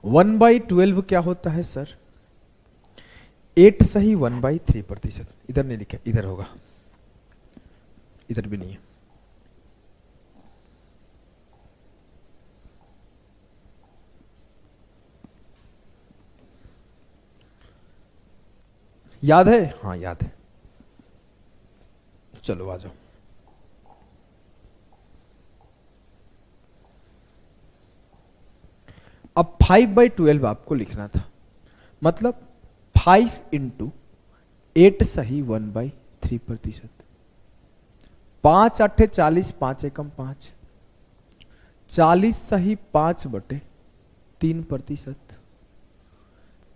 1/12 क्या होता है सर, 8 सही 1/3%। इधर नहीं लिखा, इधर होगा, इधर भी नहीं है। याद है, हाँ याद है, चलो आ जाओ। अब 5/12 आपको लिखना था, मतलब 5 इंटू 8 सही 1/3%, 5 8 40, 5 एकम 5, 40 सही 5/3%,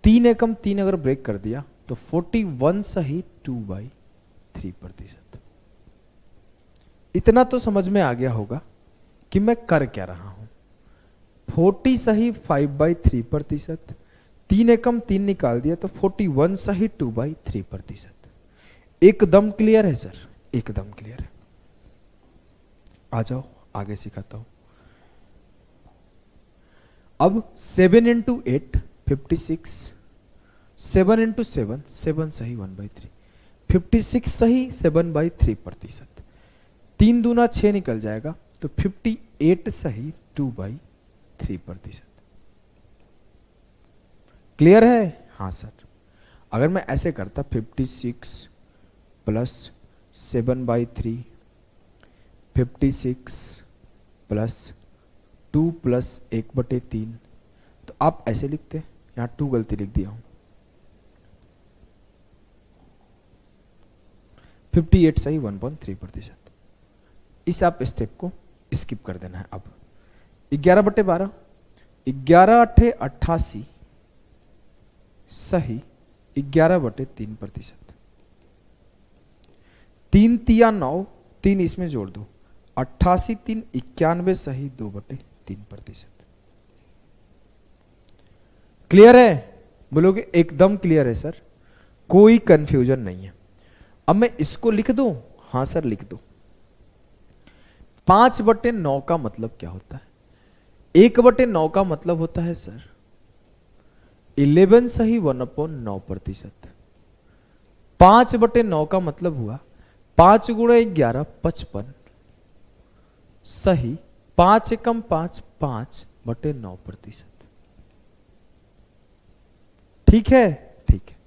3 एकम 3 अगर ब्रेक कर दिया तो 41 सही 2/3%। इतना तो समझ में आ गया होगा कि मैं कर क्या रहा हूं। 40 सही 5/3%, 3 एकम 3 निकाल दिया तो 41 सही 2/3%। एकदम क्लियर है सर, एकदम क्लियर है। आ जाओ आगे सिखाता हूं। अब 7 इंटू 8 56, 7 इंटू 7 7 सही 1/3, 56 सही 7/3%, 3 दूना 6 निकल जाएगा तो 58 सही 2/3%। क्लियर है? हाँ सर। अगर मैं ऐसे करता 56 प्लस 7/3, 56 प्लस 2 प्लस 1/3, तो आप ऐसे लिखते, यहां 2 गलती लिख दिया हूं, 58 सही 1.3%। इस आप स्टेप को स्किप कर देना है। अब 11/12, 11 × 8 = 88 सही 11/3%, 3 × 9, 3 इसमें जोड़ दो, 88 × 3 = 91 सही 2/3%। क्लियर है? बोलोगे एकदम क्लियर है सर, कोई कंफ्यूजन नहीं है। अब मैं इसको लिख दूं? हाँ सर लिख दो। 5/9 का मतलब क्या होता है? 1/9 का मतलब होता है सर 11 सही 1/9%। 5/9 का मतलब हुआ 5 × 11 55 सही 5 एकम 5 5/9%। ठीक है? ठीक है।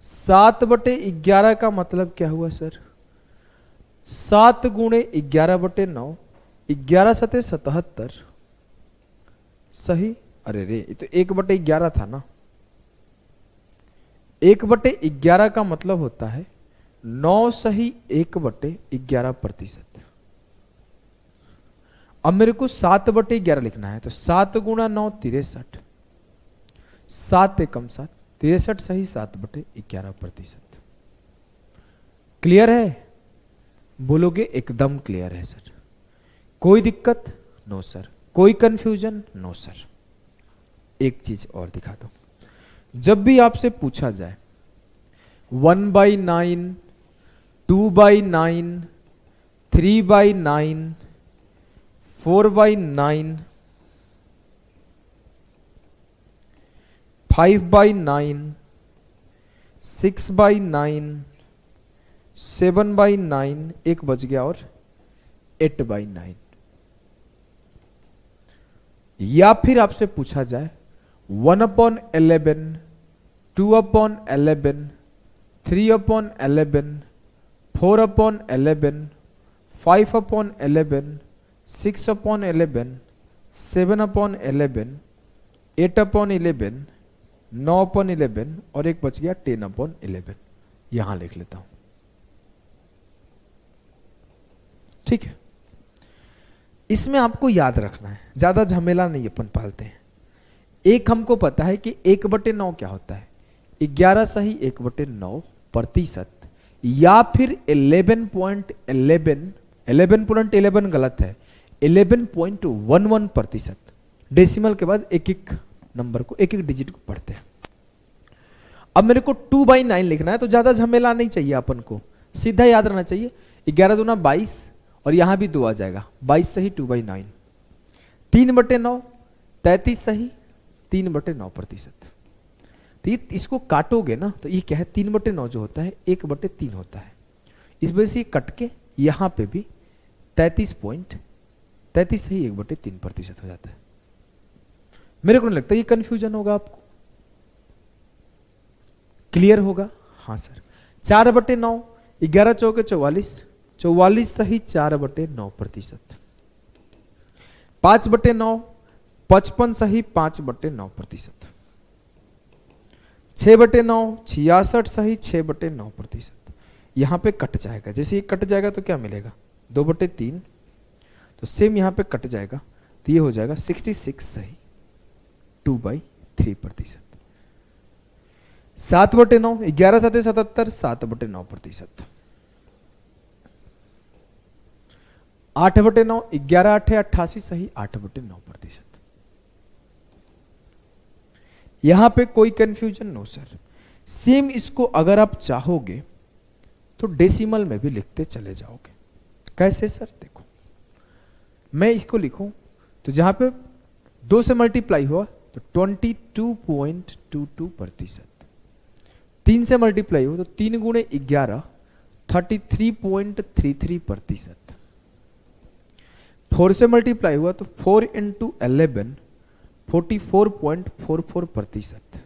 7/11 का मतलब क्या हुआ सर? 7 × 11/9, 11 × 7 = 77 सही, अरे रे ये तो 1/11 था ना। 1/11 का मतलब होता है 9 सही 1/11%। अब मेरे को 7/11 लिखना है तो 7 × 9 63, 7 एकम 7 63 सही 7/11%। क्लियर है? बोलोगे एकदम क्लियर है सर, कोई दिक्कत? No sir. कोई कंफ्यूजन? No sir. एक चीज और दिखा दो, जब भी आपसे पूछा जाए 1/9, 2/9, 3/9, 4/9, 5/9, 6/9, 7/9, एक बच गया, और 8/9, या फिर आपसे पूछा जाए 1/11, 2/11, 3/11, 4/11, 5/11, 6/11, 7/11, 8/11, 9/11 और एक बच गया 10/11, यहां लिख लेता हूं। ठीक है? इसमें आपको याद रखना है, ज्यादा झमेला नहीं अपन पालते हैं। एक हमको पता है कि 1/9 क्या होता है, 11 सही 1/9%, या फिर 11.11, 11.11 गलत है, 11.11%। डेसिमल के बाद एक एक नंबर को, एक एक डिजिट को पढ़ते हैं। अब मेरे को 2/9 लिखना है तो ज्यादा झमेला नहीं चाहिए अपन को, सीधा याद रहना चाहिए 11 दूना 22 और यहां भी 2 आ जाएगा, 22 सही 2/9, 3/9 33 सही 3/9%। तो इसको काटोगे ना तो ये क्या है, 3/9 जो होता है 1/3 होता है, इस वजह से कट के यहां पे भी 33 सही 1/3% हो जाता है। मेरे को नहीं लगता ये कंफ्यूजन होगा आपको, क्लियर होगा? हाँ सर। 4/9, 11 चौके 44, 44 सही 4/9%। 5/9, 55 सही 5/9%। 6/9, 66 सही 6/9%। यहां पे कट जाएगा, जैसे ये कट जाएगा तो क्या मिलेगा, 2/3, तो सेम यहां पे कट जाएगा तो ये हो जाएगा 66 सही 2/3%। 7/9, 11 7 77, 7/9%। 8/9, 11 8 88 सही 8/9%। यहां पे कोई कंफ्यूजन? No sir. सेम इसको अगर आप चाहोगे तो डेसिमल में भी लिखते चले जाओगे। कैसे सर? देखो मैं इसको लिखूं तो जहां पे 2 से मल्टीप्लाई हुआ तो 22.22%। 3 से मल्टीप्लाई हुआ तो 3 गुणे 11 33.33%। 4 से मल्टीप्लाई हुआ तो 4 इंटू 11 44.44%।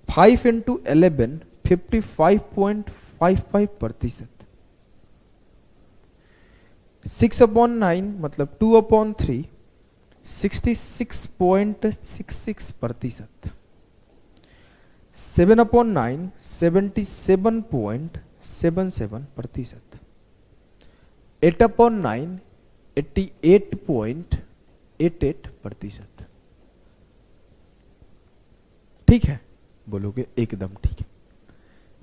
5 इंटू 11 55.55%। 6/9 मतलब 2/3 66.66%। 7/9 77.77%। 8/9 88.88%। ठीक है, बोलोगे एकदम ठीक है,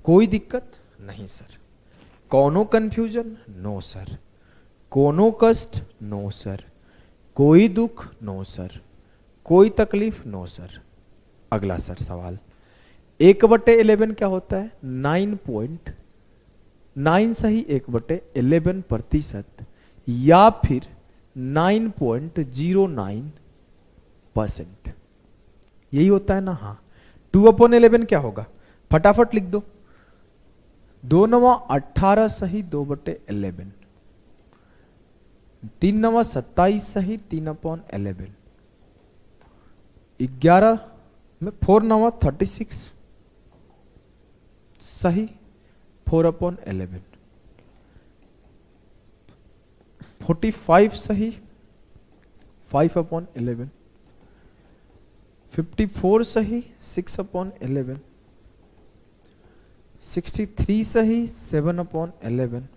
कोई दिक्कत नहीं सर। कोनो कंफ्यूजन? No sir. कोनो कष्ट? No sir. कोई दुख? No sir. कोई तकलीफ? No sir. अगला सर सवाल, 1/11 क्या होता है? 9.9 सही 1/11% या फिर 9.09%, यही होता है ना? हाँ। 2/11 क्या होगा? फटाफट लिख दो, 2 9 18 सही 2/11, 3 9 27 सही 3/11, 11 में 4 9 36 सही 4/11, 45 सही 5/11, 54 सही 6/11, 63 सही 7/11,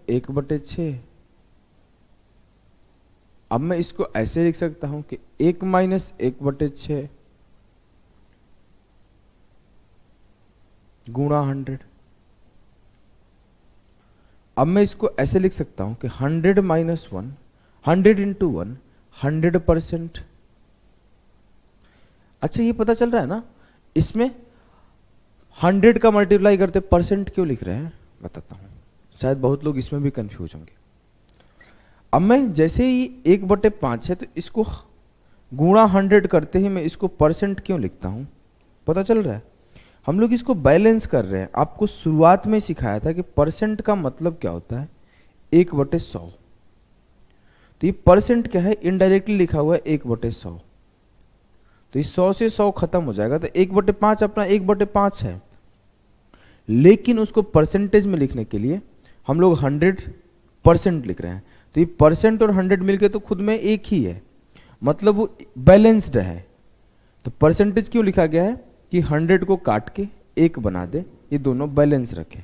1/6। अब मैं इसको ऐसे लिख सकता हूं कि 1 माइनस 1/6 गुणा 100। अब मैं इसको ऐसे लिख सकता हूं कि 100 माइनस 1, 100 इंटू 1, 100%। अच्छा, ये पता चल रहा है ना, इसमें 100 का मल्टीप्लाई करते परसेंट क्यों लिख रहे हैं, बताता हूं, शायद बहुत लोग इसमें भी कंफ्यूज होंगे। अब मैं जैसे ही 1/5 है तो इसको गुणा 100 करते ही मैं इसको परसेंट क्यों लिखता हूं, पता चल रहा है। हम लोग इसको बैलेंस कर रहे हैं। आपको शुरुआत में सिखाया था कि परसेंट का मतलब क्या होता है, 1/100। तो ये परसेंट क्या है, इनडायरेक्टली लिखा हुआ है 1/100। तो इस 100 से 100 खत्म हो जाएगा, तो 1/5 अपना 1/5 है। लेकिन उसको परसेंटेज में लिखने के लिए हम लोग 100% लिख रहे हैं। तो ये परसेंट और 100 मिलके तो खुद में एक ही है, मतलब वो बैलेंस्ड है। तो परसेंटेज क्यों लिखा गया है कि 100 को काट के 1 बना दे, ये दोनों बैलेंस रखे।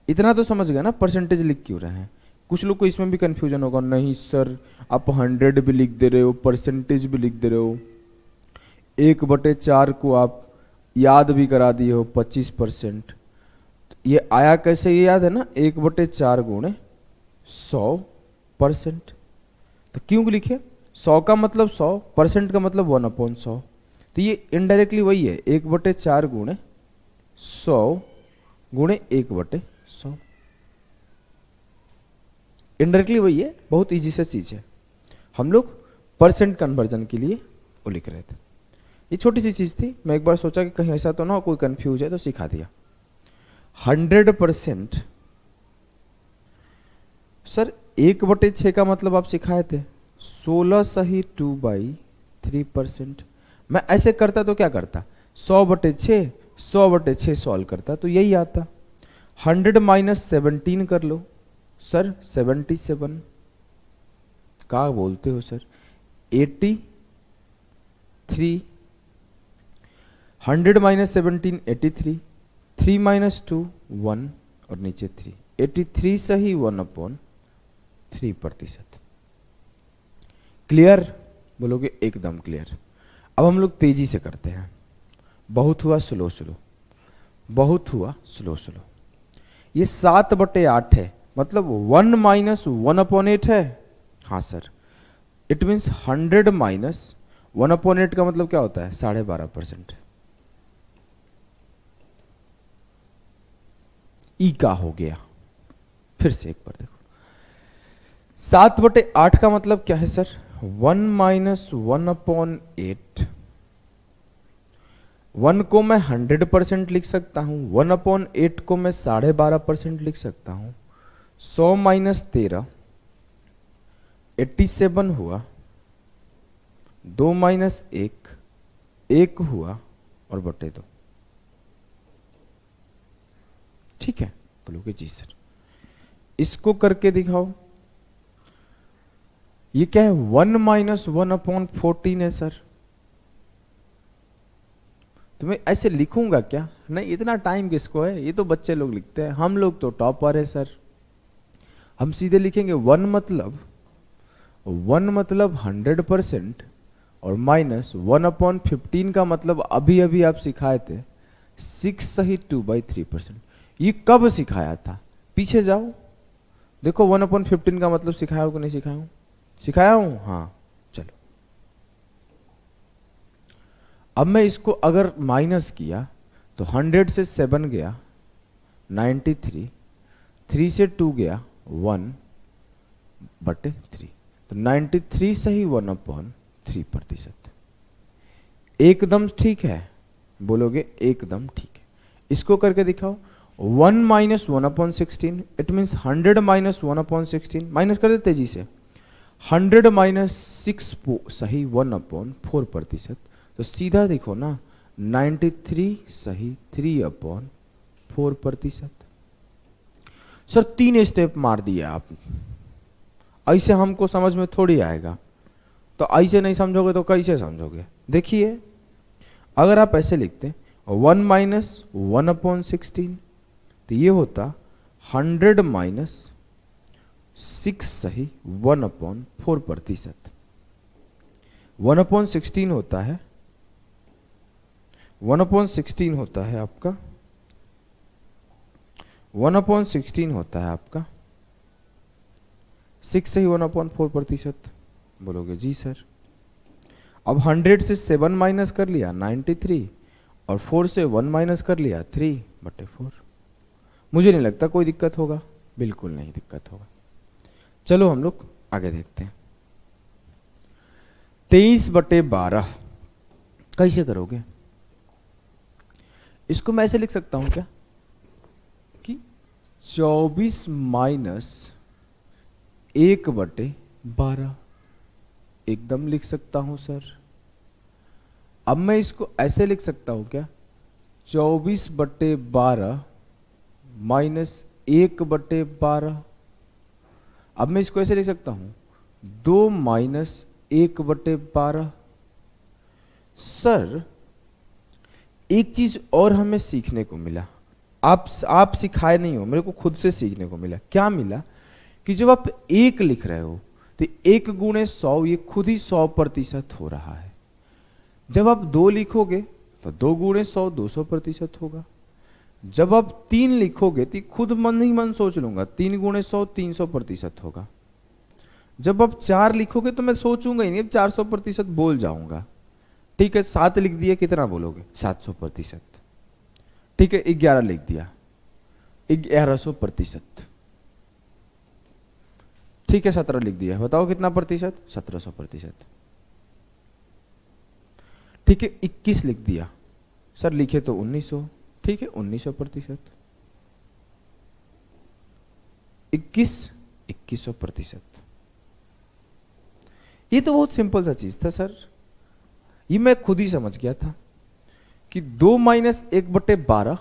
इतना तो समझ गया ना परसेंटेज लिख क्यों रहे हैं। कुछ लोग को इसमें भी कंफ्यूजन होगा, नहीं सर आप 100 भी लिख दे रहे हो, परसेंटेज भी लिख दे रहे हो, 1/4 को आप याद भी करा दिए हो 25%। ये आया कैसे, ये याद है ना, 1/4 गुणे 100%। तो क्यों लिखे, 100 का मतलब 100, परसेंट का मतलब 1/100। तो ये इनडायरेक्टली वही है, 1/4 गुणे 100 गुणे 1/100। इनडायरेक्टली वही है, बहुत इजी सा चीज है। हम लोग परसेंट कन्वर्जन के लिए वो लिख रहे थे। ये छोटी सी चीज थी, मैं एक बार सोचा कि कहीं ऐसा तो ना हो कोई कंफ्यूज है, तो सिखा दिया। 100%, सर 1/6 का मतलब आप सिखाए थे 16 सही 2/3%। मैं ऐसे करता तो क्या करता, 100/6, 100/6 सॉल्व करता तो यही आता। 100 माइनस 17 कर लो, सर 77। क्या बोलते हो सर, 83। 100 माइनस 17 83, 3 माइनस 2 1 और नीचे 3, 83 सही 1/3%। क्लियर बोलोगे, एकदम क्लियर। अब हम लोग तेजी से करते हैं, बहुत हुआ स्लो स्लो, बहुत हुआ स्लो स्लो। ये 7/8 है, मतलब 1 माइनस 1/8 है। हाँ सर, इट मीन्स 100 माइनस 1/8 का मतलब क्या होता है, 12.5%। ई का हो गया। फिर से एक बार देखो, 7/8 का मतलब क्या है सर, 1 माइनस 1/8। 1 को मैं 100% लिख सकता हूं, 1/8 को मैं 12.5% लिख सकता हूं। 100 माइनस 13 87 हुआ, 2 माइनस 1 1 हुआ और बटे 2। ठीक है, बोलोगे जी सर। इसको करके दिखाओ, ये क्या है, 1 माइनस 1/14 है सर। तो मैं ऐसे लिखूंगा क्या, नहीं इतना टाइम किसको है, ये तो बच्चे लोग लिखते हैं, हम लोग तो टॉपर है सर। हम सीधे लिखेंगे 1 मतलब 100% और माइनस 1/15 का मतलब अभी अभी आप सिखाए थे 6 सही 2/3%। ये कब सिखाया था, पीछे जाओ देखो, 1/15 का मतलब सिखाया हो कि नहीं सिखाया हूं, सिखाया हूं, हाँ चलो। अब मैं इसको अगर माइनस किया तो 100 से 7 गया 93, 3 से 2 गया 1/3, तो 93 सही 1/3%। एकदम ठीक है, बोलोगे एकदम ठीक है। इसको करके दिखाओ, 1 minus 1/16, it means 100 minus 1/16, minus कर दे तेजी से। 100 माइनस 6 सही 1/4%। तो सीधा देखो ना, 93 सही 3/4%। सर 3 स्टेप मार दिया आप, ऐसे हमको समझ में थोड़ी आएगा। तो ऐसे नहीं समझोगे तो कैसे समझोगे, देखिए अगर आप ऐसे लिखते 1 माइनस 1/16, तो ये होता 100 माइनस 6 सही 1/4%। 1/16 होता है, 1/16 होता है आपका, 1/16 होता है आपका 6 सही 1/4%। बोलोगे जी सर। अब 100 से 7 माइनस कर लिया 93, और 4 से 1 माइनस कर लिया 3/4। मुझे नहीं लगता कोई दिक्कत होगा, बिल्कुल नहीं दिक्कत होगा। चलो हम लोग आगे देखते हैं। 23/12 कैसे करोगे? इसको मैं ऐसे लिख सकता हूं क्या कि 24 माइनस 1/12, एकदम लिख सकता हूं सर। अब मैं इसको ऐसे लिख सकता हूं क्या, 24/12 माइनस 1/12। अब मैं इसको ऐसे लिख सकता हूं 2 माइनस 1/12। सर एक चीज और हमें सीखने को मिला, आप सिखाए नहीं हो, मेरे को खुद से सीखने को मिला। क्या मिला कि जब आप 1 लिख रहे हो तो 1 गुणे 100 ये खुद ही 100% हो रहा है। जब आप 2 लिखोगे तो 2 गुणे 100 200% होगा। जब आप 3 लिखोगे तो खुद मन ही मन सोच लूंगा 3 गुणे 100 300% होगा। जब आप 4 लिखोगे तो मैं सोचूंगा ही नहीं, अब 400% बोल जाऊंगा। ठीक है, 7 लिख दिया, कितना बोलोगे? 700%। ठीक है, 11 लिख दिया 1100%। ठीक है, 17 लिख दिया, बताओ कितना प्रतिशत? 1700%। ठीक है, 21 लिख दिया, सर लिखे तो 1900, ठीक है 1900%। 2100%। ये तो बहुत सिंपल सा चीज था सर, ये मैं खुद ही समझ गया था कि 2 माइनस 1/12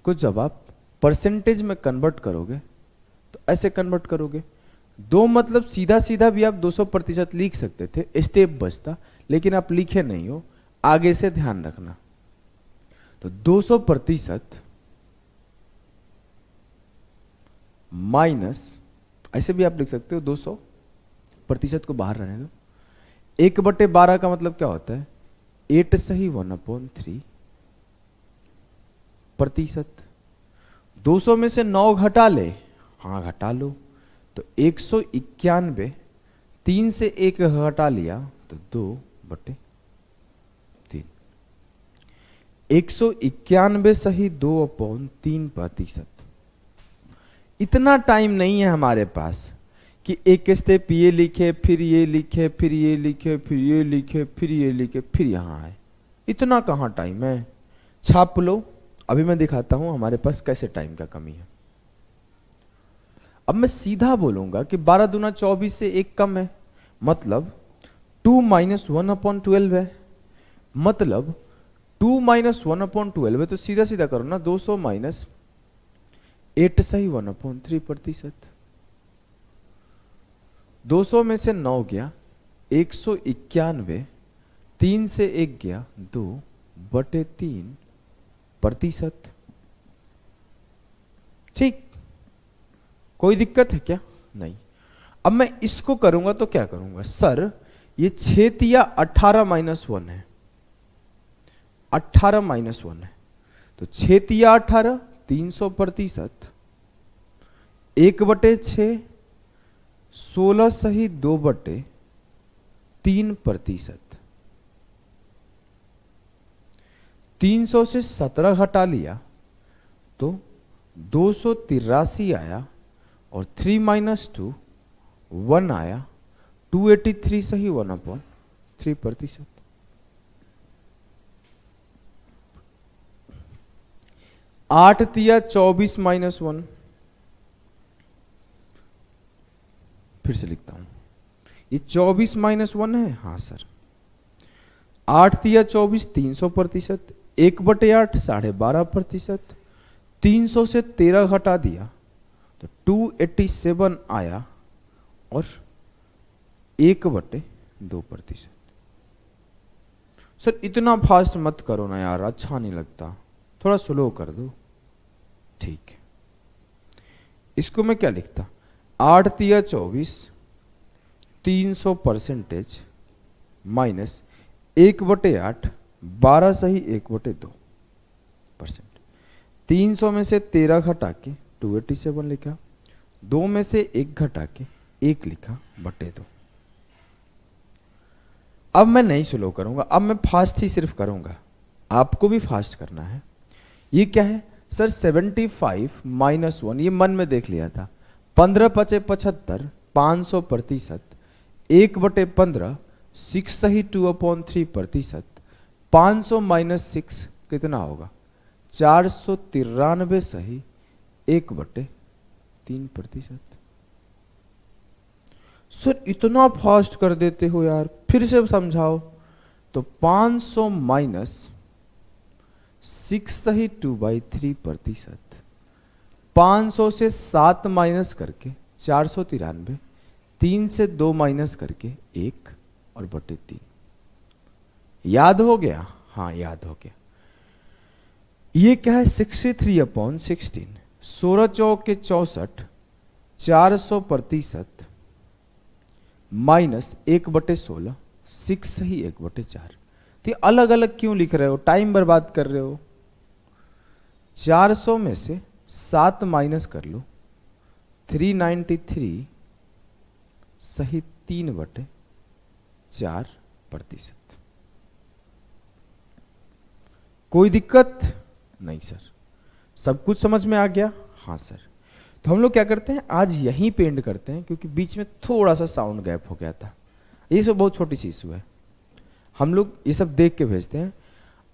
को जब आप परसेंटेज में कन्वर्ट करोगे तो ऐसे कन्वर्ट करोगे। 2 मतलब सीधा सीधा भी आप 200% लिख सकते थे, स्टेप बचता, लेकिन आप लिखे नहीं हो, आगे से ध्यान रखना। तो 200% माइनस, ऐसे भी आप लिख सकते हो, 200% को बाहर रहने दो। 1/12 का मतलब क्या होता है? 8 सही 1/3%। 200 में से 9 घटा ले, हाँ घटा लो, तो 191। 3 से 1 घटा लिया तो 2/3। 191 सही 2/3%। इतना टाइम नहीं है हमारे पास कि एक स्टेप ये लिखे, फिर ये लिखे, फिर ये लिखे, फिर ये लिखे, फिर ये लिखे, फिर यहां आए। इतना कहां टाइम है? छाप लो, अभी मैं दिखाता हूं हमारे पास कैसे टाइम का कमी है। अब मैं सीधा बोलूंगा कि 12 दूना 24 से 1 कम है, मतलब 2 माइनस 1/12 है। मतलब 2 माइनस 1/12 है, तो सीधा सीधा करो ना, 200 माइनस 8 सही 1/3%। 200 में से 9 गया 191, 3 से 1 गया 2/3%। ठीक, कोई दिक्कत है क्या? नहीं। अब मैं इसको करूंगा तो क्या करूंगा? सर ये 6 तिया 18 माइनस 1 है, 18 माइनस 1 है, तो 6 तिया 18 300%। 1/6 16 सही 2/3%। 300 से 17 घटा लिया तो 283 आया, और 3 माइनस 2 1 आया, 283 सही 1/3%। 8 तिया 24 माइनस 1, फिर से लिखता हूं, ये 24 माइनस 1 है, हाँ सर। 8 तिया 24 300%, 1/8 12.5%। 300 से 13 घटा दिया तो 287 आया, और 1/2%। सर इतना फास्ट मत करो ना यार, अच्छा नहीं लगता, थोड़ा स्लो कर दो। ठीक है, इसको मैं क्या लिखता? 8 तिया 24, 300% माइनस 1/8, 12 सही 1/2%। 300 में से 13 घटा के 287 लिखा, 2 में से 1 घटा के 1 लिखा बटे 2। अब मैं नहीं स्लो करूंगा, अब मैं फास्ट ही सिर्फ करूंगा, आपको भी फास्ट करना है। ये क्या है सर? 75 माइनस 1, ये मन में देख लिया था। 15 पचे 75, 500%, 1/15, 6 सही 2/3%। 500 माइनस 6 कितना होगा? 493 सही 1/3%। सर इतना फास्ट कर देते हो यार, फिर से समझाओ। तो 500 माइनस 6 सही 2/3%। 500 से 7 माइनस करके 493, 3 से 2 माइनस करके 1 और बटे 3। याद हो गया? हाँ याद हो गया। ये क्या है? 63/16, 16 चौके 64, 400% माइनस 1/16, 6 सही 1/4। तो अलग अलग क्यों लिख रहे हो? टाइम बर्बाद कर रहे हो। 400 में से 7 माइनस कर लो, 393 सही 3/4%। कोई दिक्कत नहीं सर? सब कुछ समझ में आ गया? हाँ सर। तो हम लोग क्या करते हैं, आज यहीं पे एंड करते हैं, क्योंकि बीच में थोड़ा सा साउंड गैप हो गया था। ये सब बहुत छोटी सी इशू है, हम लोग ये सब देख के भेजते हैं।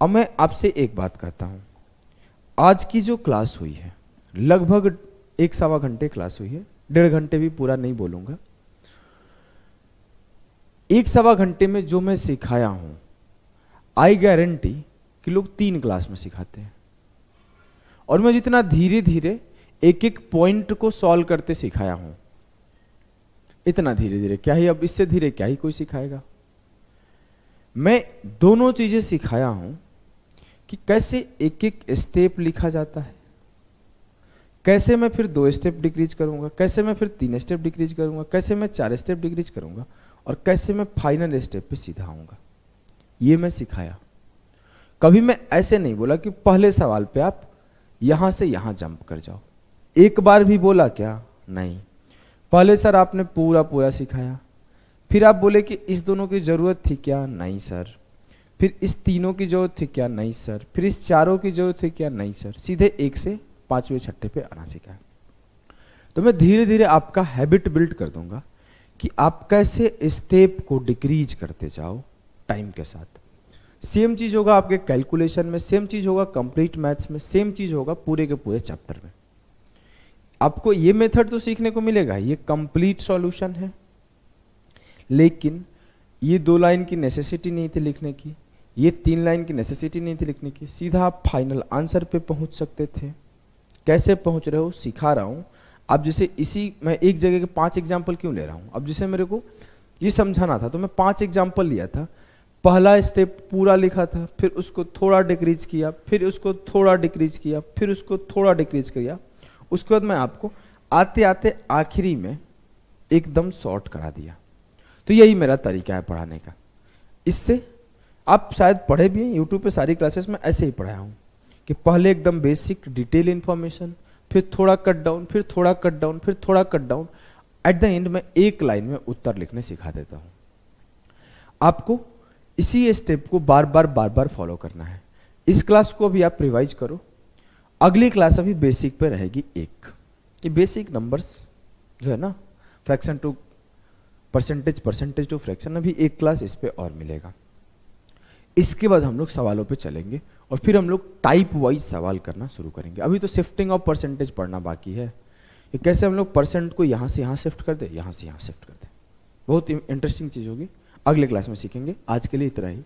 अब मैं आपसे एक बात कहता हूँ, आज की जो क्लास हुई है लगभग 1-1.25 घंटे क्लास हुई है, 1.5 घंटे भी पूरा नहीं बोलूँगा। 1-1.25 घंटे में जो मैं सिखाया हूँ, आई गारंटी कि लोग 3 क्लास में सिखाते हैं। और मैं जितना धीरे धीरे एक एक पॉइंट को सॉल्व करते सिखाया हूं, इतना धीरे धीरे क्या ही, अब इससे धीरे क्या ही कोई सिखाएगा। मैं दोनों चीजें सिखाया हूं कि कैसे एक एक स्टेप लिखा जाता है, कैसे मैं फिर 2 स्टेप डिक्रीज करूंगा, कैसे मैं फिर 3 स्टेप डिक्रीज करूंगा, कैसे मैं 4 स्टेप डिक्रीज करूंगा, और कैसे मैं फाइनल स्टेप पे सीधा आऊंगा। ये मैं सिखाया। कभी मैं ऐसे नहीं बोला कि पहले सवाल पे आप यहां से यहां जंप कर जाओ। एक बार भी बोला क्या? नहीं। पहले सर आपने पूरा पूरा सिखाया, फिर आप बोले कि इस दोनों की जरूरत थी क्या? नहीं सर। फिर इस तीनों की जरूरत थी क्या? नहीं सर। फिर इस चारों की जरूरत थी क्या? नहीं सर। सीधे 1 से 5वें 6ठे पे आना सिखाया। तो मैं धीरे धीरे आपका हैबिट बिल्ड कर दूंगा कि आप कैसे स्टेप को डिक्रीज करते जाओ टाइम के साथ। सेम चीज होगा आपके कैलकुलेशन में, सेम चीज होगा कंप्लीट मैथ्स में, सेम चीज होगा पूरे के पूरे चैप्टर में। आपको ये मेथड तो सीखने को मिलेगा, ये कंप्लीट सॉल्यूशन है, लेकिन ये 2 लाइन की नेसेसिटी नहीं थी लिखने की, ये 3 लाइन की नेसेसिटी नहीं थी लिखने की, सीधा आप फाइनल आंसर पे पहुंच सकते थे। कैसे पहुंच रहे हो सिखा रहा हूं। अब जैसे इसी मैं एक जगह के 5 एग्जाम्पल क्यों ले रहा हूं, अब जैसे मेरे को ये समझाना था तो मैं 5 एग्जाम्पल लिया था। पहला स्टेप पूरा लिखा था, फिर उसको थोड़ा डिक्रीज किया, फिर उसको थोड़ा डिक्रीज किया, फिर उसको थोड़ा डिक्रीज किया। उसके बाद मैं आपको आते आते आखिरी में एकदम शॉर्ट करा दिया। तो यही मेरा तरीका है पढ़ाने का। इससे आप शायद पढ़े भी हैं, यूट्यूब पे सारी क्लासेस में ऐसे ही पढ़ाया हूँ कि पहले एकदम बेसिक डिटेल इंफॉर्मेशन, फिर थोड़ा कट डाउन, फिर थोड़ा कट डाउन, फिर थोड़ा cut down, at the end में एक लाइन में उत्तर लिखने सिखा देता हूँ। आपको इसी स्टेप को बार बार फॉलो करना है। इस क्लास को अभी आप रिवाइज करो, अगली क्लास अभी बेसिक पे रहेगी एक। ये बेसिक नंबर्स जो है ना, fraction to percentage, percentage to fraction, अभी एक क्लास इस पे और मिलेगा। इसके बाद हम लोग सवालों पे चलेंगे और फिर हम लोग टाइप वाइज सवाल करना शुरू करेंगे। अभी तो शिफ्टिंग ऑफ परसेंटेज पढ़ना बाकी है, ये कैसे हम लोग परसेंट को यहाँ से यहाँ शिफ्ट कर दे, यहाँ से यहाँ शिफ्ट कर दे। बहुत इंटरेस्टिंग चीज़ होगी, अगले क्लास में सीखेंगे। आज के लिए इतना ही।